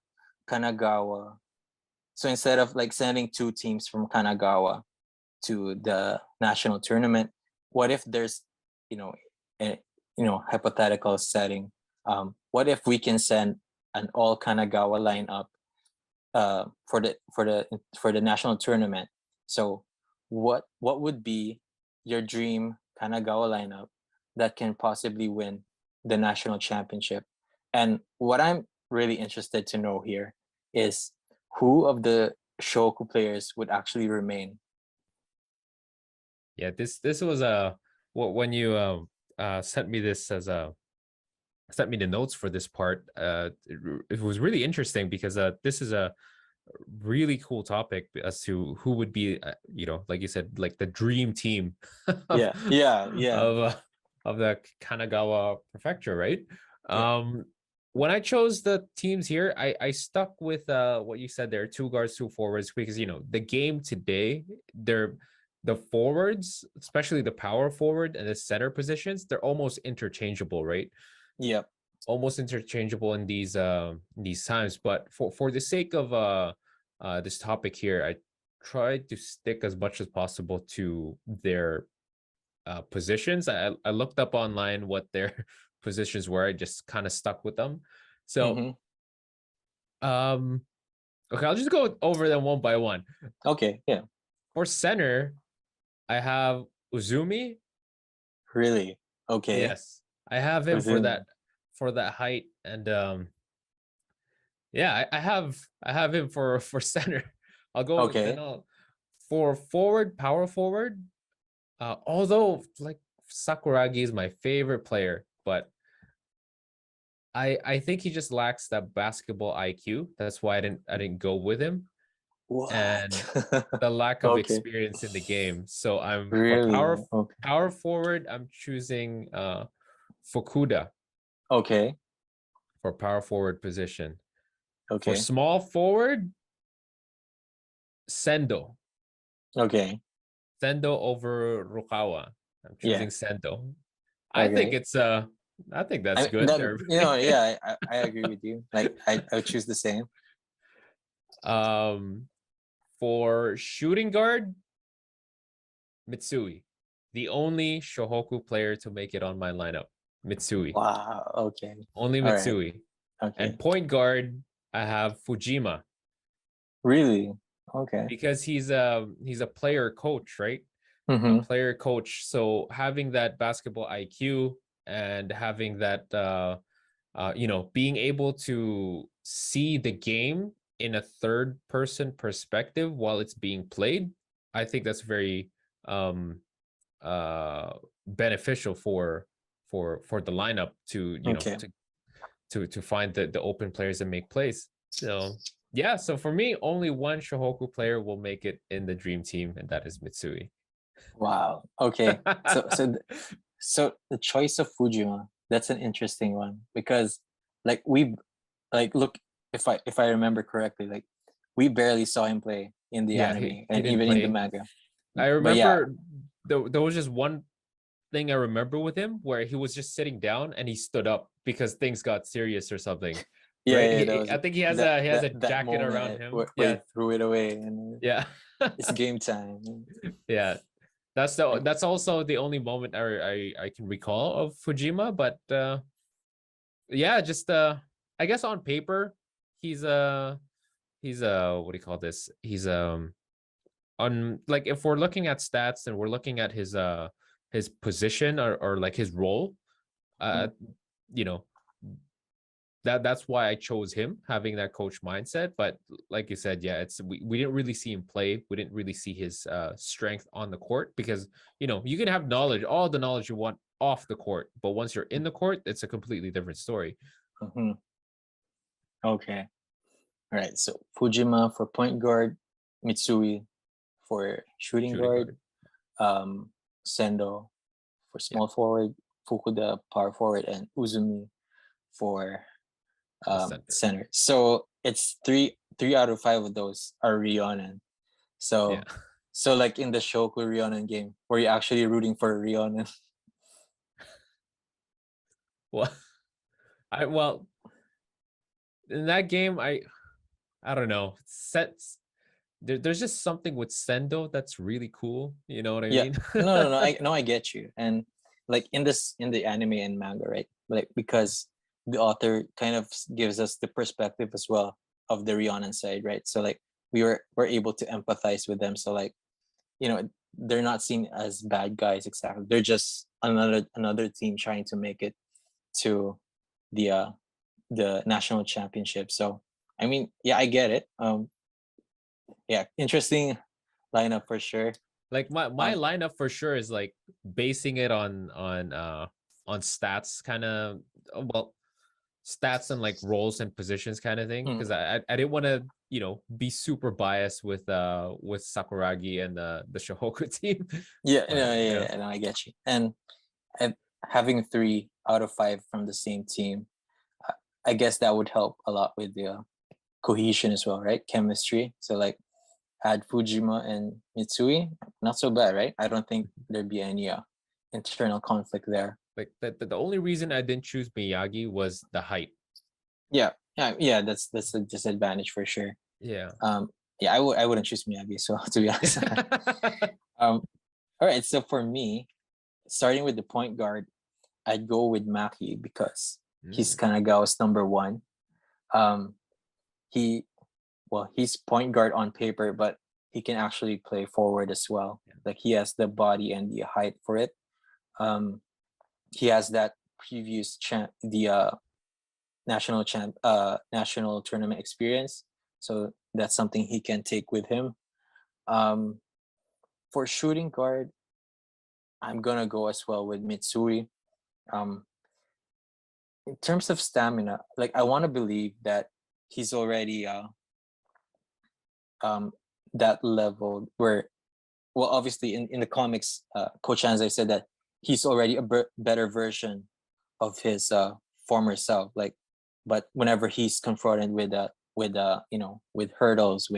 Kanagawa, so instead of like sending 2 teams from Kanagawa to the national tournament, what if there's a hypothetical setting, what if we can send an all Kanagawa lineup for the national tournament? So what would be your dream Kanagawa lineup that can possibly win the national championship? And what I'm really interested to know here is who of the Shoku players would actually remain. Yeah, this was when you sent me this as a sent me the notes for this part. It was really interesting because this is a really cool topic as to who would be, like you said, like the dream team of, of the Kanagawa prefecture, right? When I chose the teams here, I stuck with what you said there, 2 guards, 2 forwards, because the game today, the forwards, especially the power forward and the center positions, they're almost interchangeable, right? Yep. Almost interchangeable in these times. But for the sake of this topic here, I tried to stick as much as possible to their positions. I looked up online what their positions were. I just kind of stuck with them. So okay, I'll just go over them one by one. Okay, yeah. For center, I have Uzumi. Really? Okay. Yes, I have him Uzumi. for that height, and yeah, I have him for center. I'll go. Okay. Then for forward, power forward. Although like Sakuragi is my favorite player, but I think he just lacks that basketball IQ. That's why I didn't go with him. What? And the lack of Okay. experience in the game. So I'm Really? for Okay. power forward, I'm choosing Fukuda Okay. for power forward position. Okay. For small forward, Sendo. Okay. Sendo over Rukawa. I'm choosing Sendo. I think it's I think that's good. Yeah, I agree with you. Like I would choose the same. For shooting guard, Mitsui, the only Shohoku player to make it on my lineup. Mitsui. Wow. Okay. Only Mitsui. Right. Okay. And point guard, I have Fujima. Really? Okay. Because he's a player coach, right? A player coach. So having that basketball IQ and having that being able to see the game in a third person perspective while it's being played, I think that's very beneficial for the lineup to to find the open players and make plays. So yeah, so for me, only one Shohoku player will make it in the dream team, and that is Mitsui. Wow. Okay. So the choice of Fujima, that's an interesting one because like look, if I remember correctly, like we barely saw him play in the anime and even in the manga. I remember there was just one thing I remember with him where he was just sitting down and he stood up because things got serious or something. Yeah, I think he has a jacket around him. Where he threw it away and yeah, it's game time. Yeah. That's also the only moment I can recall of Fujima, but yeah, just I guess on paper he's what do you call this? He's on, like, if we're looking at stats and we're looking at his position, or like his role, uh you know, that's why I chose him, having that coach mindset. But like you said, yeah, we didn't really see him play. We didn't really see his strength on the court, because you can have knowledge, all the knowledge you want off the court, but once you're in the court, it's a completely different story. Mhm. Okay. All right. So Fujima for point guard, Mitsui for shooting Shooting guard, guard. Sendo for small forward, Fukuda power forward, and Uzumi for The center. center. So it's three out of five of those are Rionen. Yeah. So like in the Shohoku Rionen game, were you actually rooting for Rionen? Well, well, in that game, I don't know. There's just something with Sendo that's really cool. You know what I Yeah. mean? No. I get you. And like in the anime and manga, right? Like because the author kind of gives us the perspective as well of the Rionen side, right? So like we're able to empathize with them. So like, they're not seen as bad guys exactly. They're just another team trying to make it to the national championship. So I mean, yeah, I get it. Yeah, interesting lineup for sure. Like my Um, lineup for sure is like basing it on stats, kind of, well, stats and like roles and positions kind of thing, mm, because I didn't want to be super biased with Sakuragi and the Shohoku team. yeah, But no, I get you. And having 3 out of 5 from the same team, uh, I guess that would help a lot with the cohesion as well, right? Chemistry. So like add Fujima and Mitsui, not so bad, right? I don't think there'd be any internal conflict there. like the only reason I didn't choose Miyagi was the height. Yeah. That's a disadvantage for sure. Yeah. Yeah, I wouldn't choose Miyagi. So to be honest, all right. So for me, starting with the point guard, I'd go with Maki because he's Mm, Kanagawa's number one. Um, he he's point guard on paper, but he can actually play forward as well. yeah. Like he has the body and the height for it. Um, he has that previous national tournament experience, so that's something he can take with him. Um, for shooting guard, I'm gonna go as well with Mitsui. Um, in terms of stamina, like I want to believe that he's already um that level where, well, obviously in the comics, Coach Anzai said that he's already a better version of his former self. Like, but whenever he's confronted with hurdles,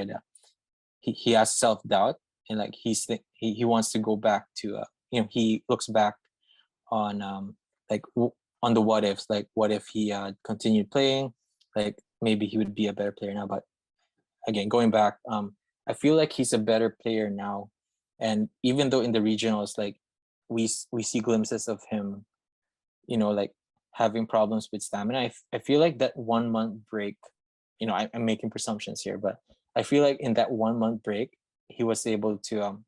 he has self doubt, and like he wants to go back to he looks back on like on the what ifs, like what if he continued playing, like maybe he would be a better player now. But again, going back, I feel like he's a better player now, and even though in the regionals, like we see glimpses of him, like having problems with stamina. I feel like that 1 month break, I'm making presumptions here, but I feel like in that 1 month break, he was able to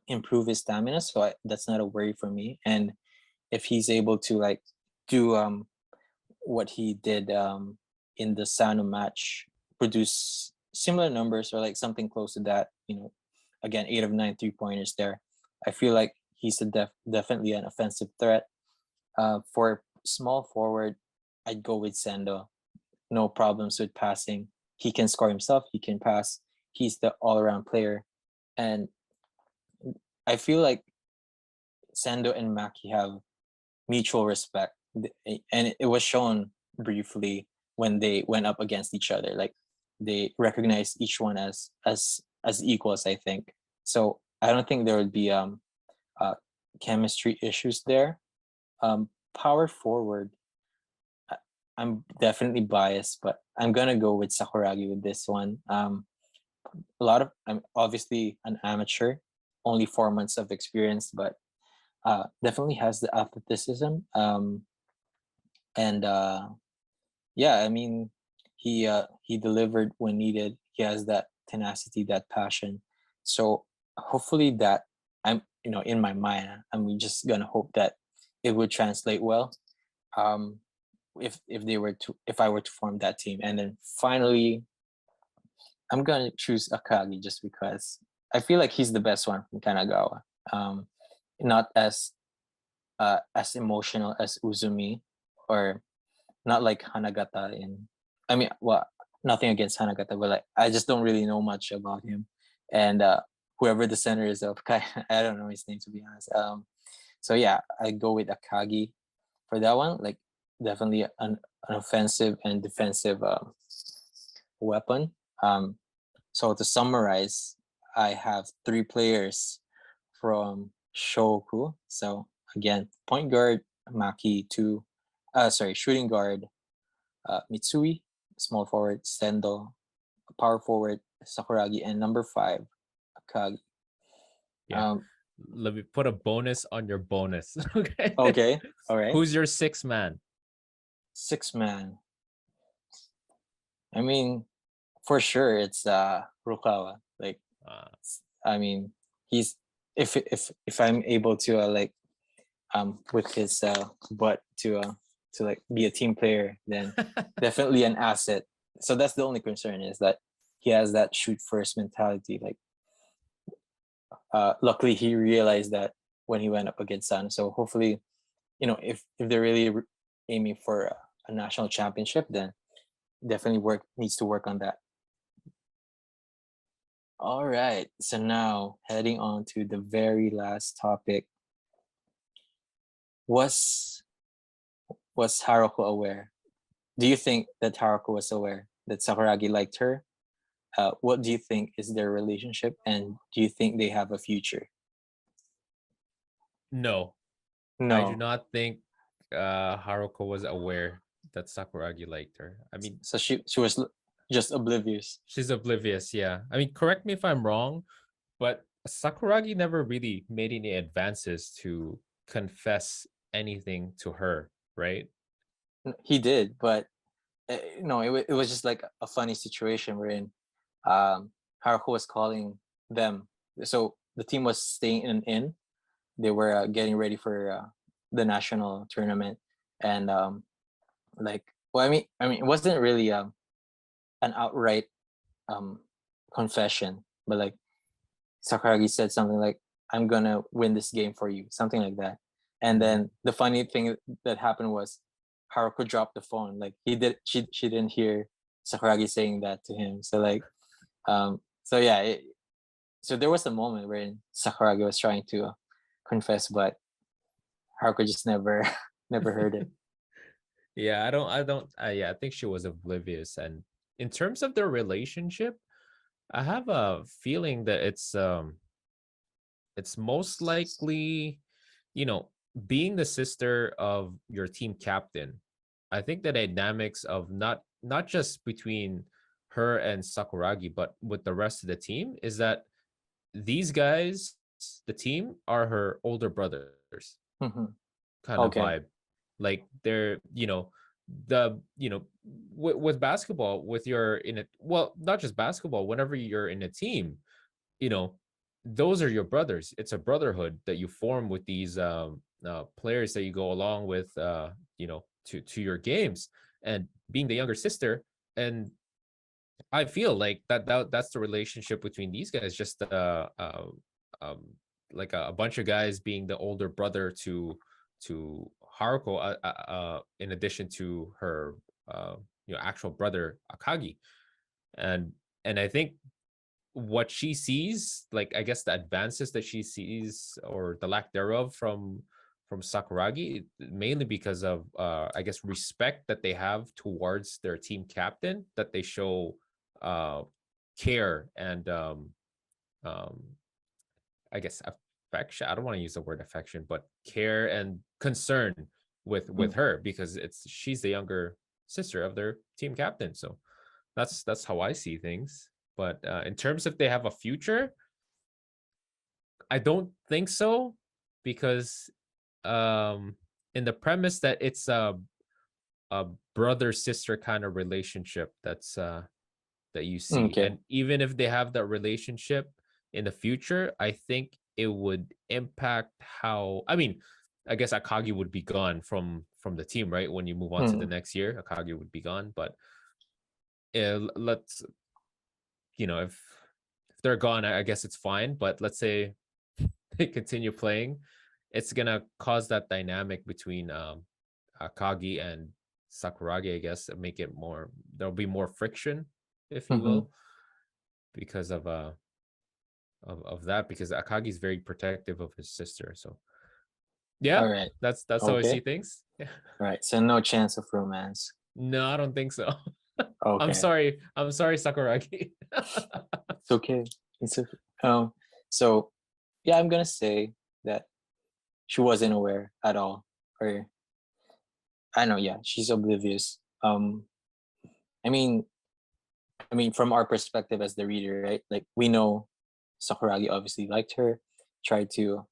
improve his stamina. So that's not a worry for me. And if he's able to like do what he did in the Sannoh match, produce similar numbers or like something close to that, again, 8 of 9 3-pointers there. I feel like he's definitely an offensive threat. For small forward, I'd go with Sendo. No problems with passing. He can score himself. He can pass. He's the all-around player, and I feel like Sendo and Maki have mutual respect, and it was shown briefly when they went up against each other. Like they recognized each one as equals, I think. So I don't think there would be uh, chemistry issues there. Power forward, I'm definitely biased, but I'm gonna go with Sakuragi with this one. A lot of I'm obviously an amateur, only 4 months of experience, but definitely has the athleticism. And yeah, I mean, he delivered when needed. He has that tenacity, that passion. So hopefully that in my mind, I'm just gonna hope that it would translate well. Um, if I were to form that team, and then finally, I'm gonna choose Akagi just because I feel like he's the best one from Kanagawa. Um, not as emotional as Uzumi, or not like Hanagata in. I mean, well, nothing against Hanagata, but like I just don't really know much about him, and whoever the center is of Kai, I don't know his name to be honest. So yeah, I go with Akagi for that one. Like definitely an offensive and defensive weapon. So to summarize, I have three players from Shohoku. So again, point guard Maki, shooting guard Mitsui, small forward Sendo, power forward Sakuragi, and number 5 Akagi. Yeah. Let me put a bonus on your bonus. Okay. Okay, all right. Who's your sixth man? 6 man. I mean, for sure it's Rukawa. Like, I mean, he's if I'm able to with his butt to like be a team player, then definitely an asset. So that's the only concern, is that he has that shoot first mentality. Like, luckily he realized that when he went up against Sannoh. So hopefully, if they're really aiming for a national championship, then definitely needs to work on that. All right. So now heading on to the very last topic. Was Haruko aware? Do you think that Haruko was aware that Sakuragi liked her? What do you think is their relationship, and do you think they have a future? No, I do No. not think Haruko was aware that Sakuragi liked her. I mean, So she was just oblivious. she's oblivious, yeah. I mean, correct me if I'm wrong, but Sakuragi never really made any advances to confess anything to her, right? He did, but no, it was just like a funny situation wherein Haruko was calling them. So the team was staying in an inn. They were getting ready for the national tournament, and like, well, I mean, it wasn't really an outright um confession, but like Sakuragi said something like, "I'm gonna win this game for you," something like that. And then the funny thing that happened was Haruko dropped the phone. Like, she didn't hear Sakuragi saying that to him. So like, so yeah, so there was a moment wherein Sakuragi was trying to confess, but Haruko just never never heard it. Yeah, yeah, I think she was oblivious. And in terms of their relationship, I have a feeling that it's most likely, you know, being the sister of your team captain. I think the dynamics of not just between her and Sakuragi, but with the rest of the team is that these guys, the team, are her older brothers Mhm. kind of Okay. vibe. Like they're, the with basketball, with your in it, well, not just basketball, whenever you're in a team, you know those are your brothers. It's a brotherhood that you form with these players that you go along with, to your games. And being the younger sister, and I feel like that's the relationship between these guys. Just um, like a bunch of guys being the older brother to Haruko, in addition to her actual brother Akagi. And I think what she sees, like, I guess the advances that she sees, or the lack thereof, from Sakuragi, mainly because of I guess respect that they have towards their team captain, that they show uh care and um I guess affection. I don't want to use the word affection, but care and concern with Mm. her, because she's the younger sister of their team captain. So that's how I see things. But in terms of they have a future, I don't think so, because in the premise that it's a brother sister kind of relationship that you see, Okay. and even if they have that relationship in the future, I think it would impact how, I mean, I guess Akagi would be gone from the team, right? When you move on to the Mm, next year, Akagi would be gone. But let's, if they're gone, I guess it's fine. But let's say they continue playing, it's gonna cause that dynamic between Akagi and Sakuragi, I guess, and make it more, there'll be more friction, if you mm-hmm. will, because of that, because Akagi is very protective of his sister. So yeah, All right. that's how I see Okay. things. Yeah. All right. So no chance of romance. No, I don't think so. I'm Okay. sorry. I'm sorry, Sakuragi. It's okay. It's okay. So yeah, I'm gonna say that she wasn't aware at all. Or I know, yeah, she's oblivious. I mean, from our perspective as the reader, right? Like we know Sakuragi obviously liked her, tried to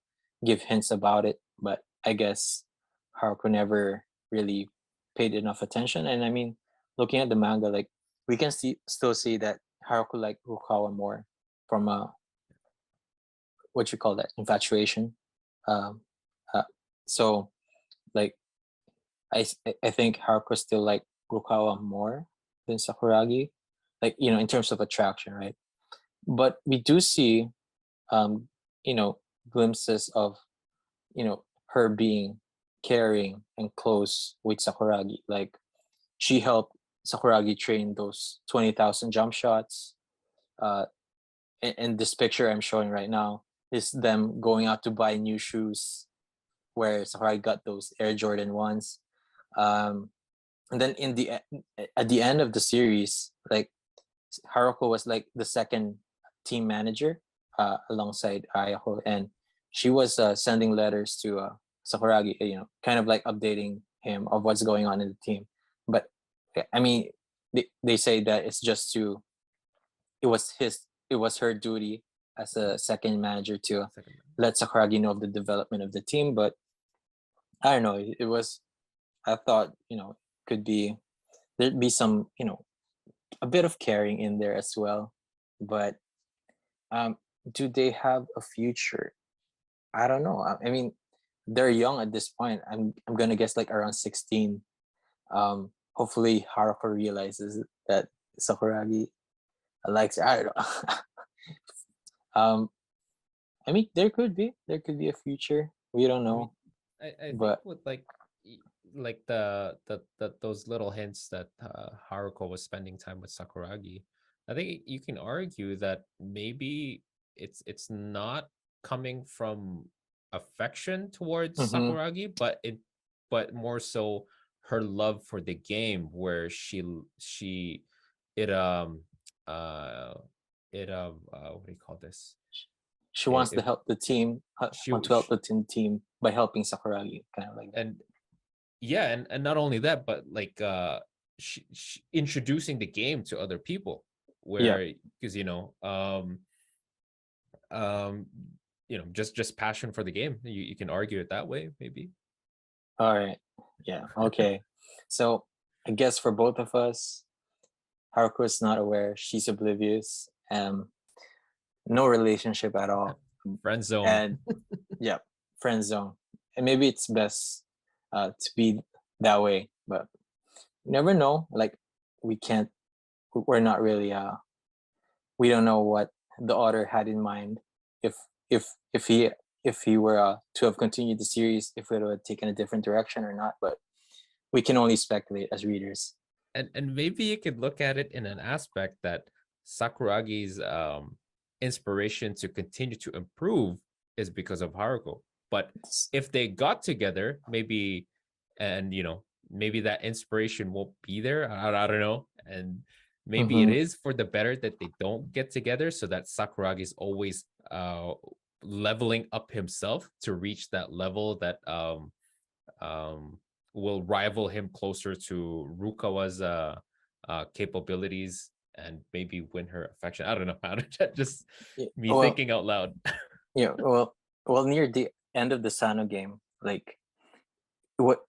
give hints about it, but I guess Haruko never really paid enough attention. And I mean, looking at the manga, like we can still see that Haruko liked Rukawa more from what you call that, infatuation. Um, uh, so like I think Haruko still like Rukawa more than Sakuragi, like in terms of attraction, right? But we do see um you know glimpses of her being caring and close with Sakuragi. Like she helped Sakuragi train those 20,000 jump shots. uh and this picture I'm showing right now is them going out to buy new shoes, where Sakuragi got those Air Jordan ones. um and then at the end of the series, like Haruko was like the second team manager, alongside Ayako, and she was sending letters to Sakuragi, kind of like updating him of what's going on in the team. But I mean, they say that it's just to it was her duty as a second manager to Second. let Sakuragi know of the development of the team. But I don't know. It was, I thought, could be, there'd be some, a bit of caring in there as well. But um, do they have a future? I don't know. I mean, they're young at this point. I'm gonna guess like around 16. Hopefully Haruko realizes that Sakuragi likes her. I don't know. um, I mean, there could be a future. We don't I mean, know, I think but with like the those little hints that Haruko was spending time with Sakuragi, I think you can argue that maybe it's not coming from affection towards mm-hmm, Sakuragi, but more so her love for the game, where she it uh what do you call this? she wants to It help the team. she Want to help the team by helping Sakuragi, kind of like that. and yeah, and not only that, but like she introducing the game to other people, Yeah. where, because um just passion for the game, you can argue it that way, maybe. All right. Yeah. Okay. So I guess for both of us, Haruko is not aware. She's oblivious. No relationship at all. Friend zone. And yeah, friend zone. And maybe it's best to be that way, but you never know. Like we can't. We're not really. We don't know what the author had in mind. If if he were to have continued the series, if it would have taken a different direction or not. But we can only speculate as readers. And maybe you could look at it in an aspect that Sakuragi's inspiration to continue to improve is because of Haruko. But if they got together, maybe, and maybe that inspiration won't be there. I don't know. And maybe it Mm-hmm. is for the better that they don't get together, so that Sakuragi is always leveling up himself to reach that level that um will rival him closer to Rukawa's capabilities, and maybe win her affection. I don't know. Just Yeah. me Well, thinking out loud. Yeah, well, near the end of the Sannoh game, like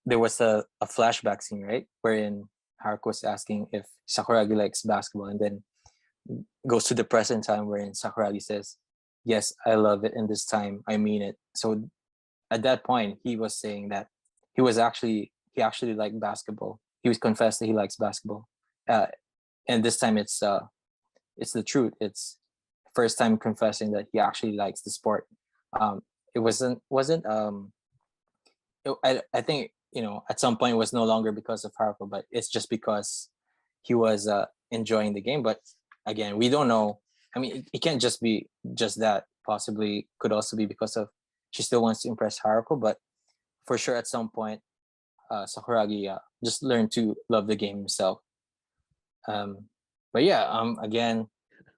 there was a flashback scene, right, wherein Haruko was asking if Sakuragi likes basketball, and then goes to the present time wherein Sakuragi says, "Yes, I love it, and this time I mean it." So at that point, he was saying that he actually liked basketball. He was confessed that he likes basketball, uh, and this time it's the truth. It's first time confessing that he actually likes the sport. Um, it wasn't I think at some point it was no longer because of Haruko, but it's just because he was enjoying the game. But again, we don't know. I mean, it can't just be just that. Possibly could also be because of she still wants to impress Haruko, but for sure at some point, Sakuragi just learned to love the game himself. Um, but yeah, again,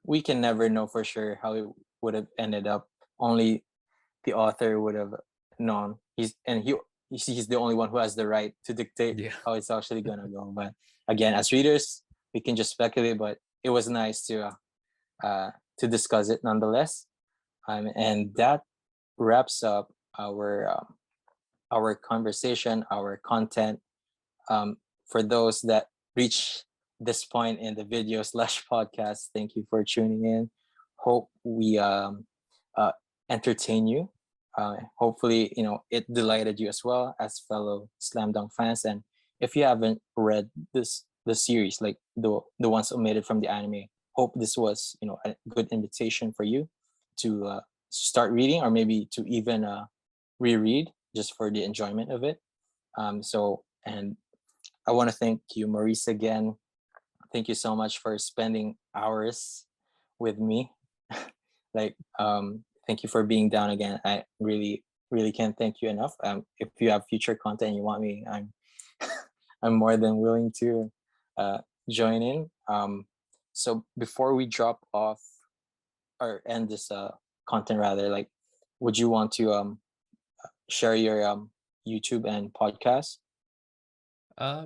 we can never know for sure how it would have ended up. Only the author would have known. He's the only one who has the right to dictate Yeah. how it's actually gonna go. But again, as readers, we can just speculate. But it was nice to discuss it nonetheless. And that wraps up our conversation, our content. For those that reach this point in the video slash podcast, thank you for tuning in. Hope we uh, entertain you. Hopefully, it delighted you as well as fellow Slam Dunk fans. And if you haven't read the series, like the ones omitted from the anime, hope this was a good invitation for you to start reading, or maybe to even reread just for the enjoyment of it. And I want to thank you, Maurice, again. Thank you so much for spending hours with me. Thank you for being down again. I really, really can't thank you enough. If you have future content and you want me, I'm more than willing to uh, join in. So before we drop off or end this content, rather, like, would you want to share your YouTube and podcast?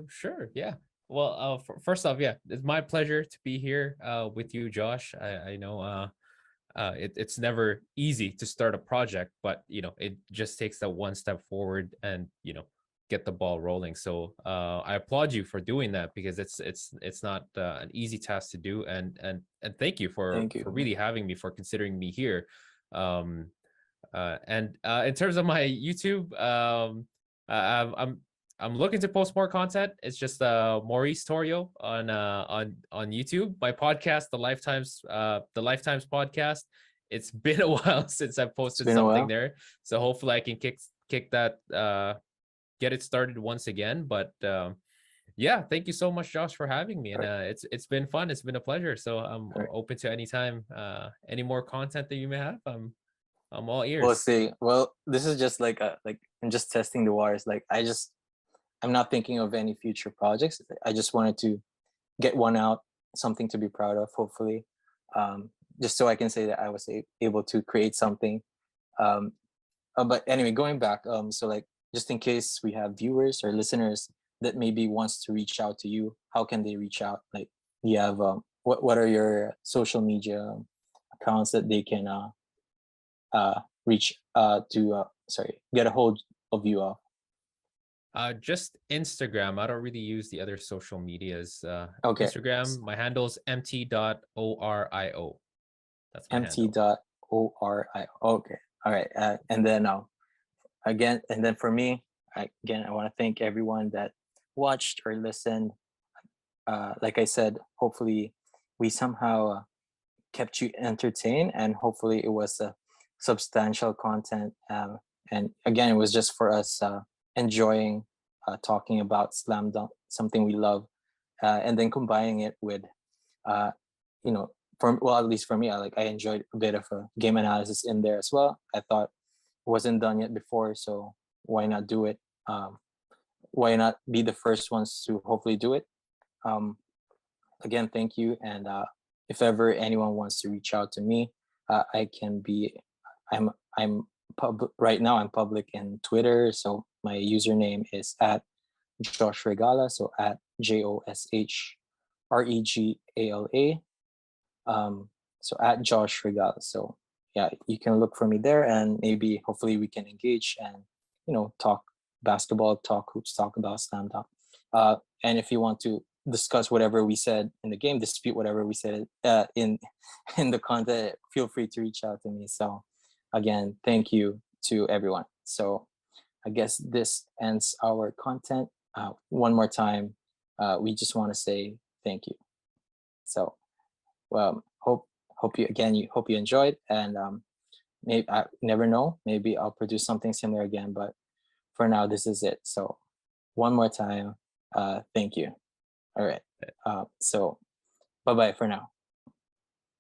Sure. Yeah. Well, first off, yeah, it's my pleasure to be here with you, Josh. I know it's never easy to start a project, but it just takes that one step forward and get the ball rolling. So I applaud you for doing that, because it's not an easy task to do. And thank you for Thank you. really having me, for considering me here. Um, and in terms of my YouTube, I'm looking to post more content. It's just Maurice Torio on YouTube. My podcast, the Lifetimes podcast. It's been a while since I It's posted been a something while. there, so hopefully I can kick that, get it started once again. But yeah, thank you so much, Josh, for having me, and it's been fun. It's been a pleasure. So I'm open to any time, any more content that you may have. I'm all ears. We'll see. Well, this is just like I'm just testing the waters. I'm not thinking of any future projects. I just wanted to get one out, something to be proud of, hopefully, just so I can say that I was able to create something. Um, but anyway, going back, so like just in case we have viewers or listeners that maybe wants to reach out to you, how can they reach out? Like, you have what are your social media accounts that they can reach to get a hold of you of? Just Instagram. I don't really use the other social medias. Okay. Instagram, my handle is mt.orio. That's my handle. mt.ori. Okay. All right. And then again, and then for me, I want to thank everyone that watched or listened. Like I said, hopefully we somehow kept you entertained, and hopefully it was a substantial content. And again, it was just for us enjoying talking about slam dunk, something we love, and then combining it with, you know, at least for me, I enjoyed a bit of a game analysis in there as well. I thought it wasn't done yet before, so why not do it? Why not be the first ones to hopefully do it? Again, thank you. And if ever anyone wants to reach out to me, I can be. I'm public right now. I'm public in Twitter, so my username is at Josh Regala. So at JOSHREGALA. So at Josh Regala. So yeah, you can look for me there, and maybe hopefully we can engage and talk basketball, talk hoops, talk about slam dunk. And if you want to discuss whatever we said in the game, dispute whatever we said in in the content, feel free to reach out to me. So again, thank you to everyone. So I guess this ends our content. One more time, we just want to say thank you. So, well, hope you enjoyed, and maybe I never know, maybe I'll produce something similar again. But for now, this is it. So, one more time, thank you. All right. So, bye bye for now.